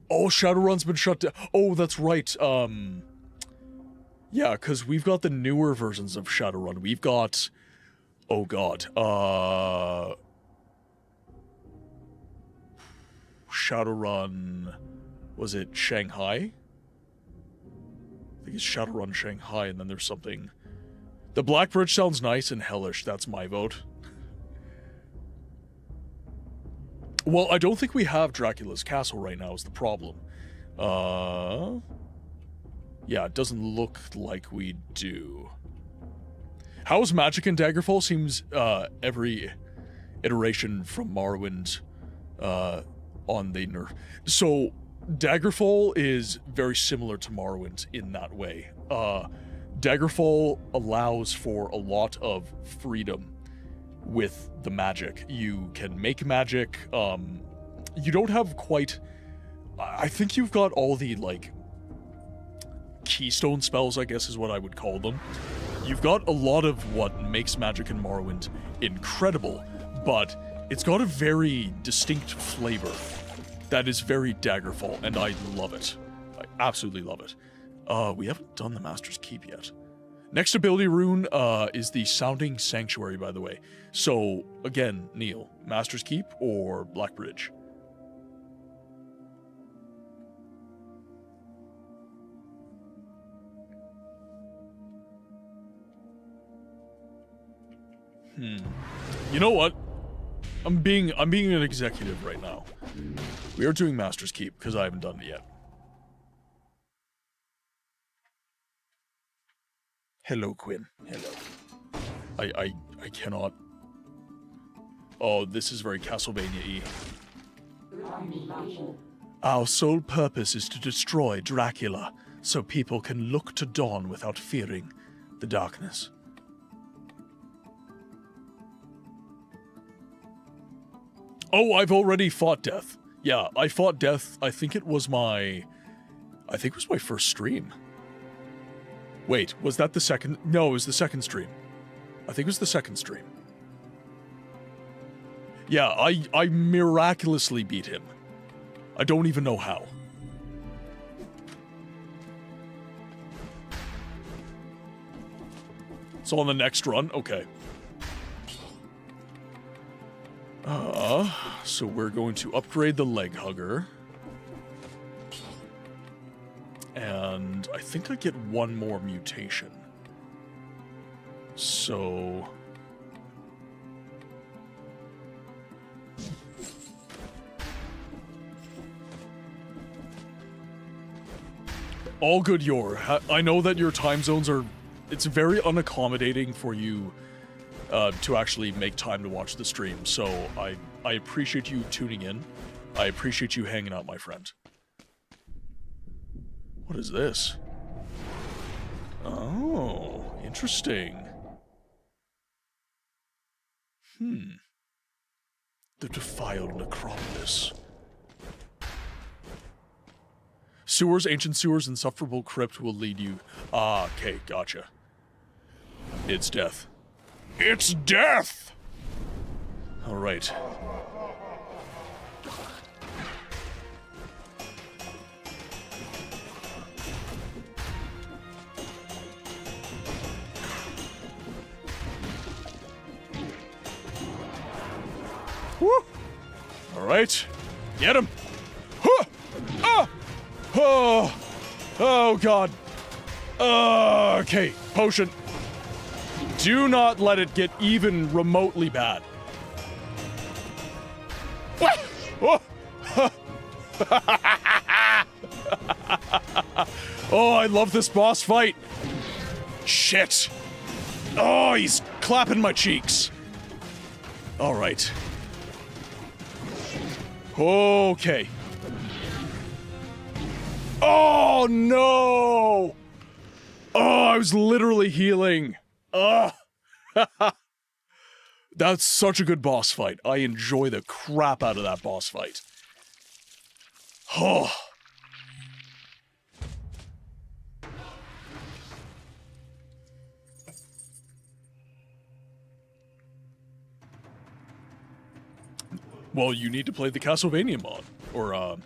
Oh, Shadowrun's been shut down. Oh, that's right. Yeah, because we've got the newer versions of Shadowrun. We've got, oh god, Shadowrun, was it Shanghai? I think it's Shadowrun Shanghai, and then there's something. The Black Bridge sounds nice and hellish. That's my vote. Well, I don't think we have Dracula's Castle right now is the problem. Yeah, it doesn't look like we do. How's Magic in Daggerfall? Seems every iteration from Morrowind on the nerf. So, Daggerfall is very similar to Morrowind in that way. Daggerfall allows for a lot of freedom with the magic. You can make magic. You don't have quite... I think you've got all the, like, keystone spells, I guess is what I would call them. You've got a lot of what makes magic in Morrowind incredible, but it's got a very distinct flavor that is very Daggerfall, and I love it. I absolutely love it. We haven't done the Master's Keep yet. Next ability rune is the Sounding Sanctuary, by the way. So, again, Neil, Master's Keep or Black Bridge? You know what? I'm being an executive right now. We are doing Master's Keep because I haven't done it yet. Hello, Quinn. Hello. I cannot. Oh, this is very Castlevania-y. Our sole purpose is to destroy Dracula, so people can look to dawn without fearing the darkness. Oh, I've already fought death. Yeah, I fought death. I think it was my first stream. Wait, was that the second? No, it was the second stream. I think it was the second stream. Yeah, I miraculously beat him. I don't even know how. So on the next run, okay. So we're going to upgrade the leg hugger. And I think I get one more mutation. So... all good, Yor. I know that your time zones are... it's very unaccommodating for you to actually make time to watch the stream, so I appreciate you tuning in. I appreciate you hanging out, my friend. What is this? Oh, interesting. The defiled necropolis. Sewers, ancient sewers, insufferable crypt will lead you. Ah, okay, gotcha. It's death. It's death! Alright. Woo! Alright. Get him! Huh! Ah! Oh! Oh, God. Okay, potion. Do not let it get even remotely bad. Oh, oh, I love this boss fight. Shit. Oh, he's clapping my cheeks. All right. Okay. Oh, no. Oh, I was literally healing. Ugh. That's such a good boss fight. I enjoy the crap out of that boss fight. Oh. Well, you need to play the Castlevania mod, or,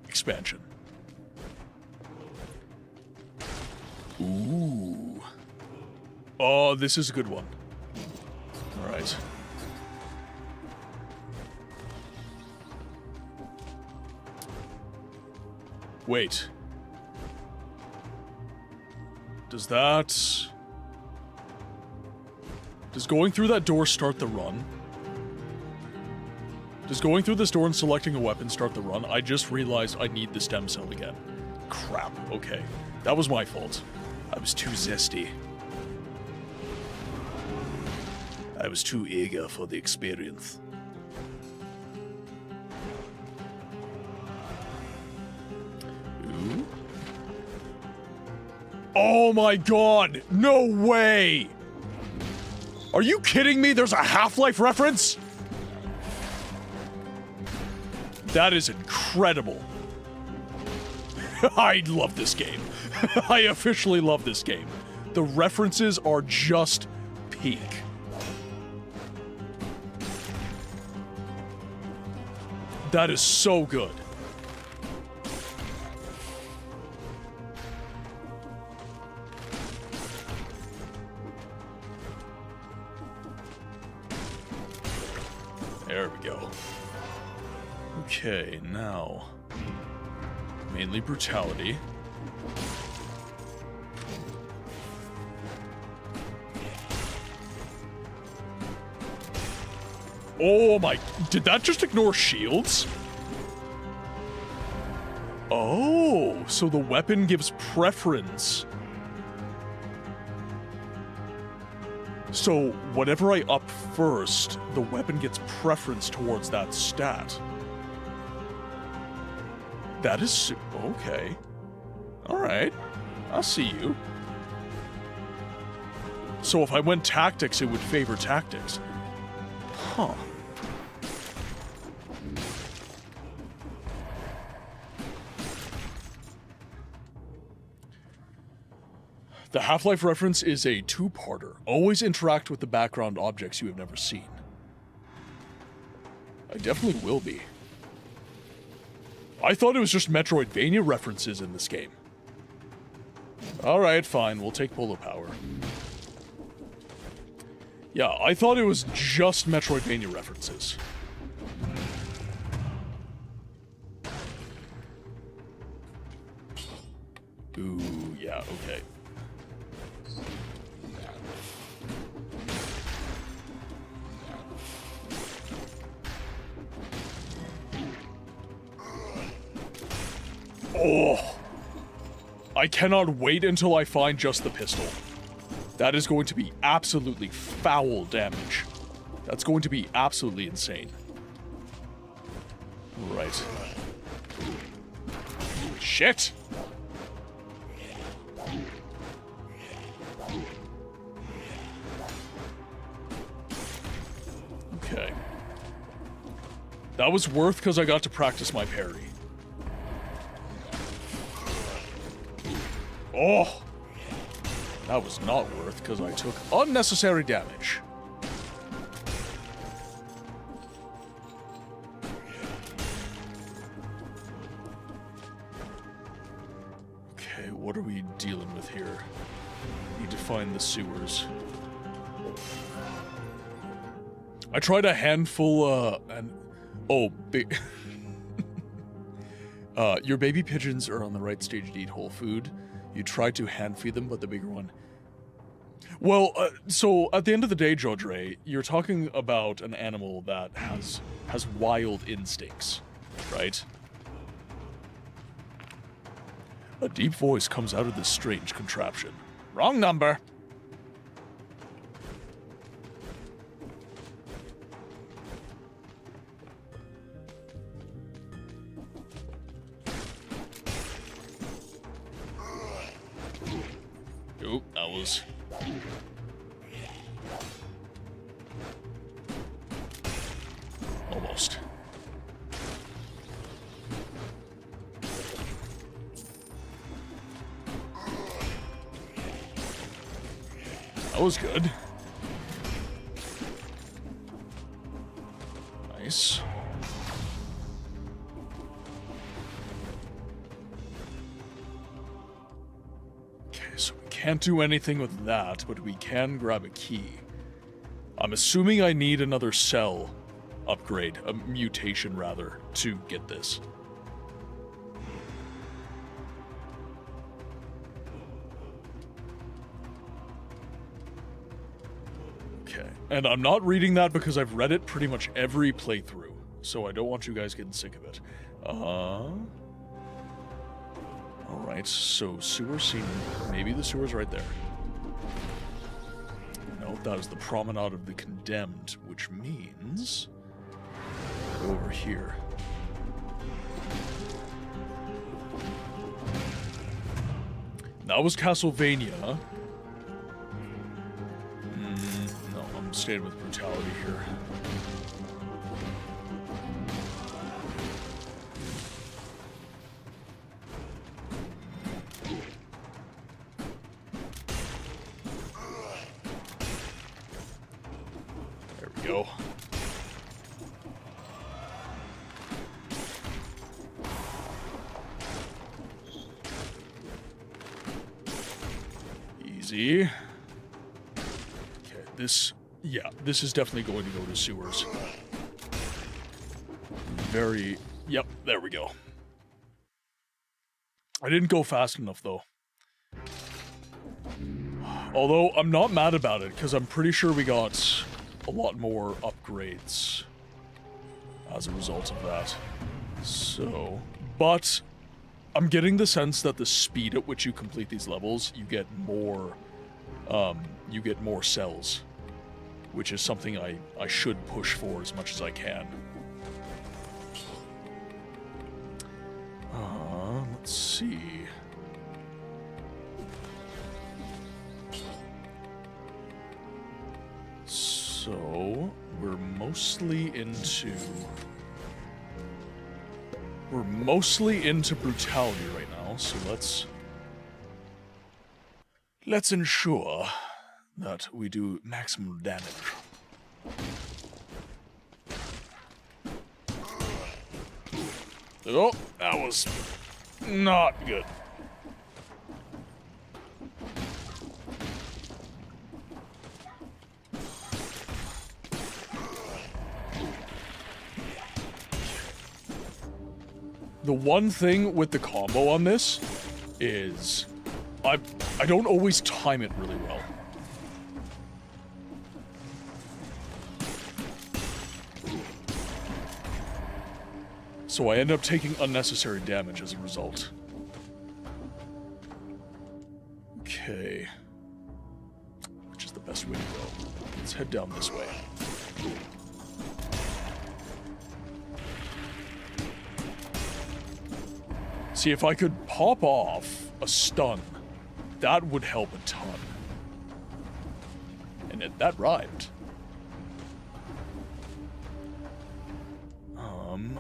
expansion. Ooh. Oh, this is a good one. Alright. Wait. Does going through that door start the run? Does going through this door and selecting a weapon start the run? I just realized I need the stem cell again. Crap, okay. That was my fault. I was too zesty. I was too eager for the experience. Ooh. Oh my god! No way! Are you kidding me? There's a Half-Life reference? That is incredible. I love this game. I officially love this game. The references are just peak. That is so good. There we go. Okay, now... mainly brutality. Oh my, did that just ignore shields? Oh, so the weapon gives preference. So whatever I up first, the weapon gets preference towards that stat. That is, okay. All right, I'll see you. So if I went tactics, it would favor tactics. Huh. The Half-Life reference is a two-parter. Always interact with the background objects you have never seen. I definitely will be. I thought it was just Metroidvania references in this game. Alright, fine, we'll take Polo Power. Yeah, I thought it was just Metroidvania references. Ooh, yeah, okay. Oh! I cannot wait until I find just the pistol. That is going to be absolutely foul damage. That's going to be absolutely insane. Right. Shit! Okay. That was worth because I got to practice my parry. Oh! That was not worth because I took unnecessary damage. Okay, what are we dealing with here? Need to find the sewers. I tried a handful, your baby pigeons are on the right stage to eat whole food. You try to hand feed them, but the bigger one. Well, so at the end of the day, Jodre, you're talking about an animal that has wild instincts, right? A deep voice comes out of this strange contraption. Wrong number. Oop, that was... almost. That was good. Nice. Okay, so we can't do anything with that, but we can grab a key. I'm assuming I need another cell upgrade, a mutation rather, to get this. Okay, and I'm not reading that because I've read it pretty much every playthrough, so I don't want you guys getting sick of it. Alright, so sewer scene. Maybe the sewer's right there. No, that is the Promenade of the Condemned, which means... go over here. That was Castlevania. No, I'm staying with brutality here. There we go. Easy. Okay, this is definitely going to go to sewers. Yep, there we go. I didn't go fast enough, though. Although, I'm not mad about it, because I'm pretty sure we got a lot more upgrades as a result of that. So, but I'm getting the sense that the speed at which you complete these levels, you get more cells, which is something I should push for as much as I can. Let's see. So, we're mostly into brutality right now, so let's ensure that we do maximum damage. Oh, that was not good. The one thing with the combo on this is I don't always time it really well. So I end up taking unnecessary damage as a result. Okay. Which is the best way to go? Let's head down this way. See, if I could pop off a stun, that would help a ton. And that rhymed.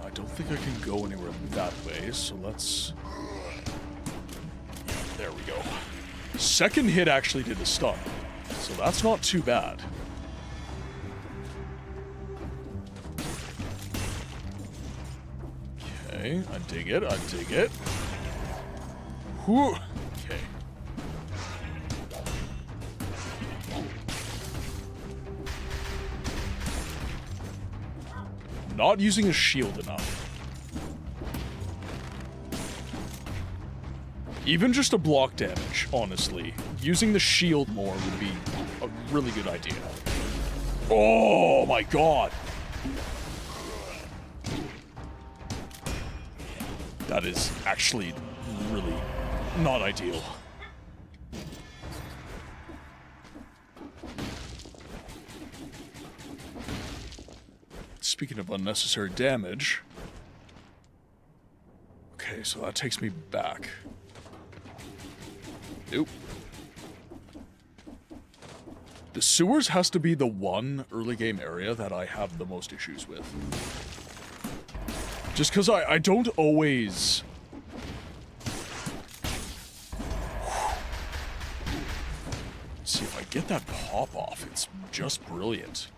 I don't think I can go anywhere that way, so let's... Yeah, there we go. Second hit actually did a stun, so that's not too bad. Okay, I dig it, I dig it. Whew. Okay. Not using a shield enough. Even just a block damage, honestly. Using the shield more would be a really good idea. Oh my god! That is actually really not ideal. Speaking of unnecessary damage... Okay, so that takes me back. Nope. The sewers has to be the one early game area that I have the most issues with. Just because I don't always... See, if I get that pop off, it's just brilliant.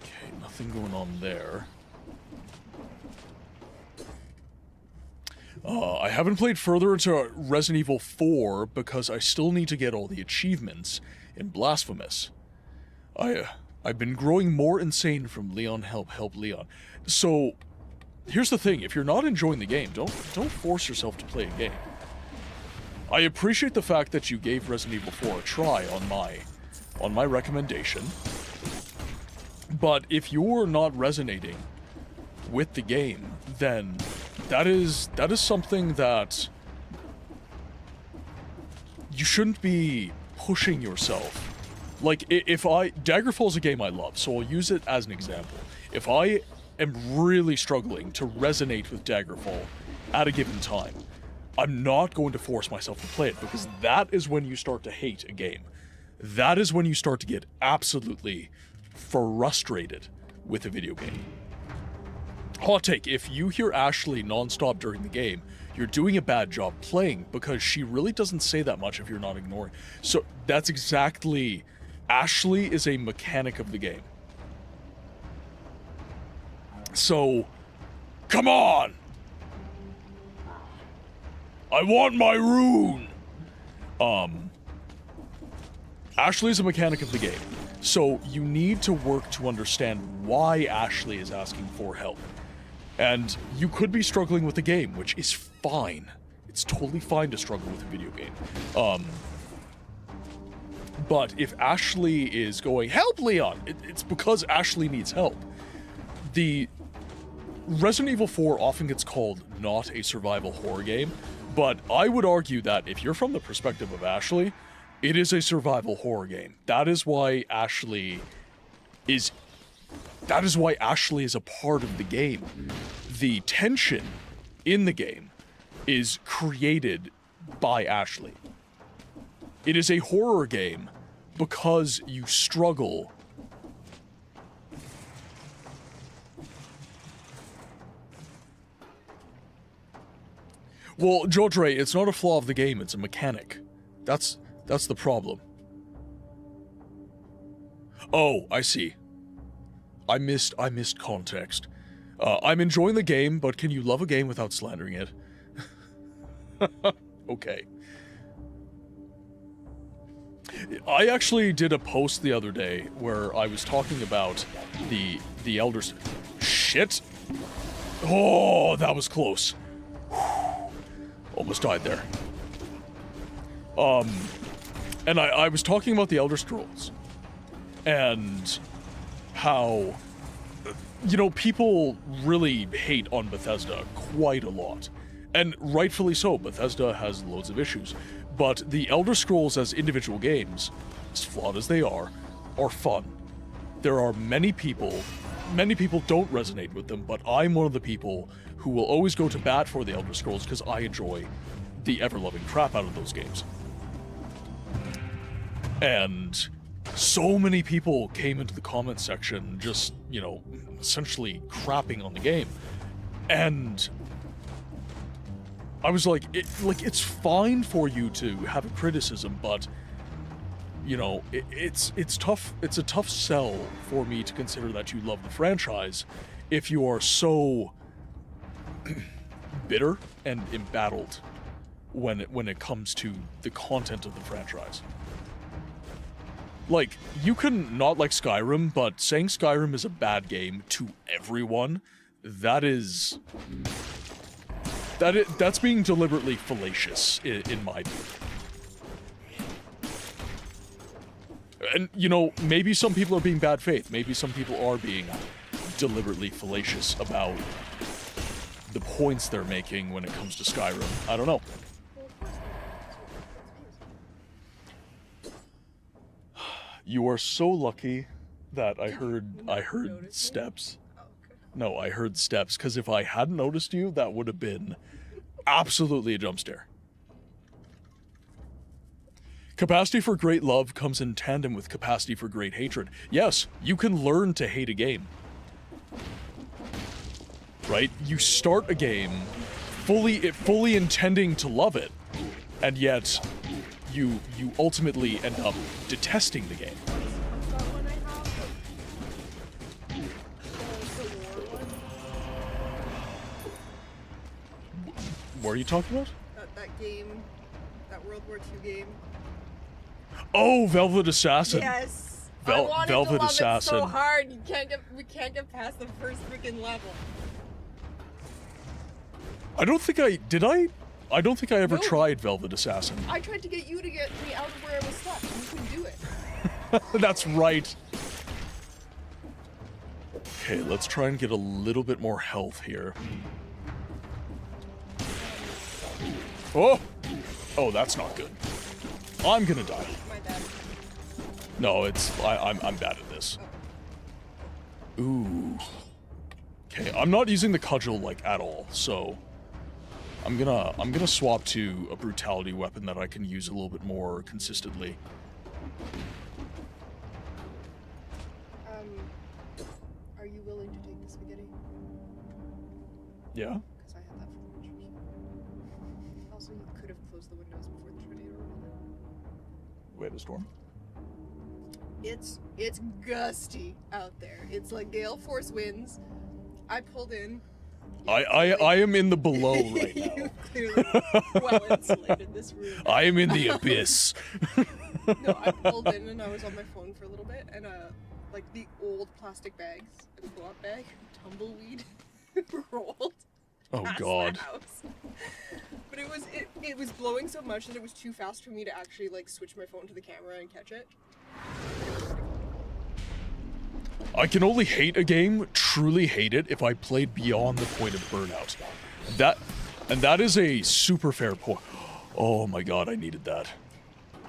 Okay, nothing going on there. I haven't played further into Resident Evil 4 because I still need to get all the achievements in Blasphemous. I've been growing more insane from Leon help Leon. So, here's the thing, if you're not enjoying the game, don't force yourself to play a game. I appreciate the fact that you gave Resident Evil 4 a try on my recommendation. But if you're not resonating with the game, then that is something that you shouldn't be pushing yourself. Like, Daggerfall is a game I love, so I'll use it as an example. If I am really struggling to resonate with Daggerfall at a given time, I'm not going to force myself to play it, because that is when you start to hate a game. That is when you start to get absolutely frustrated with a video game. Hot take, if you hear Ashley nonstop during the game, you're doing a bad job playing, because she really doesn't say that much if you're not ignoring. So that's exactly... Ashley is a mechanic of the game. So, come on! I want my rune! Ashley is a mechanic of the game. So you need to work to understand why Ashley is asking for help. And you could be struggling with the game, which is fine. It's totally fine to struggle with a video game. But if Ashley is going, help, Leon, it's because Ashley needs help. The Resident Evil 4 often gets called not a survival horror game, but I would argue that if you're from the perspective of Ashley, it is a survival horror game. That is why Ashley is a part of the game. The tension in the game is created by Ashley. It is a horror game because you struggle. Well, George Ray, it's not a flaw of the game, it's a mechanic. That's the problem. Oh, I see. I missed context. I'm enjoying the game, but can you love a game without slandering it? Okay. I actually did a post the other day where I was talking about the elders. Shit! Oh, that was close. Almost died there. And I was talking about the Elder Scrolls and how, you know, people really hate on Bethesda quite a lot. And rightfully so. Bethesda has loads of issues. But the Elder Scrolls as individual games, as flawed as they are fun. There are many people don't resonate with them, but I'm one of the people who will always go to bat for the Elder Scrolls because I enjoy the ever-loving crap out of those games. And so many people came into the comment section just, you know, essentially crapping on the game. And I was like, it's fine for you to have a criticism, but, you know, it's tough. It's a tough sell for me to consider that you love the franchise if you are so bitter and embattled when it comes to the content of the franchise. Like, you can not like Skyrim, but saying Skyrim is a bad game to everyone, that's being deliberately fallacious, in my view. And, you know, maybe some people are being bad faith. Maybe some people are being deliberately fallacious about the points they're making when it comes to Skyrim. I don't know. You are so lucky that I heard steps. No, I heard steps, because if I hadn't noticed you, that would have been absolutely a jump scare. Capacity for great love comes in tandem with capacity for great hatred. Yes, you can learn to hate a game. Right? You start a game fully intending to love it, and yet you ultimately end up detesting the game. What are you talking about? That game, that World War II game. Oh, Velvet Assassin. Yes. I wanted Velvet to love Assassin. it so hard. We can't get past the first freaking level. I don't think I ever tried Velvet Assassin. I tried to get you to get me out of where I was stuck, and you couldn't do it. That's right. Okay, let's try and get a little bit more health here. Oh! Oh, that's not good. I'm gonna die. My bad. No, I'm bad at this. Ooh. Okay, I'm not using the cudgel, like, at all, so I'm gonna swap to a brutality weapon that I can use a little bit more consistently. Are you willing to take the spaghetti? Yeah? Because I had that for lunch. Also, you could have closed the windows before the tornado rolled in. Wait, a storm? It's gusty out there. It's like gale force winds. I pulled in. I am in the below right now. You clearly well insulated this room. I am in the abyss. No, I pulled in and I was on my phone for a little bit, and like the old plastic bags, a co-op bag, tumbleweed rolled. Oh past God. the house. But it was blowing so much that it was too fast for me to actually like switch my phone to the camera and catch it. I can only hate a game, truly hate it, if I played beyond the point of burnout. That is a super fair point. Oh my god, I needed that.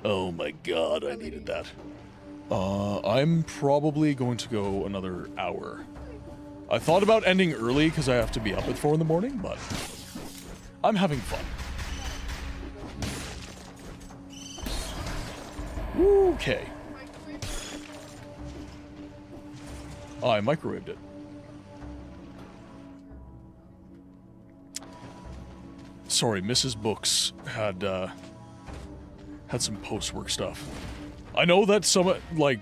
Oh my god, I needed that. I'm probably going to go another hour. I thought about ending early because I have to be up at 4 in the morning, but I'm having fun. Okay. Oh, I microwaved it. Sorry, Mrs. Books had some post-work stuff. I know that some, like,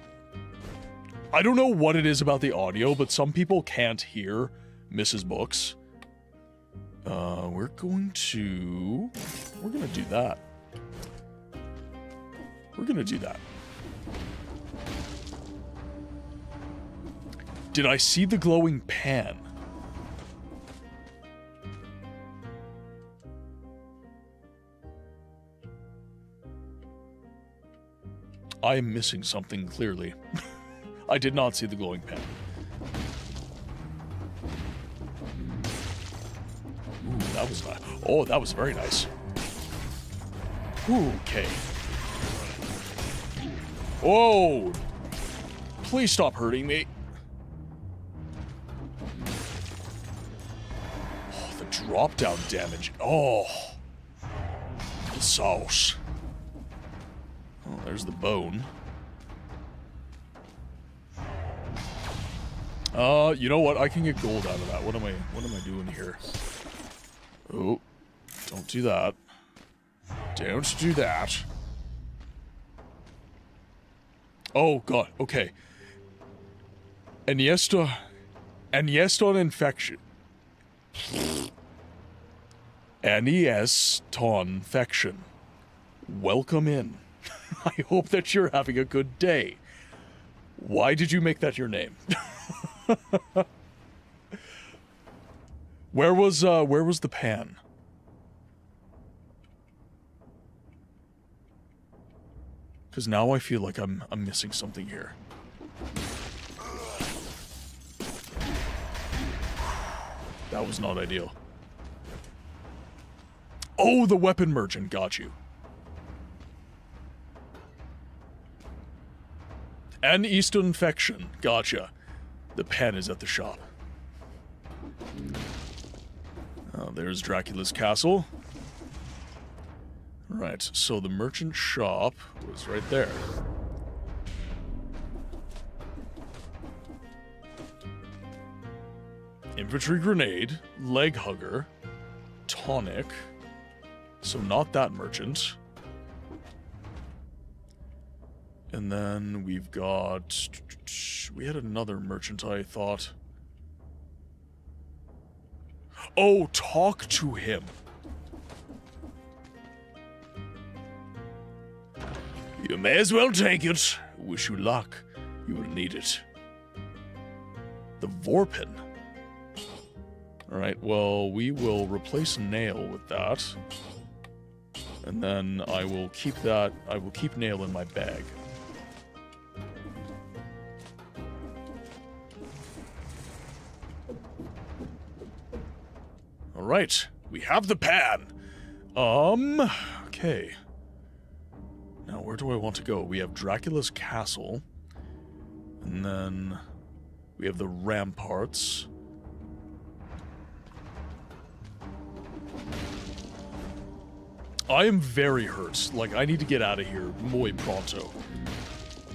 I don't know what it is about the audio, but some people can't hear Mrs. Books. We're gonna do that. We're gonna do that. Did I see the glowing pan? I am missing something, clearly. I did not see the glowing pan. Ooh, that was nice. Oh, that was very nice. Ooh, okay. Whoa! Please stop hurting me. Oh, the drop-down damage. Oh. The sauce. Oh, there's the bone. You know what? I can get gold out of that. What am I doing here? Oh, don't do that. Don't do that. Oh god, okay. Anieston infection. Anieston infection. Welcome in. I hope that you're having a good day. Why did you make that your name? Where was the pan? Because now I feel like I'm missing something here. That was not ideal. Oh, the weapon merchant got you. An Eastern infection. Gotcha. The pen is at the shop. Oh, there's Dracula's castle. Right, so the merchant shop was right there. Infantry grenade, leg hugger, tonic. So not that merchant. And then we've got... We had another merchant, I thought. Oh, talk to him. You may as well take it. Wish you luck. You will need it. The Vorpin. Alright, well, we will replace nail with that. And then I will keep that... I will keep nail in my bag. Alright, we have the pan. Okay. Now, where do I want to go? We have Dracula's castle. And then we have the ramparts. I am very hurt. Like, I need to get out of here muy pronto.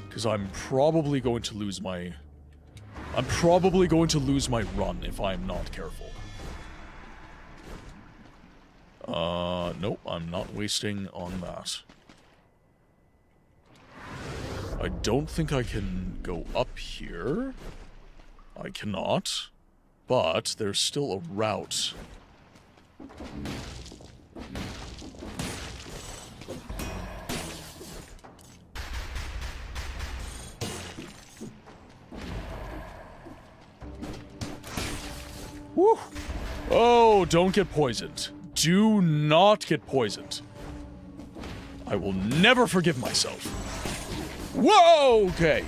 Because I'm probably going to lose my... I'm probably going to lose my run if I'm not careful. Nope, I'm not wasting on that. I don't think I can go up here. I cannot. But there's still a route. Woo! Oh, don't get poisoned. Do not get poisoned. I will never forgive myself. Whoa, okay.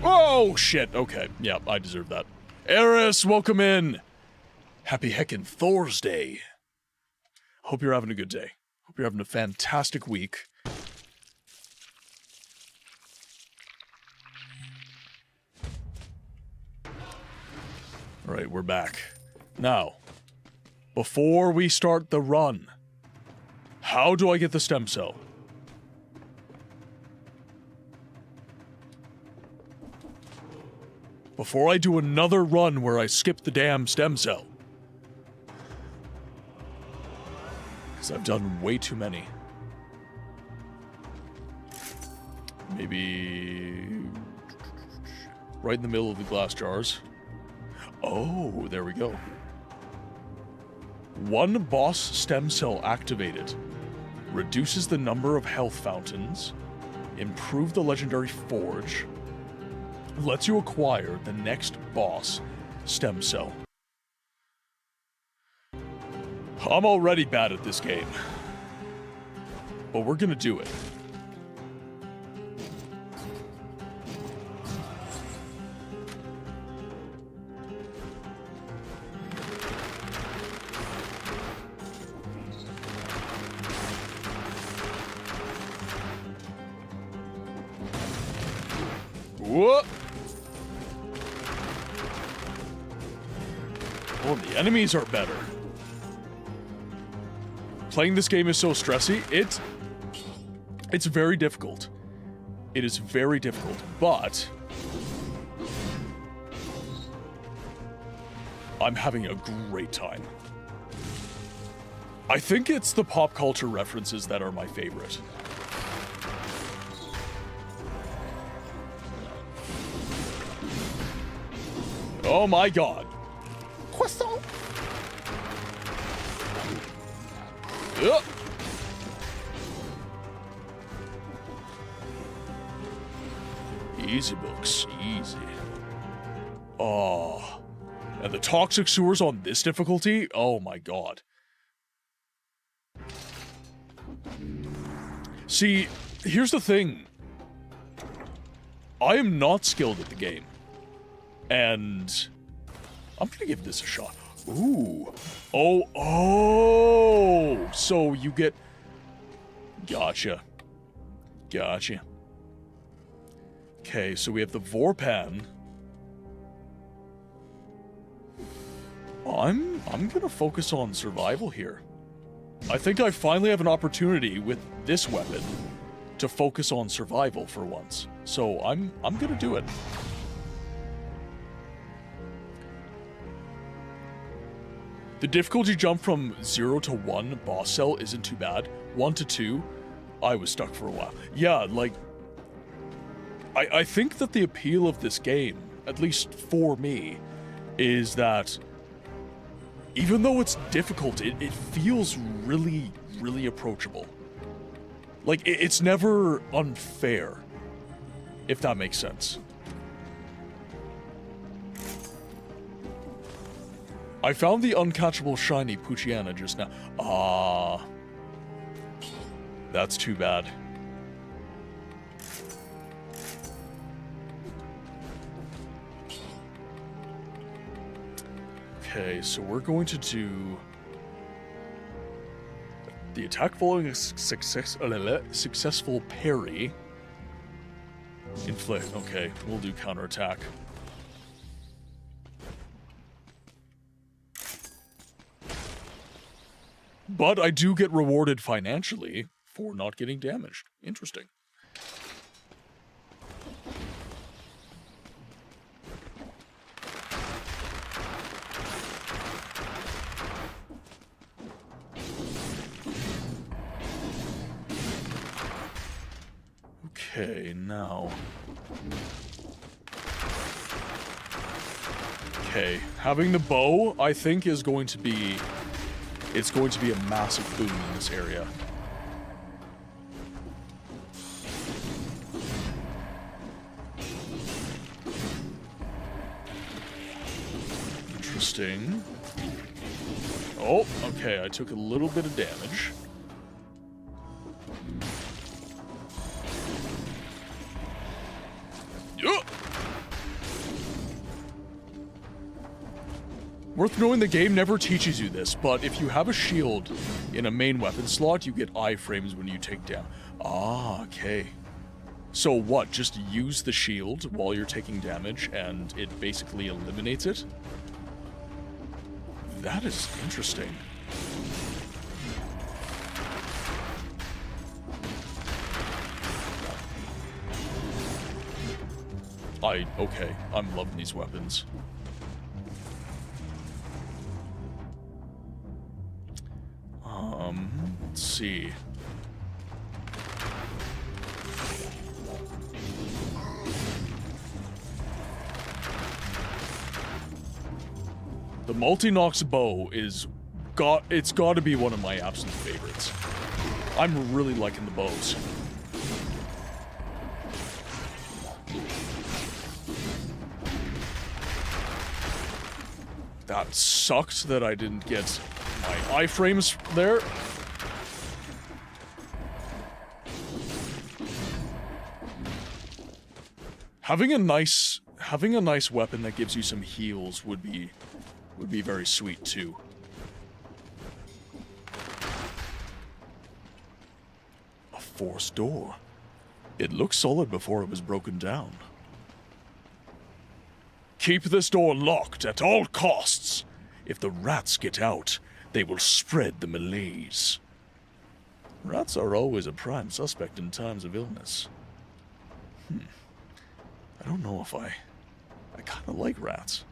Oh, shit. Okay. Yeah, I deserve that. Eris, welcome in. Happy heckin' Thursday. Hope you're having a good day. Hope you're having a fantastic week. Alright, we're back. Now, before we start the run, how do I get the stem cell? Before I do another run where I skip the damn stem cell. Because I've done way too many. Maybe right in the middle of the glass jars. Oh, there we go. One boss stem cell activated. Reduces the number of health fountains. Improve the legendary forge. Lets you acquire the next boss stem cell. I'm already bad at this game. But we're gonna do it. Whoop! Oh, the enemies are better. Playing this game is so stressy. It's very difficult. It is very difficult, but I'm having a great time. I think it's the pop culture references that are my favorite. Oh my god. Croissant. Yep. Easy books, easy. Oh. And the toxic sewers on this difficulty? Oh my god. See, here's the thing. I am not skilled at the game. And I'm gonna give this a shot. Ooh. Oh. So you get... Gotcha. Gotcha. Okay, so we have the Vorpan. I'm gonna focus on survival here. I think I finally have an opportunity with this weapon to focus on survival for once. So I'm gonna do it. The difficulty jump from 0 to 1 boss cell isn't too bad. 1 to 2, I was stuck for a while. Yeah, like, I think that the appeal of this game, at least for me, is that even though it's difficult, it feels really, really approachable. Like, it's never unfair, if that makes sense. I found the uncatchable shiny Poochyena just now. Ah. That's too bad. Okay, so we're going to do the attack following a successful parry. Inflict. Okay, we'll do counterattack. But I do get rewarded financially for not getting damaged. Interesting. Okay, now... Okay, having the bow, I think, is going to be... It's going to be a massive boom in this area. Interesting. Oh, okay, I took a little bit of damage. Worth knowing, the game never teaches you this, but if you have a shield in a main weapon slot, you get iframes when you take down. Ah, okay. So what, just use the shield while you're taking damage and it basically eliminates it? That is interesting. Okay, I'm loving these weapons. Let's see. The Multi-Nox bow it's got to be one of my absolute favorites. I'm really liking the bows. That sucked that I didn't get my iframes there. Having a nice weapon that gives you some heals would be very sweet too. A forced door. It looked solid before it was broken down. Keep this door locked at all costs. If the rats get out, they will spread the malaise. Rats are always a prime suspect in times of illness. I don't know if I kind of like rats.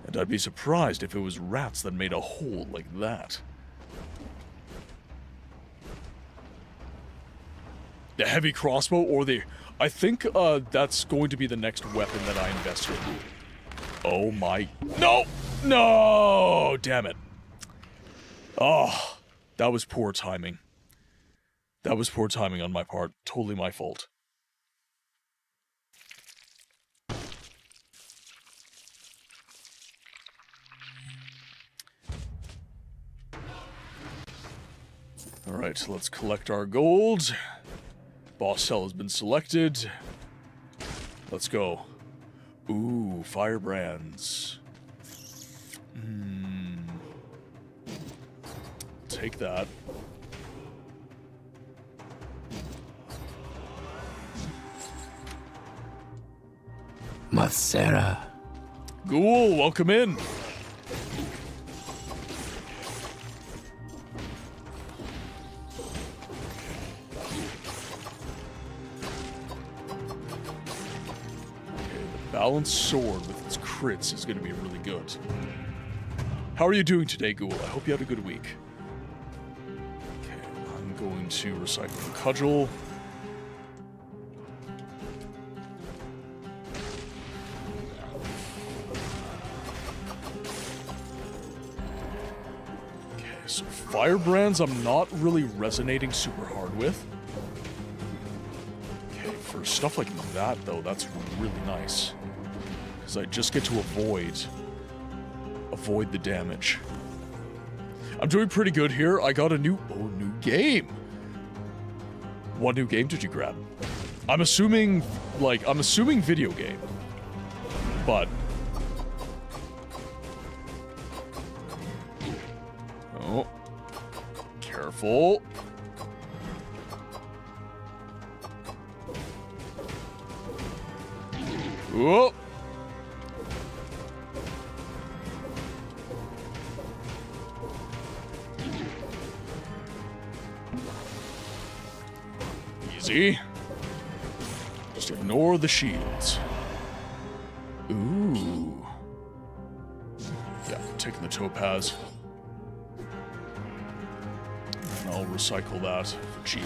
And I'd be surprised if it was rats that made a hole like that. The heavy crossbow or the... I think that's going to be the next weapon that I invest in. Oh my... No! No! Damn it. Oh, that was poor timing. That was poor timing on my part. Totally my fault. Alright, let's collect our gold. Boss cell has been selected. Let's go. Ooh, firebrands. Take that. Masera. Ghoul, welcome in. Balanced sword with its crits is going to be really good. How are you doing today, Ghoul? I hope you had a good week. Okay, I'm going to recycle the cudgel. Okay, so firebrands I'm not really resonating super hard with. Okay, for stuff like that, though, that's really nice. Because I just get to avoid the damage. I'm doing pretty good here. I got a new game. What new game did you grab? I'm assuming video game. But oh, careful. Whoa. Easy. Just ignore the shields. Ooh. Yeah, taking the topaz. And I'll recycle that for cheap.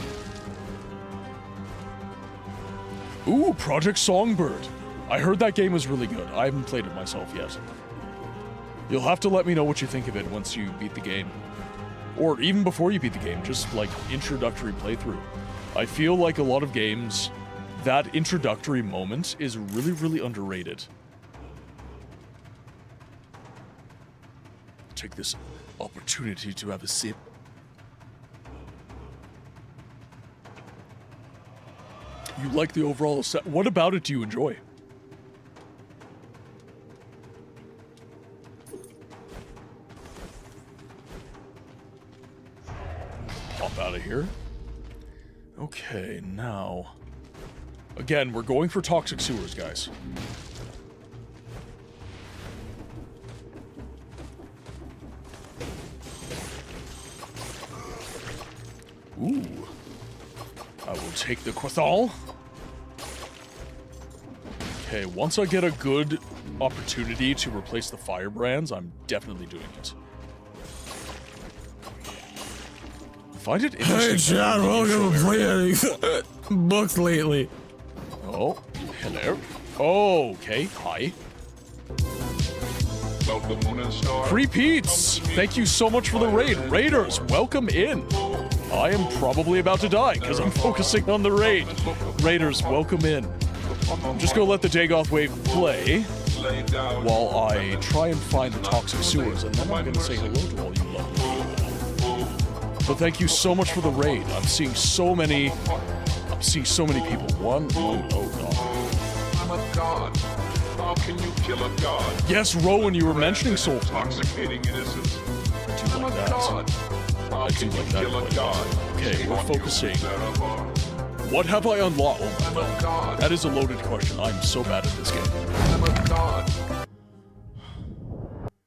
Ooh, Project Songbird. I heard that game was really good. I haven't played it myself yet. You'll have to let me know what you think of it once you beat the game. Or even before you beat the game, just like introductory playthrough. I feel like a lot of games, that introductory moment is really, really underrated. take this opportunity to have a sip. You like the overall set? What about it do you enjoy? Pop out of here. Okay, now... Again, we're going for toxic sewers, guys. Ooh. I will take the Quathal. Okay, once I get a good opportunity to replace the firebrands, I'm definitely doing it. Find it interesting. Hey, Chad, welcome to PlayAnyGoodBooksLately. Oh, hello. Oh, okay, hi. Creepeats, thank you so much for the raid. Raiders, welcome in. I am probably about to die because I'm focusing on the raid. Raiders, welcome in. I'm just gonna let the Dagoth wave play while I try and find the toxic sewers, and then I'm gonna say hello to all you lovely people. But thank you so much for the raid. I'm seeing so many people. Oh god. I'm a god. How can you kill a god? Yes, Rowan, you were mentioning Soul. Intoxicating innocence. I do like that. I do like that quite a lot. Okay, we're focusing. What have I unlocked? Oh my god. That is a loaded question. I'm so bad at this game.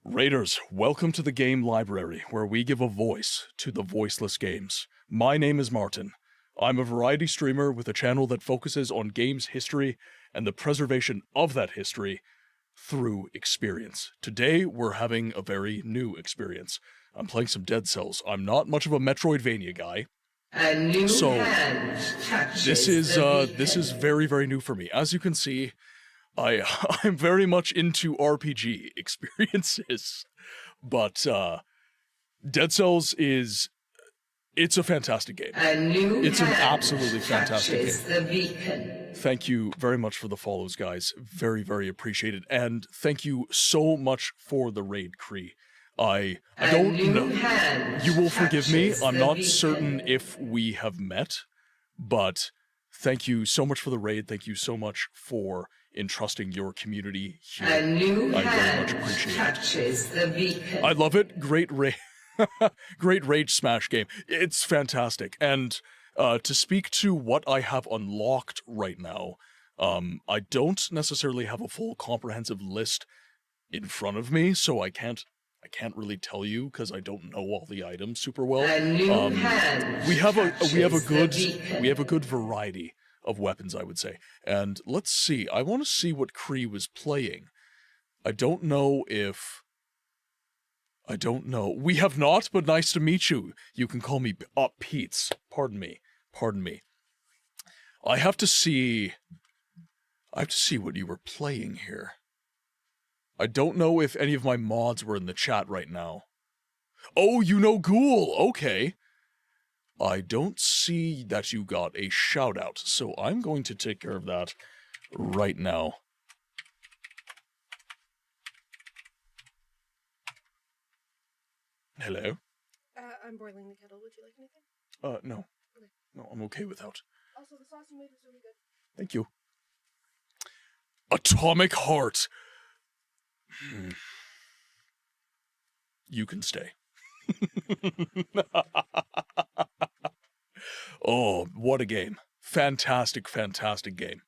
Raiders, welcome to the game library, where we give a voice to the voiceless games. My name is Martin. I'm a variety streamer with a channel that focuses on games history and the preservation of that history through experience. Today, we're having a very new experience. I'm playing some Dead Cells. I'm not much of a Metroidvania guy. So this is very, very new for me. As you can see, I'm very much into RPG experiences, but Dead Cells it's a fantastic game. It's an absolutely fantastic game. Thank you very much for the follows, guys. Very, very appreciated. And thank you so much for the raid, Cree. I don't know. You will forgive me. I'm not certain if we have met, but thank you so much for the raid. Thank you so much for entrusting your community here. I very much appreciate it. I love it. Great raid. Great rage smash game. It's fantastic. And to speak to what I have unlocked right now, I don't necessarily have a full comprehensive list in front of me, so I can't really tell you because I don't know all the items super well. We have a good variety of weapons, I would say. And let's see. I want to see what Cree was playing. I don't know. We have not, but nice to meet you. You can call me Pete's. Pardon me. I have to see what you were playing here. I don't know if any of my mods were in the chat right now. Oh, you know Ghoul. Okay. I don't see that you got a shout out, so I'm going to take care of that right now. Hello? I'm boiling the kettle. Would you like anything? No. Okay. No, I'm okay without. Also, the sauce you made was really good. Thank you. Atomic Heart! You can stay. Oh, what a game. Fantastic, fantastic game.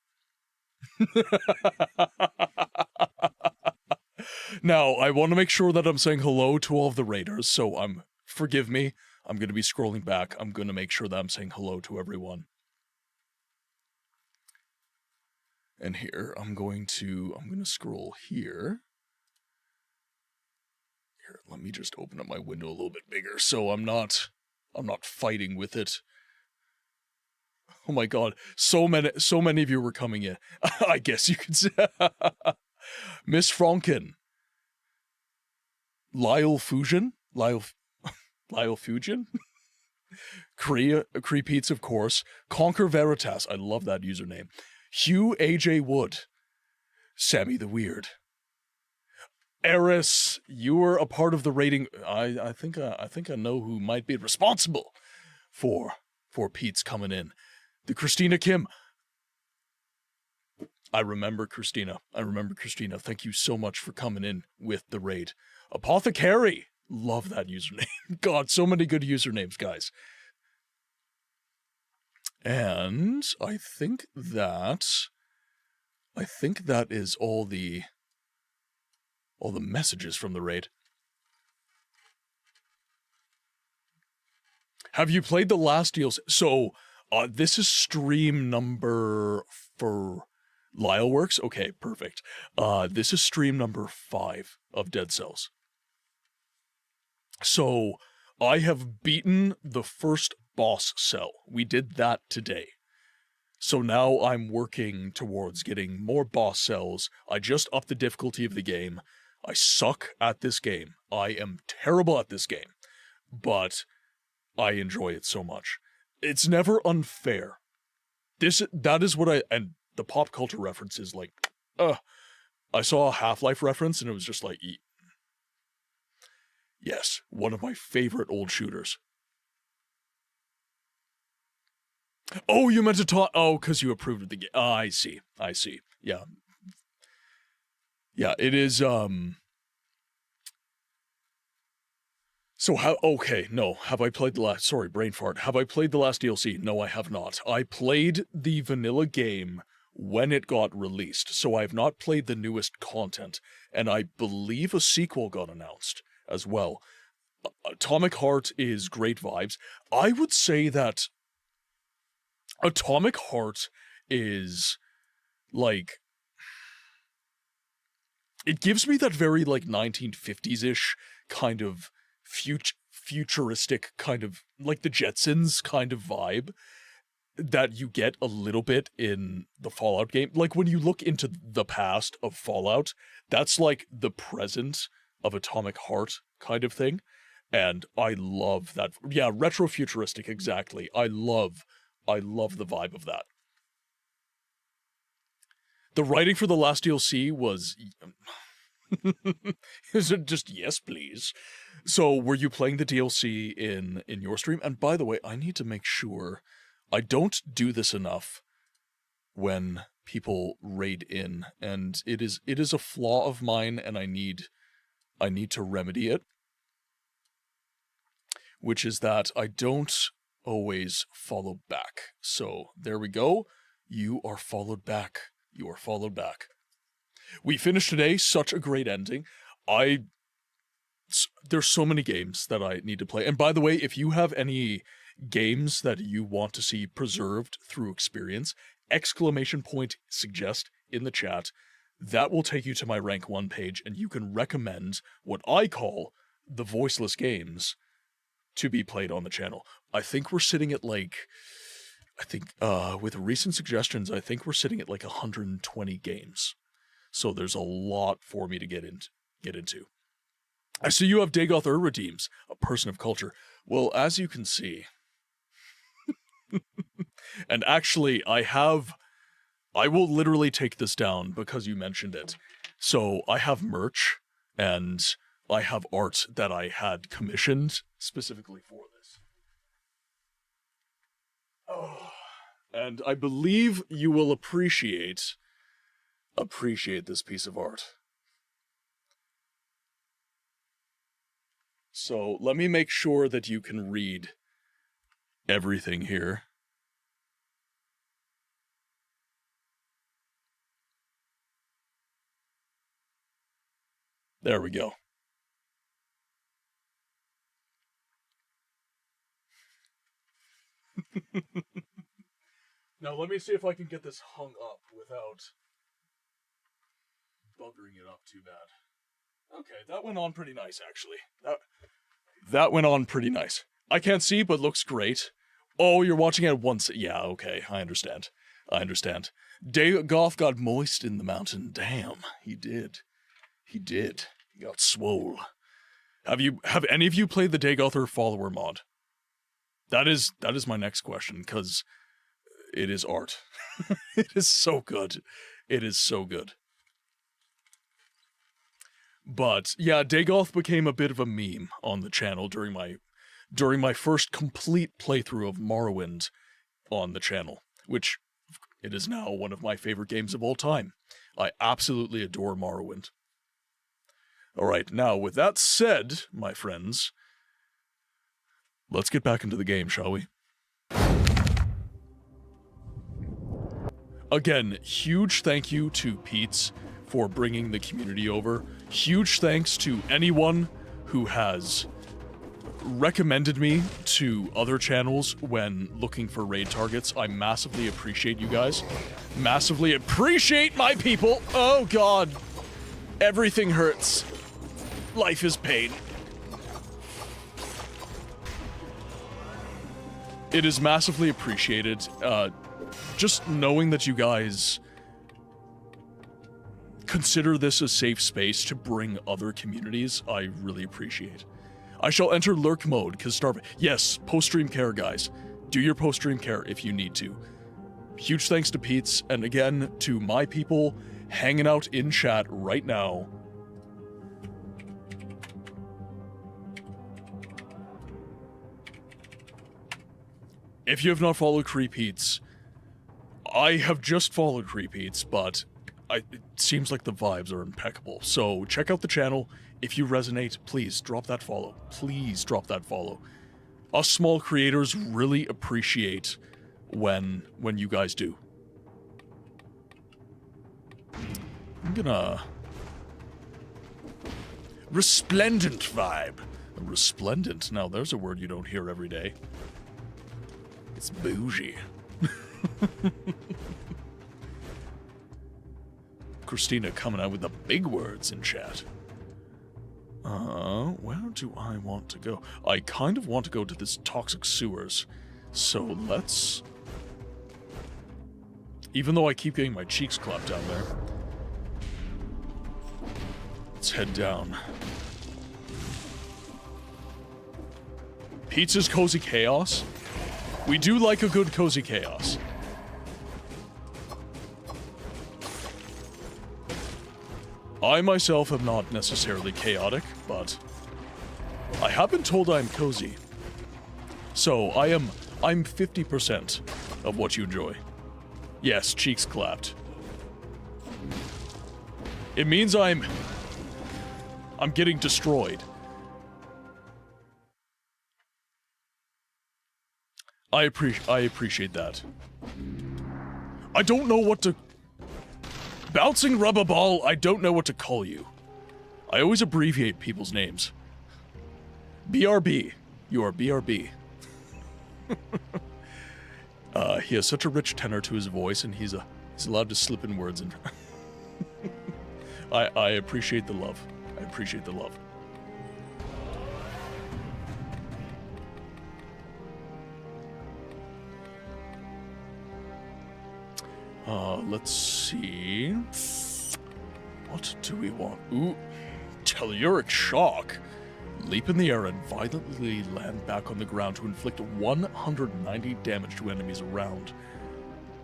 Now, I want to make sure that I'm saying hello to all of the raiders, so forgive me. I'm going to be scrolling back. I'm going to make sure that I'm saying hello to everyone. And here, I'm going to scroll here. Here, let me just open up my window a little bit bigger so I'm not fighting with it. Oh my god, so many of you were coming in. I guess you could say. Miss Franken. Lyle Fusion? Lyle Fusion? Creepeats, of course. Conquer Veritas. I love that username. Hugh AJ Wood. Sammy the Weird. Eris, you were a part of the rating. I think I know who might be responsible for Pete's coming in. The Christina Kim. I remember Christina. Thank you so much for coming in with the raid. Apothecary. Love that username. God, so many good usernames, guys. And I think that is all the messages from the raid. Have you played the last DLC? So, this is stream number for Lyleworks. Okay, perfect. This is stream number 5 of Dead Cells. So, I have beaten the first boss cell. We did that today. So now I'm working towards getting more boss cells. I just upped the difficulty of the game. I suck at this game. I am terrible at this game. But I enjoy it so much. It's never unfair. That is what and the pop culture reference is like, I saw a Half-Life reference and it was just like, yes, one of my favorite old shooters. Oh, you meant to talk. Oh, because you approved of the game. I see. Yeah. Yeah, it is, So have I played the last, sorry, brain fart. Have I played the last DLC? No, I have not. I played the vanilla game when it got released, so I have not played the newest content, and I believe a sequel got announced as well. Atomic Heart is great vibes. I would say that Atomic Heart is, like, it gives me that very, like, 1950s-ish kind of futuristic kind of, like the Jetsons kind of vibe that you get a little bit in the Fallout game. Like, when you look into the past of Fallout, that's like the present of Atomic Heart kind of thing. And I love that. Yeah, retro-futuristic, exactly. I love the vibe of that. The writing for the last DLC was... Is it just, yes, please? So, were you playing the DLC in your stream? And by the way, I need to make sure... I don't do this enough when people raid in, and it is a flaw of mine, and I need to remedy it. Which is that I don't always follow back. So, there we go. You are followed back. You are followed back. We finished today, such a great ending. There's so many games that I need to play. And by the way, if you have any games that you want to see preserved through experience, ! Suggest in the chat. That will take you to my rank 1 page, and you can recommend what I call the voiceless games to be played on the channel. I think we're sitting at like, with recent suggestions, I think we're sitting at like 120 games. So there's a lot for me to get into. I see you have Dagoth redeems, a person of culture. Well, as you can see, and actually I will literally take this down because you mentioned it. So I have merch and I have art that I had commissioned specifically for this. Oh, and I believe you will appreciate this piece of art. So let me make sure that you can read everything here. There we go. Now let me see if I can get this hung up without buggering it up too bad. Okay, that went on pretty nice, actually. That went on pretty nice. I can't see, but looks great. Oh, you're watching it once. Yeah, okay, I understand. Golf got moist in the mountain. Damn, he did. He got swole. Have any of you played the Dagother follower mod? That is my next question, because it is art. It is so good. It is so good. But yeah, Dagoth became a bit of a meme on the channel during my first complete playthrough of Morrowind on the channel, which it is now one of my favorite games of all time. I absolutely adore Morrowind. Alright, now with that said, my friends, let's get back into the game, shall we? Again, huge thank you to Pete's for bringing the community over. Huge thanks to anyone who has recommended me to other channels when looking for raid targets. I massively appreciate you guys. Massively appreciate my people. Oh god. Everything hurts. Life is pain. It is massively appreciated. Just knowing that you guys consider this a safe space to bring other communities, I really appreciate. I shall enter lurk mode, because yes, post-stream care, guys. Do your post-stream care if you need to. Huge thanks to Pete's, and again, to my people hanging out in chat right now. If you have not followed Creepeats, I have just followed Creepeats, but it seems like the vibes are impeccable. So check out the channel. If you resonate, please drop that follow. Please drop that follow. Us small creators really appreciate when you guys do. I'm gonna... Resplendent vibe. Resplendent. Now there's a word you don't hear every day. It's bougie. Christina coming out with the big words in chat. Where do I want to go? I kind of want to go to this toxic sewers. So let's... Even though I keep getting my cheeks clapped down there. Let's head down. Pizza's Cozy Chaos? We do like a good Cozy Chaos. I myself am not necessarily chaotic, but I have been told I'm cozy. So I'm 50% of what you enjoy. Yes, cheeks clapped. It means I'm getting destroyed. I appreciate that. I don't know what to... Bouncing rubber ball, I don't know what to call you. I always abbreviate people's names. BRB. You are BRB. He has such a rich tenor to his voice, and he's allowed to slip in words. And I appreciate the love. I appreciate the love. Let's see. What do we want? Ooh, telluric shock. Leap in the air and violently land back on the ground to inflict 190 damage to enemies around.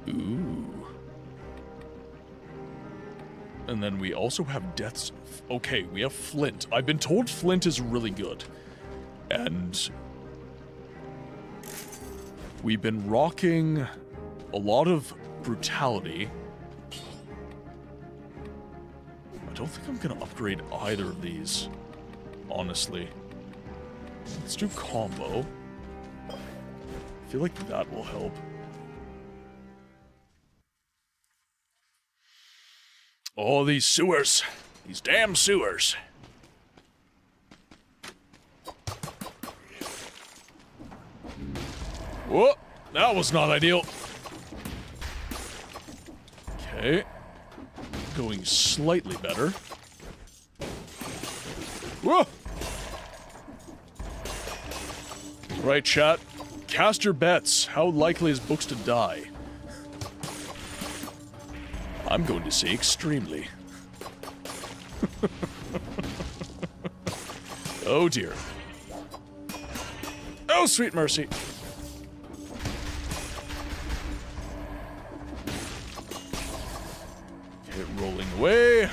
Ooh. And then we also have deaths. Okay, we have Flint. I've been told Flint is really good. And we've been rocking a lot of brutality. I don't think I'm gonna upgrade either of these, honestly. Let's do combo. I feel like that will help. Oh, these sewers. These damn sewers. Whoa, that was not ideal. Okay. Going slightly better. Whoa! Right, chat. Cast your bets. How likely is Books to die? I'm going to say extremely. Oh dear. Oh, sweet mercy. Okay, rolling away.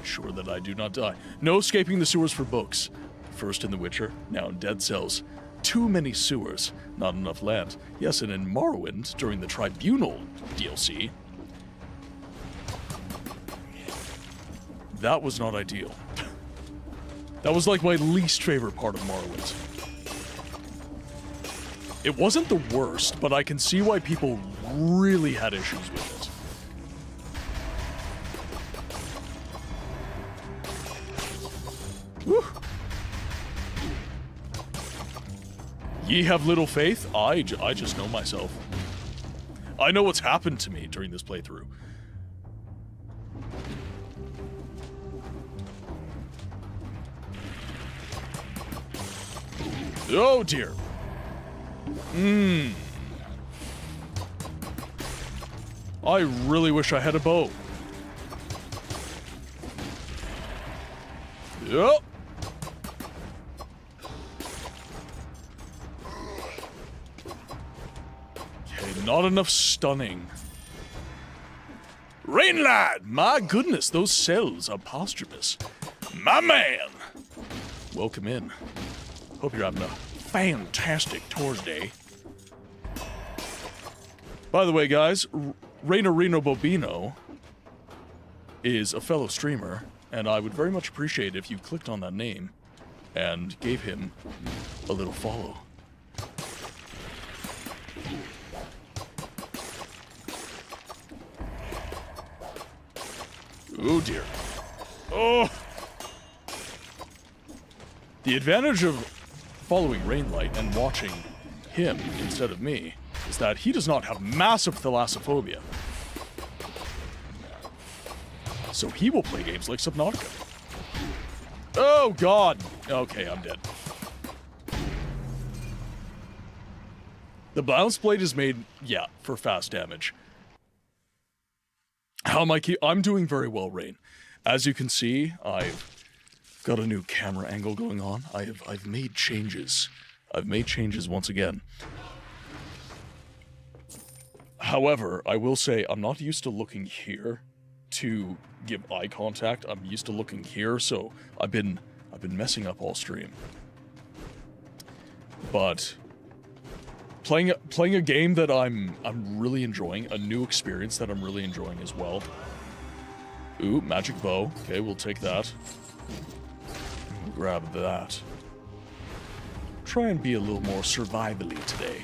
Sure that I do not die. No escaping the sewers for books. First in The Witcher, now in Dead Cells. Too many sewers, not enough land. Yes, and in Morrowind, during the Tribunal DLC, that was not ideal. That was like my least favorite part of Morrowind. It wasn't the worst, but I can see why people really had issues with it. Whew. Ye have little faith? I just know myself. I know what's happened to me during this playthrough. Oh dear. I really wish I had a bow. Yup. Okay, not enough stunning. Rain lad! My goodness, those cells are posthumous. My man! Welcome in. Hope you're having a fantastic Thursday. By the way, guys, Reno Bobino is a fellow streamer, and I would very much appreciate if you clicked on that name and gave him a little follow. Oh dear. Oh! The advantage of following Rainlight and watching him instead of me is that he does not have massive thalassophobia. So he will play games like Subnautica. Oh god! Okay, I'm dead. The balance blade is made, yeah, for fast damage. How am I I'm doing very well, Rain. As you can see, I've got a new camera angle going on. I've made changes. I've made changes once again. However, I will say I'm not used to looking here to give eye contact. I'm used to looking here, so I've been messing up all stream. But playing a game that I'm really enjoying, a new experience that I'm really enjoying as well. Ooh, magic bow. Okay, we'll take that. We'll grab that. Try and be a little more survivally today.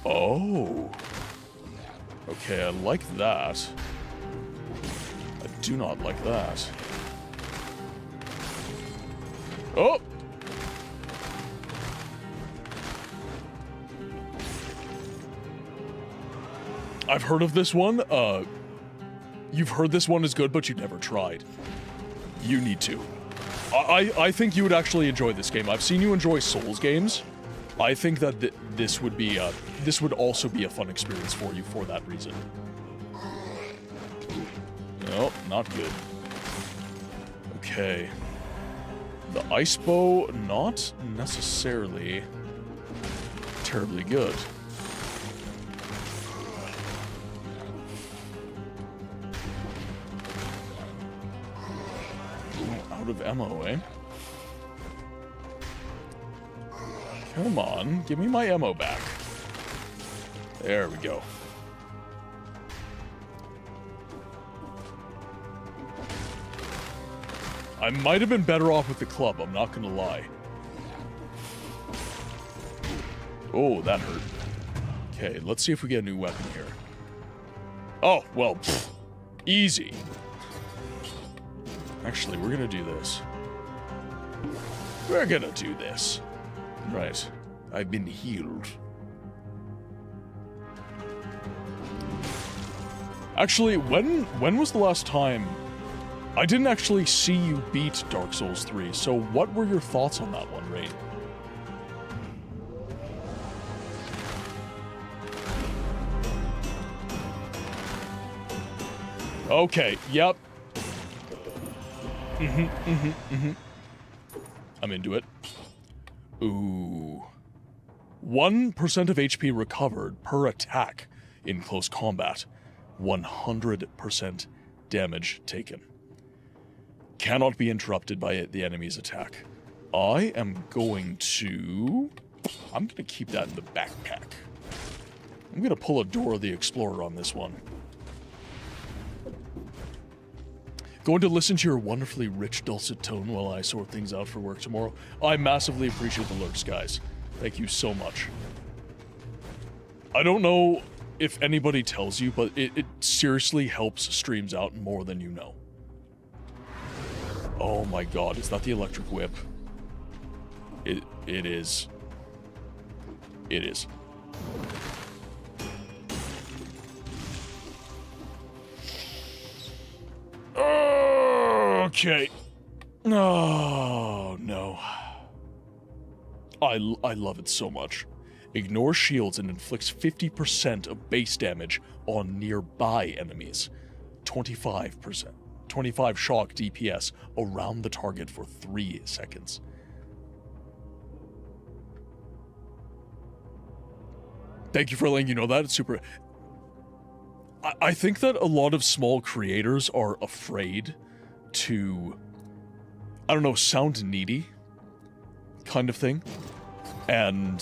Oh. Okay, I like that. I do not like that. Oh! I've heard of this one. You've heard this one is good, but you never tried. You need to. I think you would actually enjoy this game. I've seen you enjoy Souls games. I think that this would be this would also be a fun experience for you for that reason. No, not good. Okay. The ice bow, not necessarily terribly good. Out of ammo, eh? Come on, give me my ammo back. There we go. I might have been better off with the club, I'm not gonna lie. Oh, that hurt. Okay, let's see if we get a new weapon here. Oh, well, pfft, easy. Actually, we're gonna do this. We're gonna do this. Right. I've been healed. Actually, when was the last time... I didn't actually see you beat Dark Souls 3, so what were your thoughts on that one, Rain? Okay, yep. I'm into it. Ooh. 1% of HP recovered per attack in close combat. 100% damage taken. Cannot be interrupted by the enemy's attack. I am going to keep that in the backpack. I'm going to pull a Dora the Explorer on this one. Going to listen to your wonderfully rich, dulcet tone while I sort things out for work tomorrow. I massively appreciate the lurks, guys. Thank you so much. I don't know if anybody tells you, but it seriously helps streams out more than you know. Oh my god, is that the electric whip? It is. It is. Okay. Oh, no. I love it so much. Ignore shields and inflicts 50% of base damage on nearby enemies. 25%. 25 shock DPS around the target for 3 seconds. Thank you for letting you know that. It's super... I think that a lot of small creators are afraid to, I don't know, sound needy kind of thing. And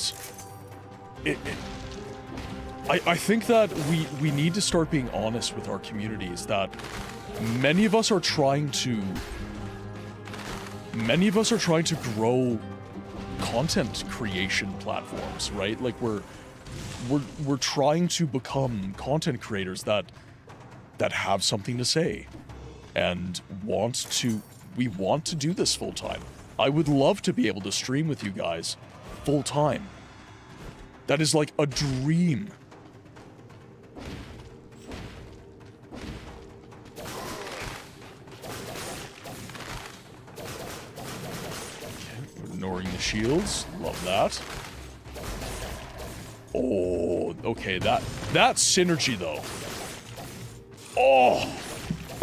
I think that we need to start being honest with our communities that many of us are trying to grow content creation platforms, right? Like we're trying to become content creators that have something to say and we want to do this full time. I would love to be able to stream with you guys full time. That is like a dream. Okay, ignoring the shields. Love that. Oh, okay, that synergy though.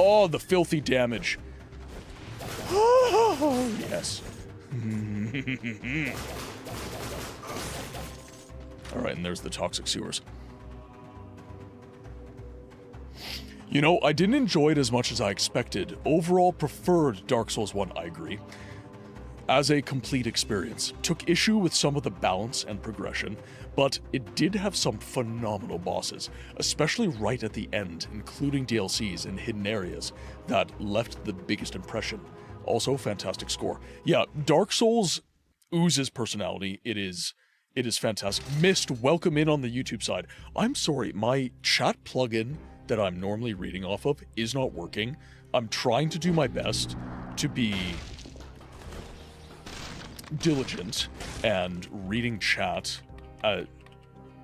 Oh, the filthy damage. Oh, yes. All right, and there's the toxic sewers. You know, I didn't enjoy it as much as I expected. Overall, preferred Dark Souls 1, I agree. As a complete experience. Took issue with some of the balance and progression, but it did have some phenomenal bosses, especially right at the end, including DLCs and hidden areas that left the biggest impression. Also, fantastic score. Yeah, Dark Souls oozes personality. It is fantastic. Mist, welcome in on the YouTube side. I'm sorry, my chat plugin that I'm normally reading off of is not working. I'm trying to do my best to be diligent and reading chat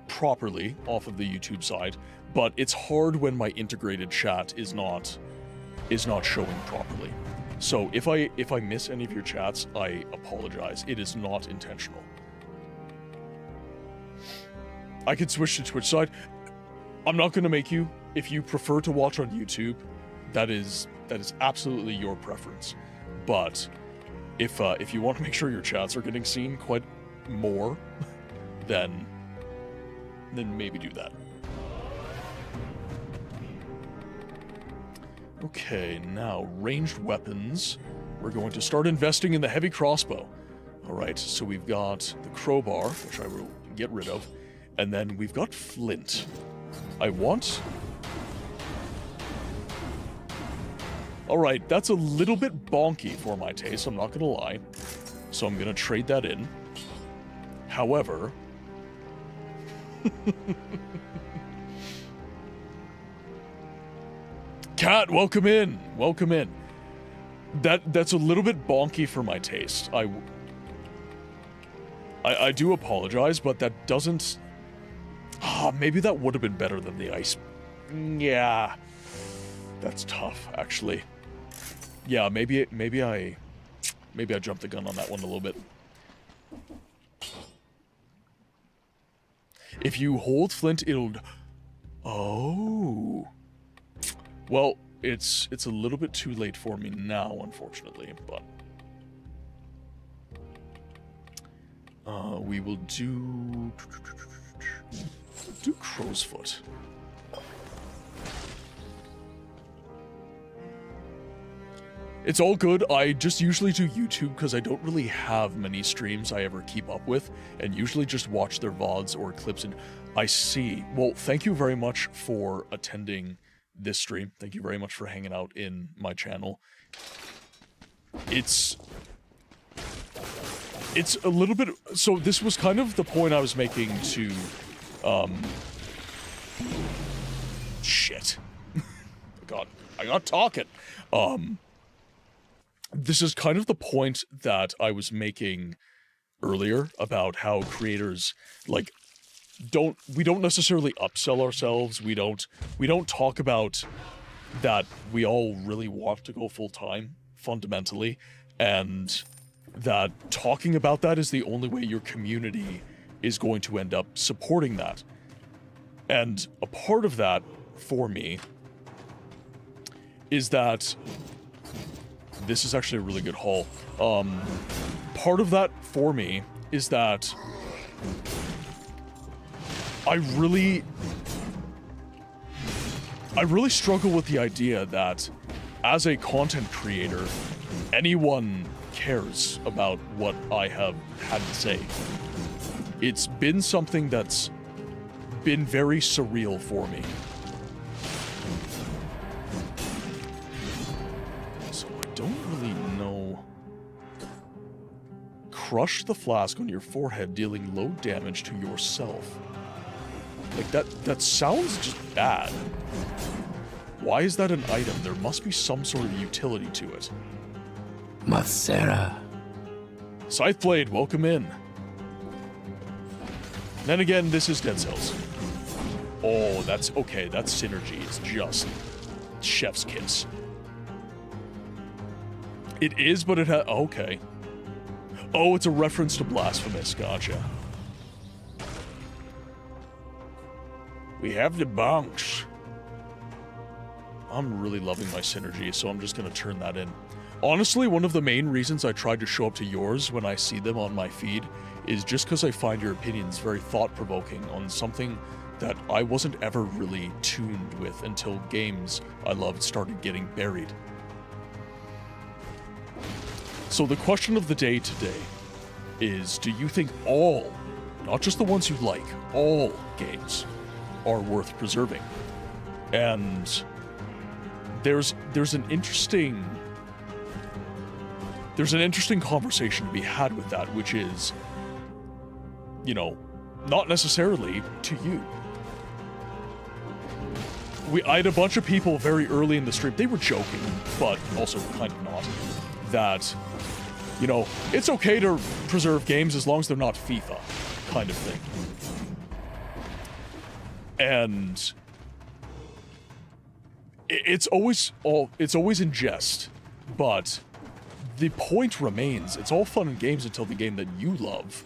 properly off of the YouTube side, but it's hard when my integrated chat is not showing properly. So if I miss any of your chats, I apologize. It is not intentional. I can switch to Twitch side. I'm not going to make you. If you prefer to watch on YouTube, that is absolutely your preference. But if you want to make sure your chats are getting seen quite more, then maybe do that. Okay, now ranged weapons. We're going to start investing in the heavy crossbow. All right, so we've got the crowbar, which I will get rid of, and then we've got flint. All right, that's a little bit bonky for my taste, I'm not gonna lie. So I'm gonna trade that in. However... Cat, welcome in! Welcome in. That's a little bit bonky for my taste. I do apologize, but that doesn't... maybe that would have been better than the ice... Yeah. That's tough, actually. Yeah, maybe I jumped the gun on that one a little bit. If you hold flint, it'll... Oh. Well, it's a little bit too late for me now, unfortunately, but... we will do crow's foot. It's all good. I just usually do YouTube because I don't really have many streams I ever keep up with, and usually just watch their VODs or clips. And I see. Well, thank you very much for attending this stream. Thank you very much for hanging out in my channel. It's a little bit... So this was kind of the point I was making to... Shit. I got talking. This is kind of the point that I was making earlier about how creators, like, we don't necessarily upsell ourselves. We don't talk about that we all really want to go full-time, fundamentally, and that talking about that is the only way your community is going to end up supporting that. And a part of that, for me, is that... This is actually a really good haul. Part of that, for me, is that I really struggle with the idea that, as a content creator, anyone cares about what I have had to say. It's been something that's been very surreal for me. So I don't really know. Crush the flask on your forehead, dealing low damage to yourself. Like, that sounds just bad. Why is that an item? There must be some sort of utility to it. Macera. Scytheblade, welcome in. Then again, this is Dead Cells. Oh, that's okay. That's synergy. It's just chef's kiss. It is, but it has... Okay. Oh, it's a reference to Blasphemous. Gotcha. We have the bunks. I'm really loving my synergy, so I'm just going to turn that in. Honestly, one of the main reasons I tried to show up to yours when I see them on my feed is just because I find your opinions very thought-provoking on something that I wasn't ever really tuned with until games I loved started getting buried. So the question of the day today is, do you think all, not just the ones you like, all games are worth preserving? And there's an interesting conversation to be had with that, which is, you know, not necessarily to you. I had a bunch of people very early in the stream, they were joking, but also kind of not, that, you know, it's okay to preserve games as long as they're not FIFA, kind of thing. And it's always in jest, but the point remains, it's all fun and games until the game that you love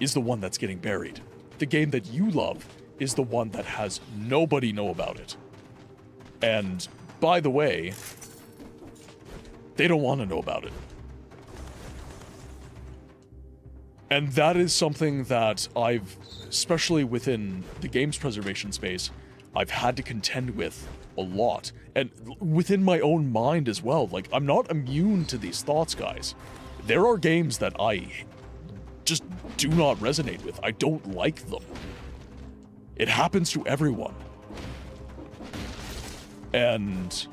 is the one that's getting buried. The game that you love is the one that has nobody know about it. And, by the way, they don't want to know about it. And that is something that I've, especially within the games preservation space, I've had to contend with a lot. And within my own mind as well. Like, I'm not immune to these thoughts, guys. There are games that I just do not resonate with. I don't like them. It happens to everyone. And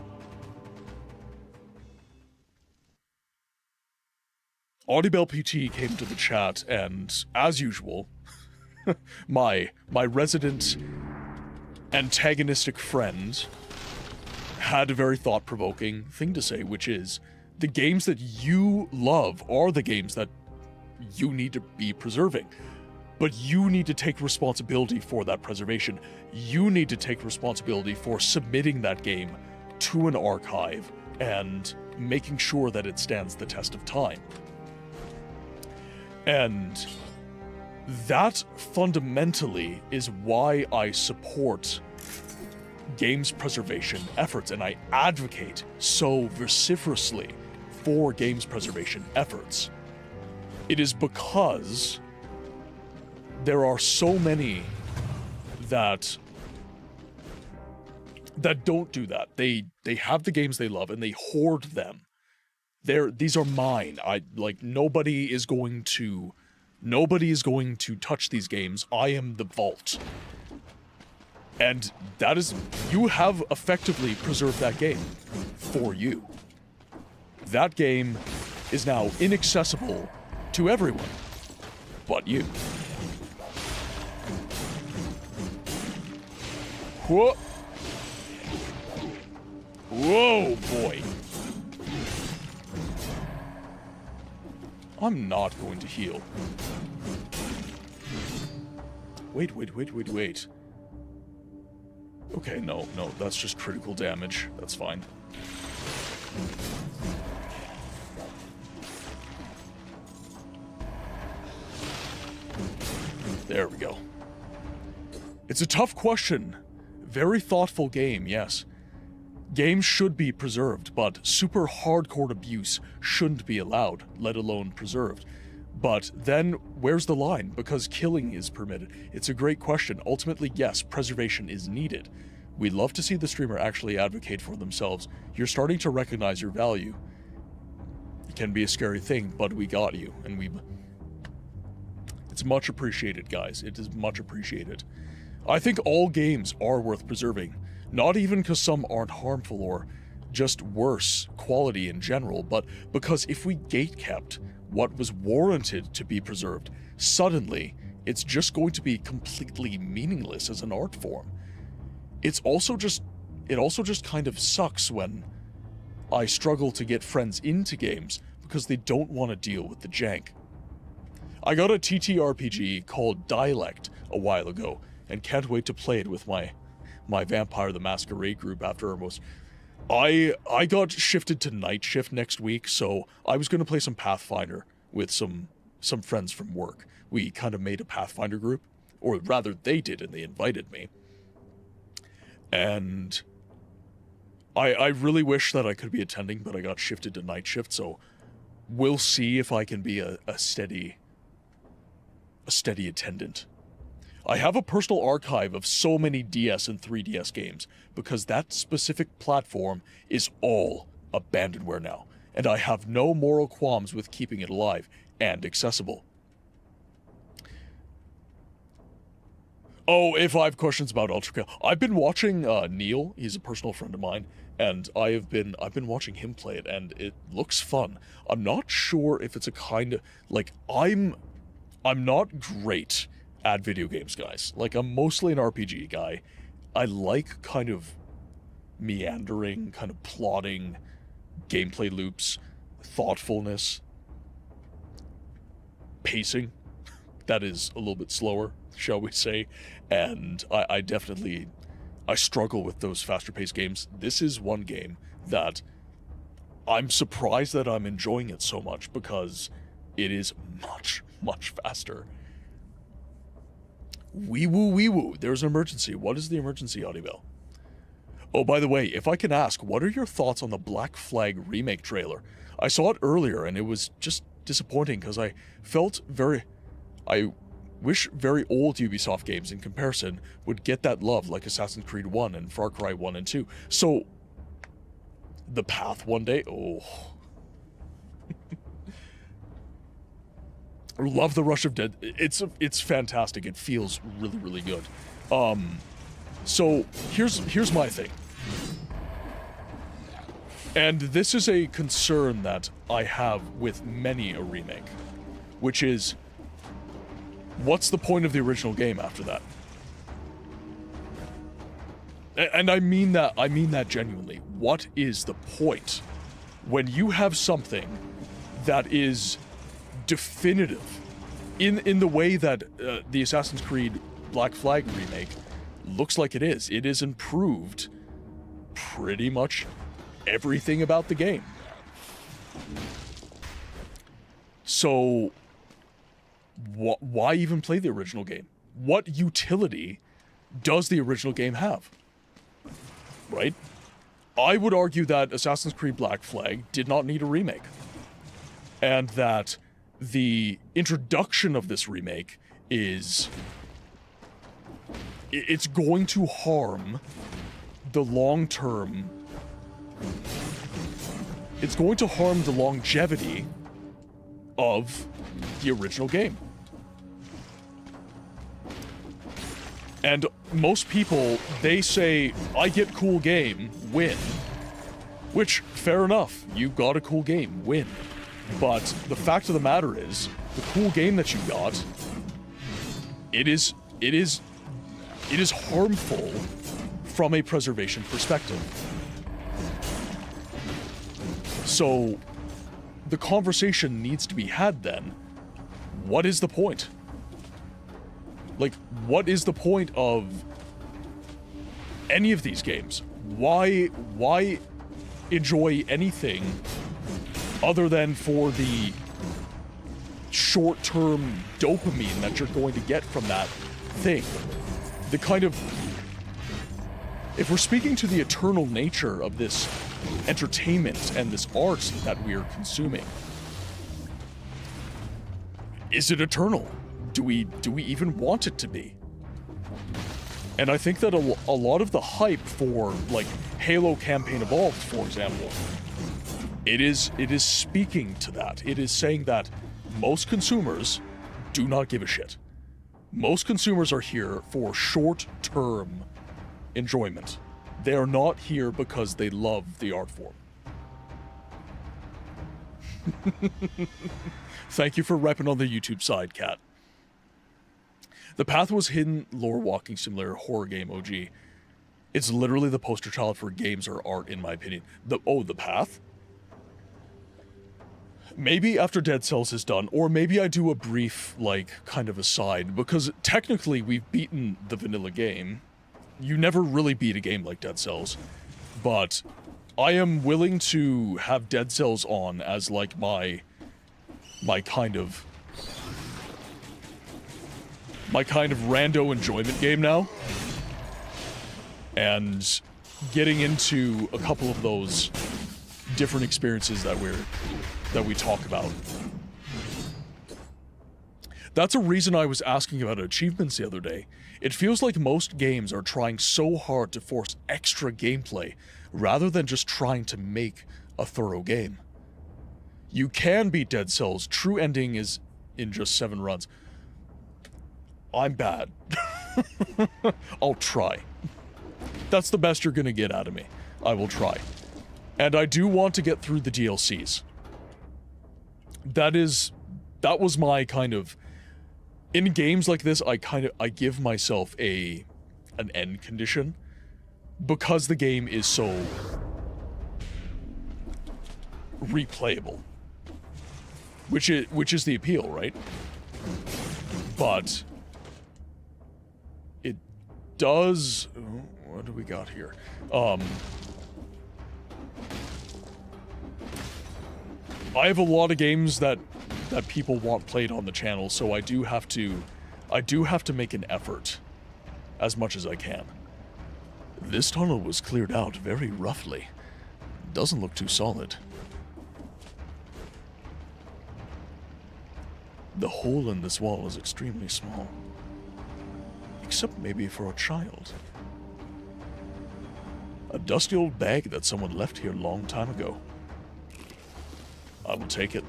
Audibel PT came to the chat, and as usual, my resident antagonistic friend had a very thought-provoking thing to say, which is, the games that you love are the games that you need to be preserving. But you need to take responsibility for that preservation. You need to take responsibility for submitting that game to an archive and making sure that it stands the test of time. And that fundamentally is why I support games preservation efforts, and I advocate so vociferously for games preservation efforts. It is because there are so many that that don't do that. They have the games they love and they hoard them. These are mine. Nobody is going to touch these games. I am the vault. And that is, you have effectively preserved that game for you. That game is now inaccessible to everyone but you. Whoa. Whoa, boy. I'm not going to heal. Wait. Okay, no, that's just critical damage. That's fine. There we go. It's a tough question. Very thoughtful game, yes. Games should be preserved, but super hardcore abuse shouldn't be allowed, let alone preserved. But then, where's the line? Because killing is permitted. It's a great question. Ultimately, yes, preservation is needed. We'd love to see the streamer actually advocate for themselves. You're starting to recognize your value. It can be a scary thing, but we got you, and it's much appreciated, guys. It is much appreciated. I think all games are worth preserving. Not even because some aren't harmful or just worse quality in general, but because if we gatekept what was warranted to be preserved, suddenly it's just going to be completely meaningless as an art form. It also just kind of sucks when I struggle to get friends into games because they don't want to deal with the jank. I got a TTRPG called Dialect a while ago and can't wait to play it with my Vampire the Masquerade group after almost. I got shifted to night shift next week, so I was going to play some Pathfinder with some friends from work. We kind of made a Pathfinder group, or rather they did, and they invited me. And I really wish that I could be attending, but I got shifted to night shift, so we'll see if I can be a steady attendant. I have a personal archive of so many DS and 3DS games because that specific platform is all abandonware now, and I have no moral qualms with keeping it alive and accessible. Oh, if I have questions about Ultra, I've been watching Neil. He's a personal friend of mine, and I've been watching him play it, and it looks fun. I'm not sure if it's a kind of like I'm not great at video games, guys. Like, I'm mostly an RPG guy. I like kind of meandering, kind of plotting gameplay loops, thoughtfulness, pacing that is a little bit slower, shall we say, and I definitely struggle with those faster paced games. This is one game that I'm surprised that I'm enjoying it so much because it is much, much faster. Wee woo, there's an emergency. What is the emergency, Audibel? Oh, by the way, if I can ask, what are your thoughts on the Black Flag remake trailer? I saw it earlier and it was just disappointing because I wish very old Ubisoft games in comparison would get that love like Assassin's Creed 1 and Far Cry 1 and 2. So, the path one day, oh. Love the Rush of Dead. It's fantastic. It feels really, really good. So here's my thing. And this is a concern that I have with many a remake, which is, what's the point of the original game after that? And I mean that genuinely. What is the point when you have something that is definitive in the way that the Assassin's Creed Black Flag remake looks like it is? It is improved pretty much everything about the game. So why even play the original game? What utility does the original game have? Right? I would argue that Assassin's Creed Black Flag did not need a remake. And that the introduction of this remake it's going to harm the long term, it's going to harm the longevity of the original game. And most people, they say, I get cool game, win. Which, fair enough, you got a cool game, win. But the fact of the matter is, the cool game that you got, it is harmful from a preservation perspective. So, the conversation needs to be had then. What is the point? Like, what is the point of any of these games? Why enjoy anything other than for the short-term dopamine that you're going to get from that thing? The kind of... If we're speaking to the eternal nature of this entertainment and this art that we are consuming, is it eternal? Do we even want it to be? And I think that a lot of the hype for, like, Halo Campaign Evolved, for example, it is speaking to that. It is saying that most consumers do not give a shit. Most consumers are here for short-term enjoyment. They are not here because they love the art form. Thank you for repping on the YouTube side, Cat. The Path was hidden lore walking simulator horror game OG. It's literally the poster child for games or art, in my opinion. The Path? Maybe after Dead Cells is done, or maybe I do a brief, like, kind of aside, because technically we've beaten the vanilla game. You never really beat a game like Dead Cells, but I am willing to have Dead Cells on as, like, my kind of rando enjoyment game now. And getting into a couple of those different experiences that we talk about. That's a reason I was asking about achievements the other day. It feels like most games are trying so hard to force extra gameplay rather than just trying to make a thorough game. You can beat Dead Cells. True ending is in just 7 runs. I'm bad. I'll try. That's the best you're gonna get out of me. I will try. And I do want to get through the DLCs. That was my kind of... In games like this, I give myself an end condition. Because the game is so... replayable. Which is the appeal, right? But... it does... What do we got here? I have a lot of games that people want played on the channel, so I do have to make an effort as much as I can. This tunnel was cleared out very roughly. Doesn't look too solid. The hole in this wall is extremely small. Except maybe for a child. A dusty old bag that someone left here a long time ago. I will take it.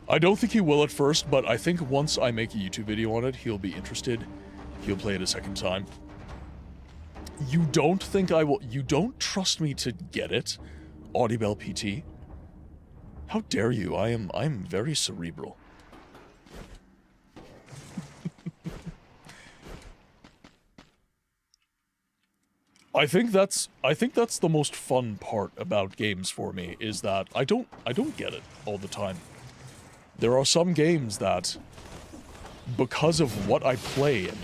I don't think he will at first, but I think once I make a YouTube video on it, he'll be interested. He'll play it a second time. You don't think I will... You don't trust me to get it? Audibel PT? How dare you? I'm very cerebral. I think that's the most fun part about games for me, is that I don't get it all the time. There are some games that, because of what I play and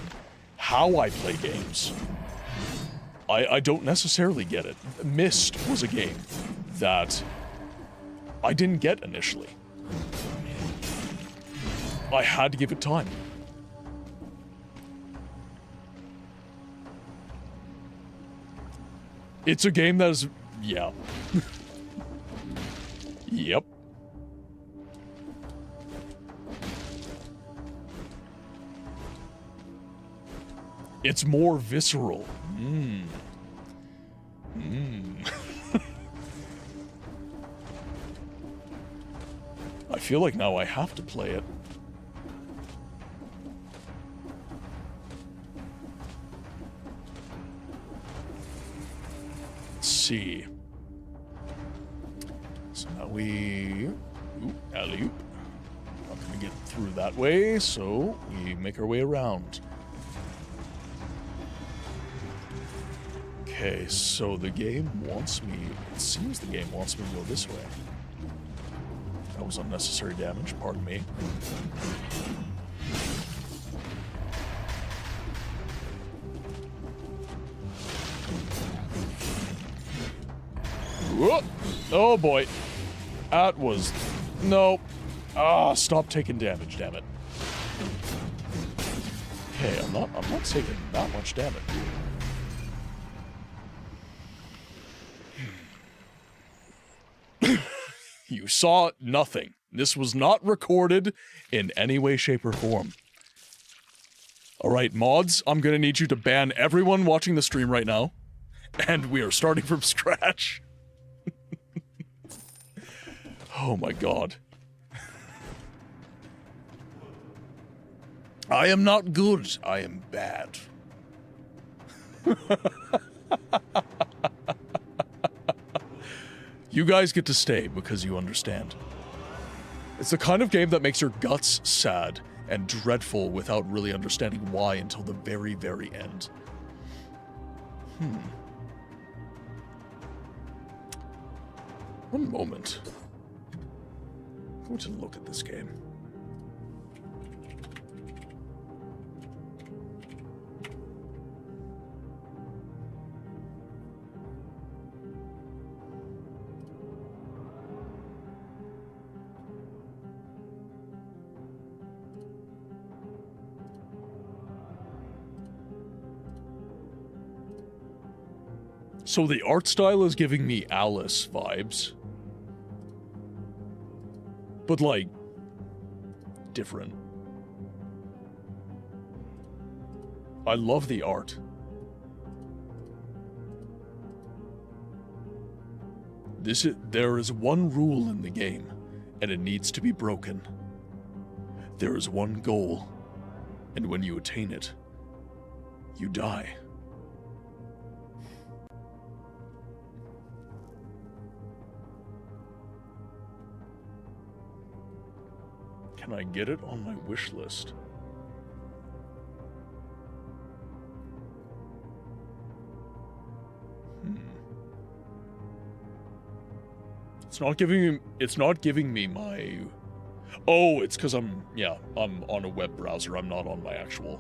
how I play games, I don't necessarily get it. Myst was a game that I didn't get initially. I had to give it time. It's a game that is... yeah. Yep. It's more visceral. I feel like now I have to play it. Let's see. So now we... Ooh, alley-oop. Not gonna get through that way, so we make our way around. Okay, so the game wants me... It seems the game wants me to go this way. That was unnecessary damage, pardon me. Whoa! Oh boy. That was... No. Ah, stop taking damage, damn it. Okay, I'm not taking that much damage. You saw nothing. This was not recorded in any way, shape, or form. Alright, mods, I'm gonna need you to ban everyone watching the stream right now. And we are starting from scratch. Oh my god. I am not good. I am bad. You guys get to stay because you understand. It's the kind of game that makes your guts sad and dreadful without really understanding why until the very, very end. One moment. I'm going to look at this game. So the art style is giving me Alice vibes. But like, different. I love the art. There is one rule in the game, and it needs to be broken. There is one goal, and when you attain it, you die. Can I get it on my wish list? It's not giving me my... Oh, it's because I'm on a web browser. I'm not on my actual...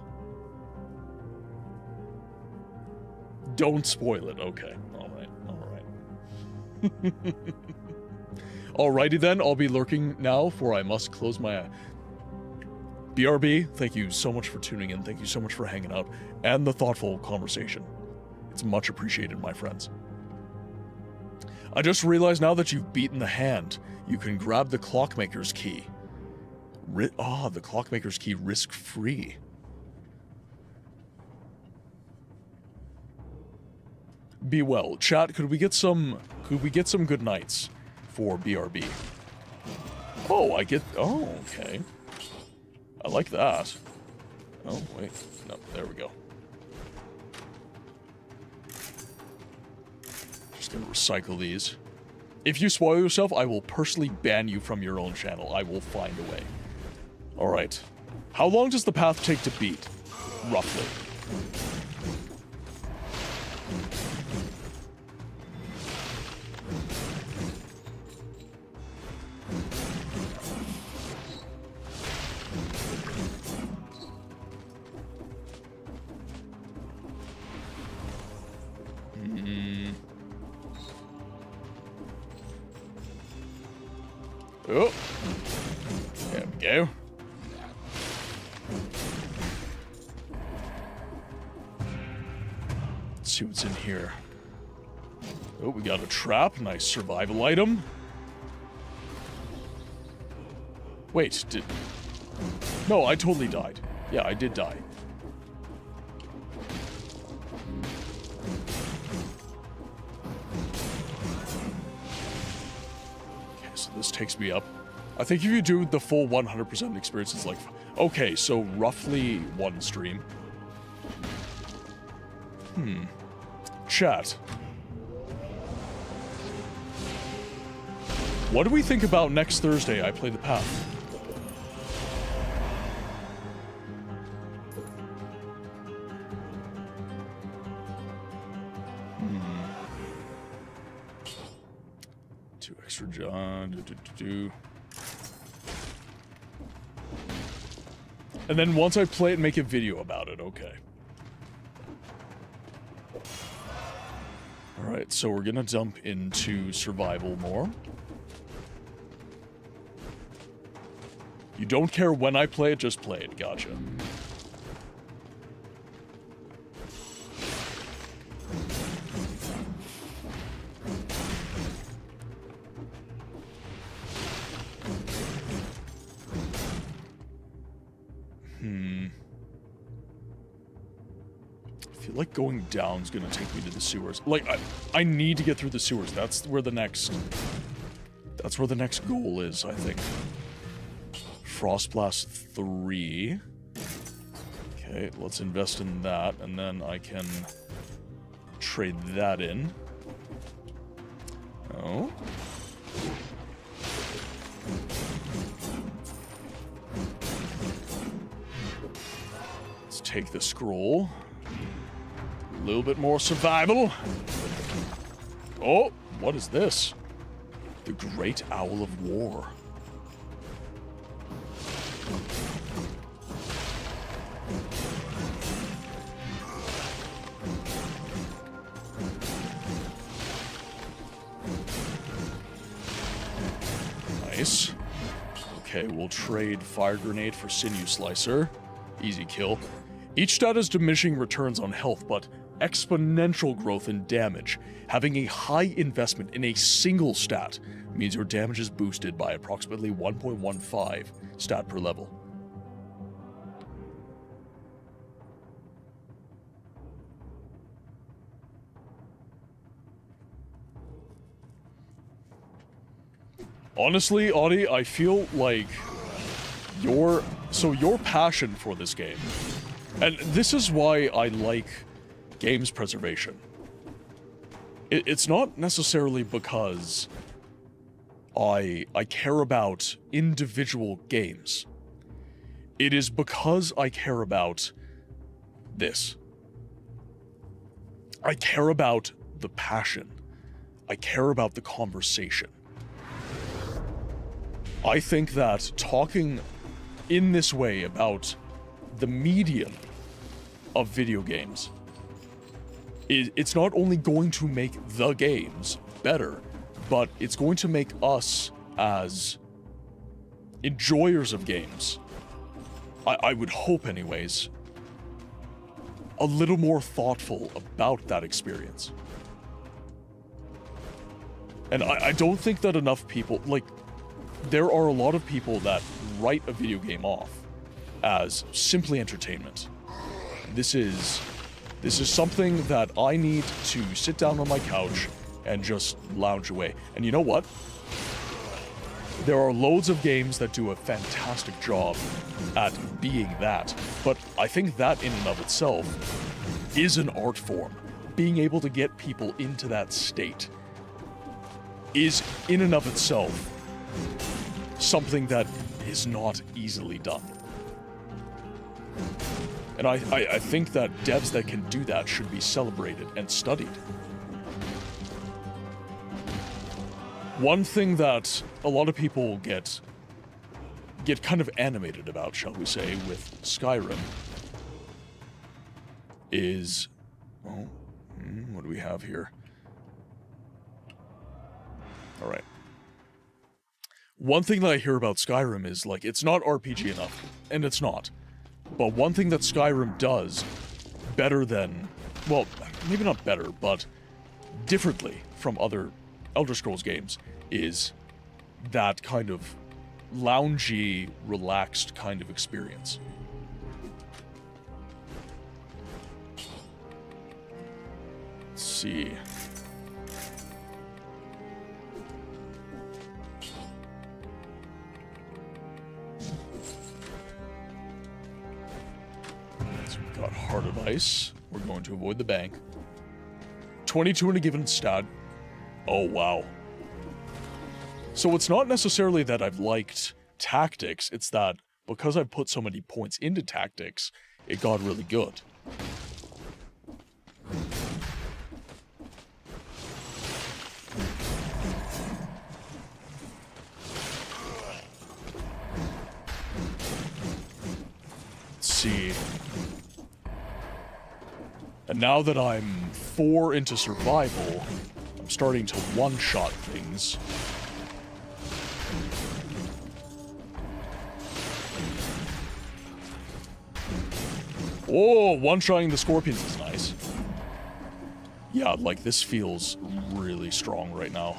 Don't spoil it. Okay. Alright. Alrighty then, I'll be lurking now, for I must close my eye. BRB, thank you so much for tuning in. Thank you so much for hanging out and the thoughtful conversation. It's much appreciated, my friends. I just realized now that you've beaten the hand, you can grab the Clockmaker's key. The Clockmaker's key risk-free. Be well. Chat, could we get some good nights for BRB? Oh, okay. I like that. Oh, wait. No, there we go. Just gonna recycle these. If you spoil yourself, I will personally ban you from your own channel. I will find a way. Alright. How long does the path take to beat? Roughly. Oh. There we go. Let's see what's in here. Oh, we got a trap. Nice survival item. Wait, No, I totally died. Yeah, I did die. So this takes me up. I think if you do the full 100% experience, it's like... Okay, so roughly 1 stream. Chat. What do we think about next Thursday I play the path? Two extra John. And then once I play it, make a video about it. Okay. Alright, so we're gonna jump into survival more. You don't care when I play it, just play it. Gotcha. I feel like going down's gonna take me to the sewers. Like, I need to get through the sewers. That's where the next goal is, I think. Frostblast 3. Okay, let's invest in that, and then I can trade that in. Oh. Let's take the scroll. A little bit more survival. Oh, what is this? The Great Owl of War. Nice. Okay, we'll trade Fire Grenade for Sinew Slicer. Easy kill. Each stat has diminishing returns on health, but exponential growth in damage. Having a high investment in a single stat means your damage is boosted by approximately 1.15 stat per level. Honestly, Audie, I feel like your passion for this game, and this is why I like games preservation. It's not necessarily because I care about individual games. It is because I care about this. I care about the passion. I care about the conversation. I think that talking in this way about the medium of video games, it's not only going to make the games better, but it's going to make us as enjoyers of games, I would hope anyways, a little more thoughtful about that experience. And I don't think that enough people, like, there are a lot of people that write a video game off as simply entertainment. This is something that I need to sit down on my couch and just lounge away. And you know what? There are loads of games that do a fantastic job at being that, but I think that in and of itself is an art form. Being able to get people into that state is in and of itself something that is not easily done. And I think that devs that can do that should be celebrated and studied. One thing that a lot of people get kind of animated about, shall we say, with Skyrim is... Oh, what do we have here? Alright. One thing that I hear about Skyrim is, like, it's not RPG enough, and it's not. But one thing that Skyrim does better than, well, maybe not better, but differently from other Elder Scrolls games is that kind of loungy, relaxed kind of experience. Let's see. got Heart of Ice. We're going to avoid the bank. 22 in a given stat. Oh, wow. So it's not necessarily that I've liked tactics, it's that because I've put so many points into tactics, it got really good. Let's see. And now that I'm 4 into survival, I'm starting to one-shot things. Oh, one-shotting the scorpions is nice. Yeah, like, this feels really strong right now.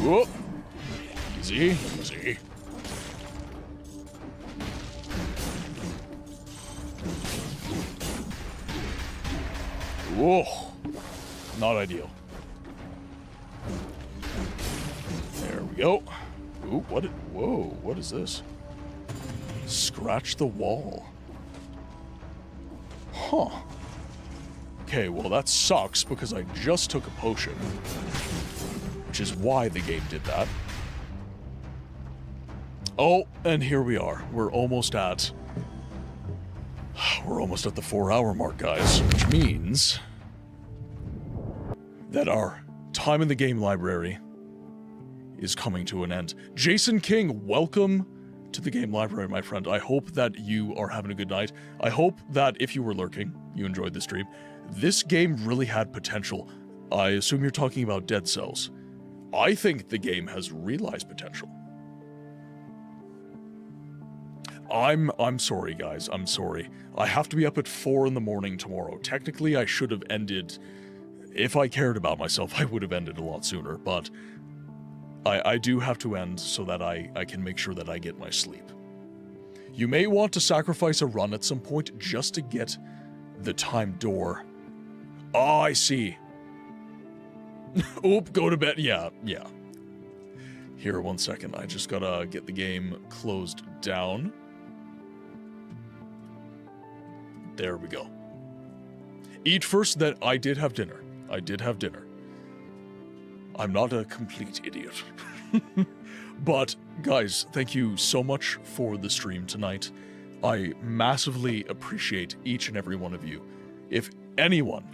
Whoop. Easy, easy. Whoa. Not ideal. There we go. Ooh, whoa, what is this? Scratch the wall. Huh. Okay, well that sucks because I just took a potion. Which is why the game did that. Oh, and here we are. We're almost at the 4-hour mark, guys. Which means that our time in the game library is coming to an end. Jason King, welcome to the game library, my friend. I hope that you are having a good night. I hope that if you were lurking, you enjoyed the stream. This game really had potential. I assume you're talking about Dead Cells. I think the game has realized potential. I'm sorry, guys. I'm sorry. I have to be up at 4 in the morning tomorrow. Technically, I should have ended... If I cared about myself, I would have ended a lot sooner, but I do have to end so that I can make sure that I get my sleep. You may want to sacrifice a run at some point just to get the time door. Oh, I see. Oop, go to bed. Yeah. Here, 1 second. I just gotta get the game closed down. There we go. Eat first, that I did have dinner. I'm not a complete idiot. But, guys, thank you so much for the stream tonight. I massively appreciate each and every one of you. If anyone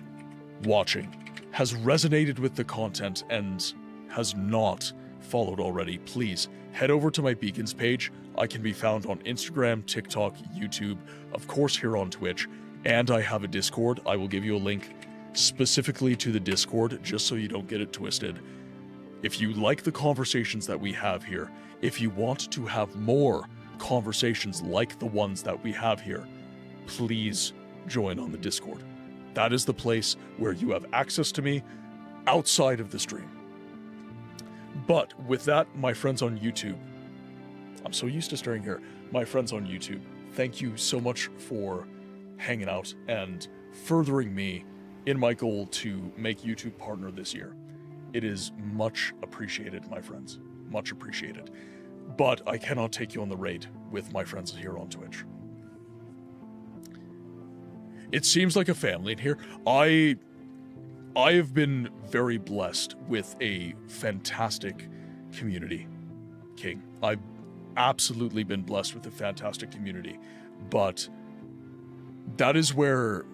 watching has resonated with the content and has not followed already, please head over to my Beacons page. I can be found on Instagram, TikTok, YouTube, of course here on Twitch, and I have a Discord. I will give you a link specifically to the Discord just so you don't get it twisted. If you like the conversations that we have here, if you want to have more conversations like the ones that we have here, please join on the Discord. That is the place where you have access to me outside of the stream. But with that, my friends on YouTube, I'm so used to staring here. My friends on YouTube, thank you so much for hanging out and furthering me in my goal to make YouTube partner this year. It is much appreciated, my friends. Much appreciated. But I cannot take you on the raid with my friends here on Twitch. It seems like a family in here. I have been very blessed with a fantastic community, King. I've absolutely been blessed with a fantastic community. But that is where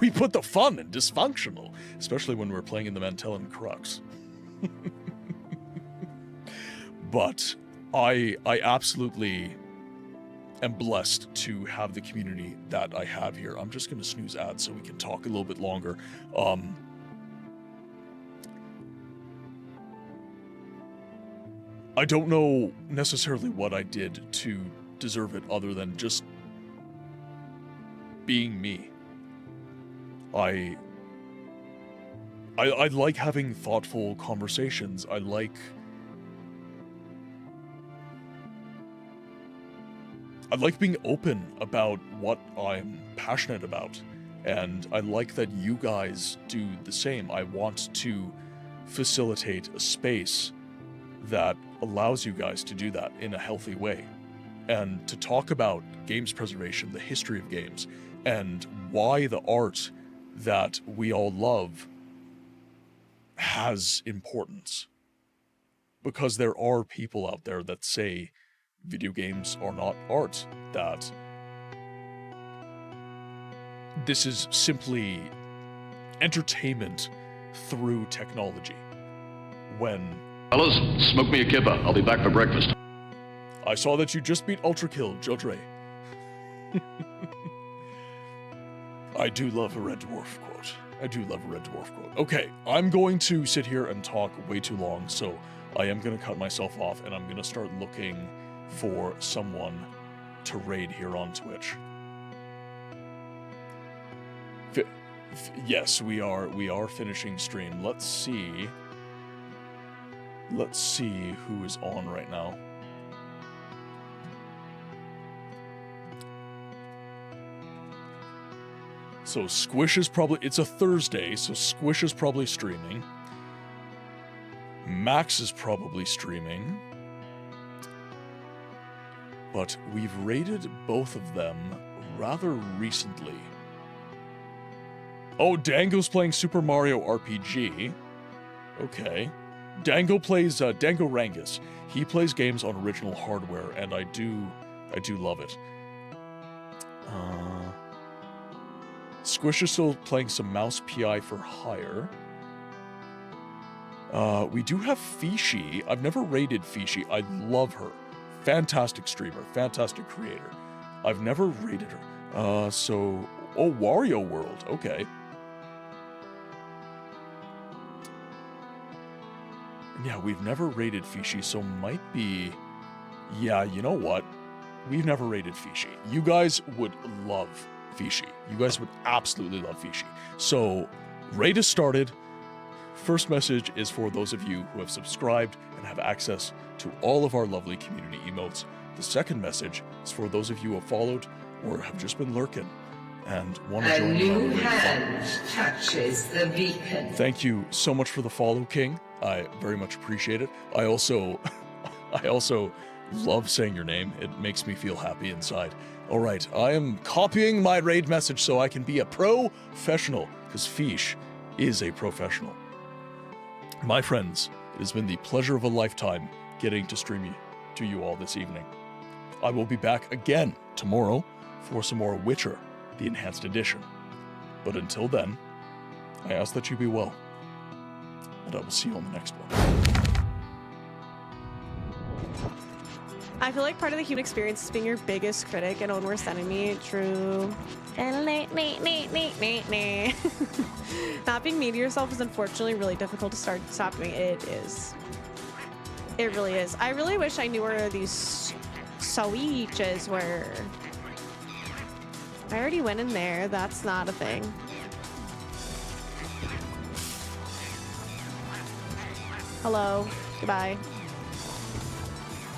we put the fun in dysfunctional, especially when we're playing in the Mantellum Crux. But I absolutely am blessed to have the community that I have here. I'm just going to snooze ads so we can talk a little bit longer. I don't know necessarily what I did to deserve it other than just being me. I like having thoughtful conversations. I like being open about what I'm passionate about. And I like that you guys do the same. I want to facilitate a space that allows you guys to do that in a healthy way, and to talk about games preservation, the history of games, and why the art that we all love has importance. Because there are people out there that say video games are not art, that this is simply entertainment through technology. When... Fellas, smoke me a kippa. I'll be back for breakfast. I saw that you just beat Ultra Kill, Jodre. I do love a Red Dwarf quote. I do love a Red Dwarf quote. Okay, I'm going to sit here and talk way too long, so I am going to cut myself off, and I'm going to start looking for someone to raid here on Twitch. Yes, we are finishing stream. Let's see who is on right now. So Squish is probably, it's a Thursday, so Squish is probably streaming. Max is probably streaming. But we've raided both of them rather recently. Oh, Dango's playing Super Mario RPG. Okay. Dango plays Dango Rangus. He plays games on original hardware, and I do love it. Squish is still playing some Mouse PI for hire. We do have Fishy. I've never raided Fishy. I love her. Fantastic streamer, fantastic creator. I've never raided her. Oh, Wario World. Okay. Yeah, we've never raided Fishy, so might be... Yeah, you know what? We've never raided Fishy. You guys would love Fishy. You guys would absolutely love Fishy. So, raid is started. First message is for those of you who have subscribed and have access to all of our lovely community emotes. The second message is for those of you who have followed or have just been lurking and want to join A new hand touches the beacon. Thank you so much for the follow, King. I very much appreciate it. I also love saying your name. It makes me feel happy inside. All right, I am copying my raid message so I can be a professional, because Fish is a professional. My friends, it has been the pleasure of a lifetime getting to stream to you all this evening. I will be back again tomorrow for some more Witcher, the Enhanced Edition. But until then, I ask that you be well, and I will see you on the next one. I feel like part of the human experience is being your biggest critic and own worst enemy. True. Not being mean to yourself is unfortunately really difficult to stop doing. It is. It really is. I really wish I knew where these switches were. I already went in there. That's not a thing. Hello. Goodbye.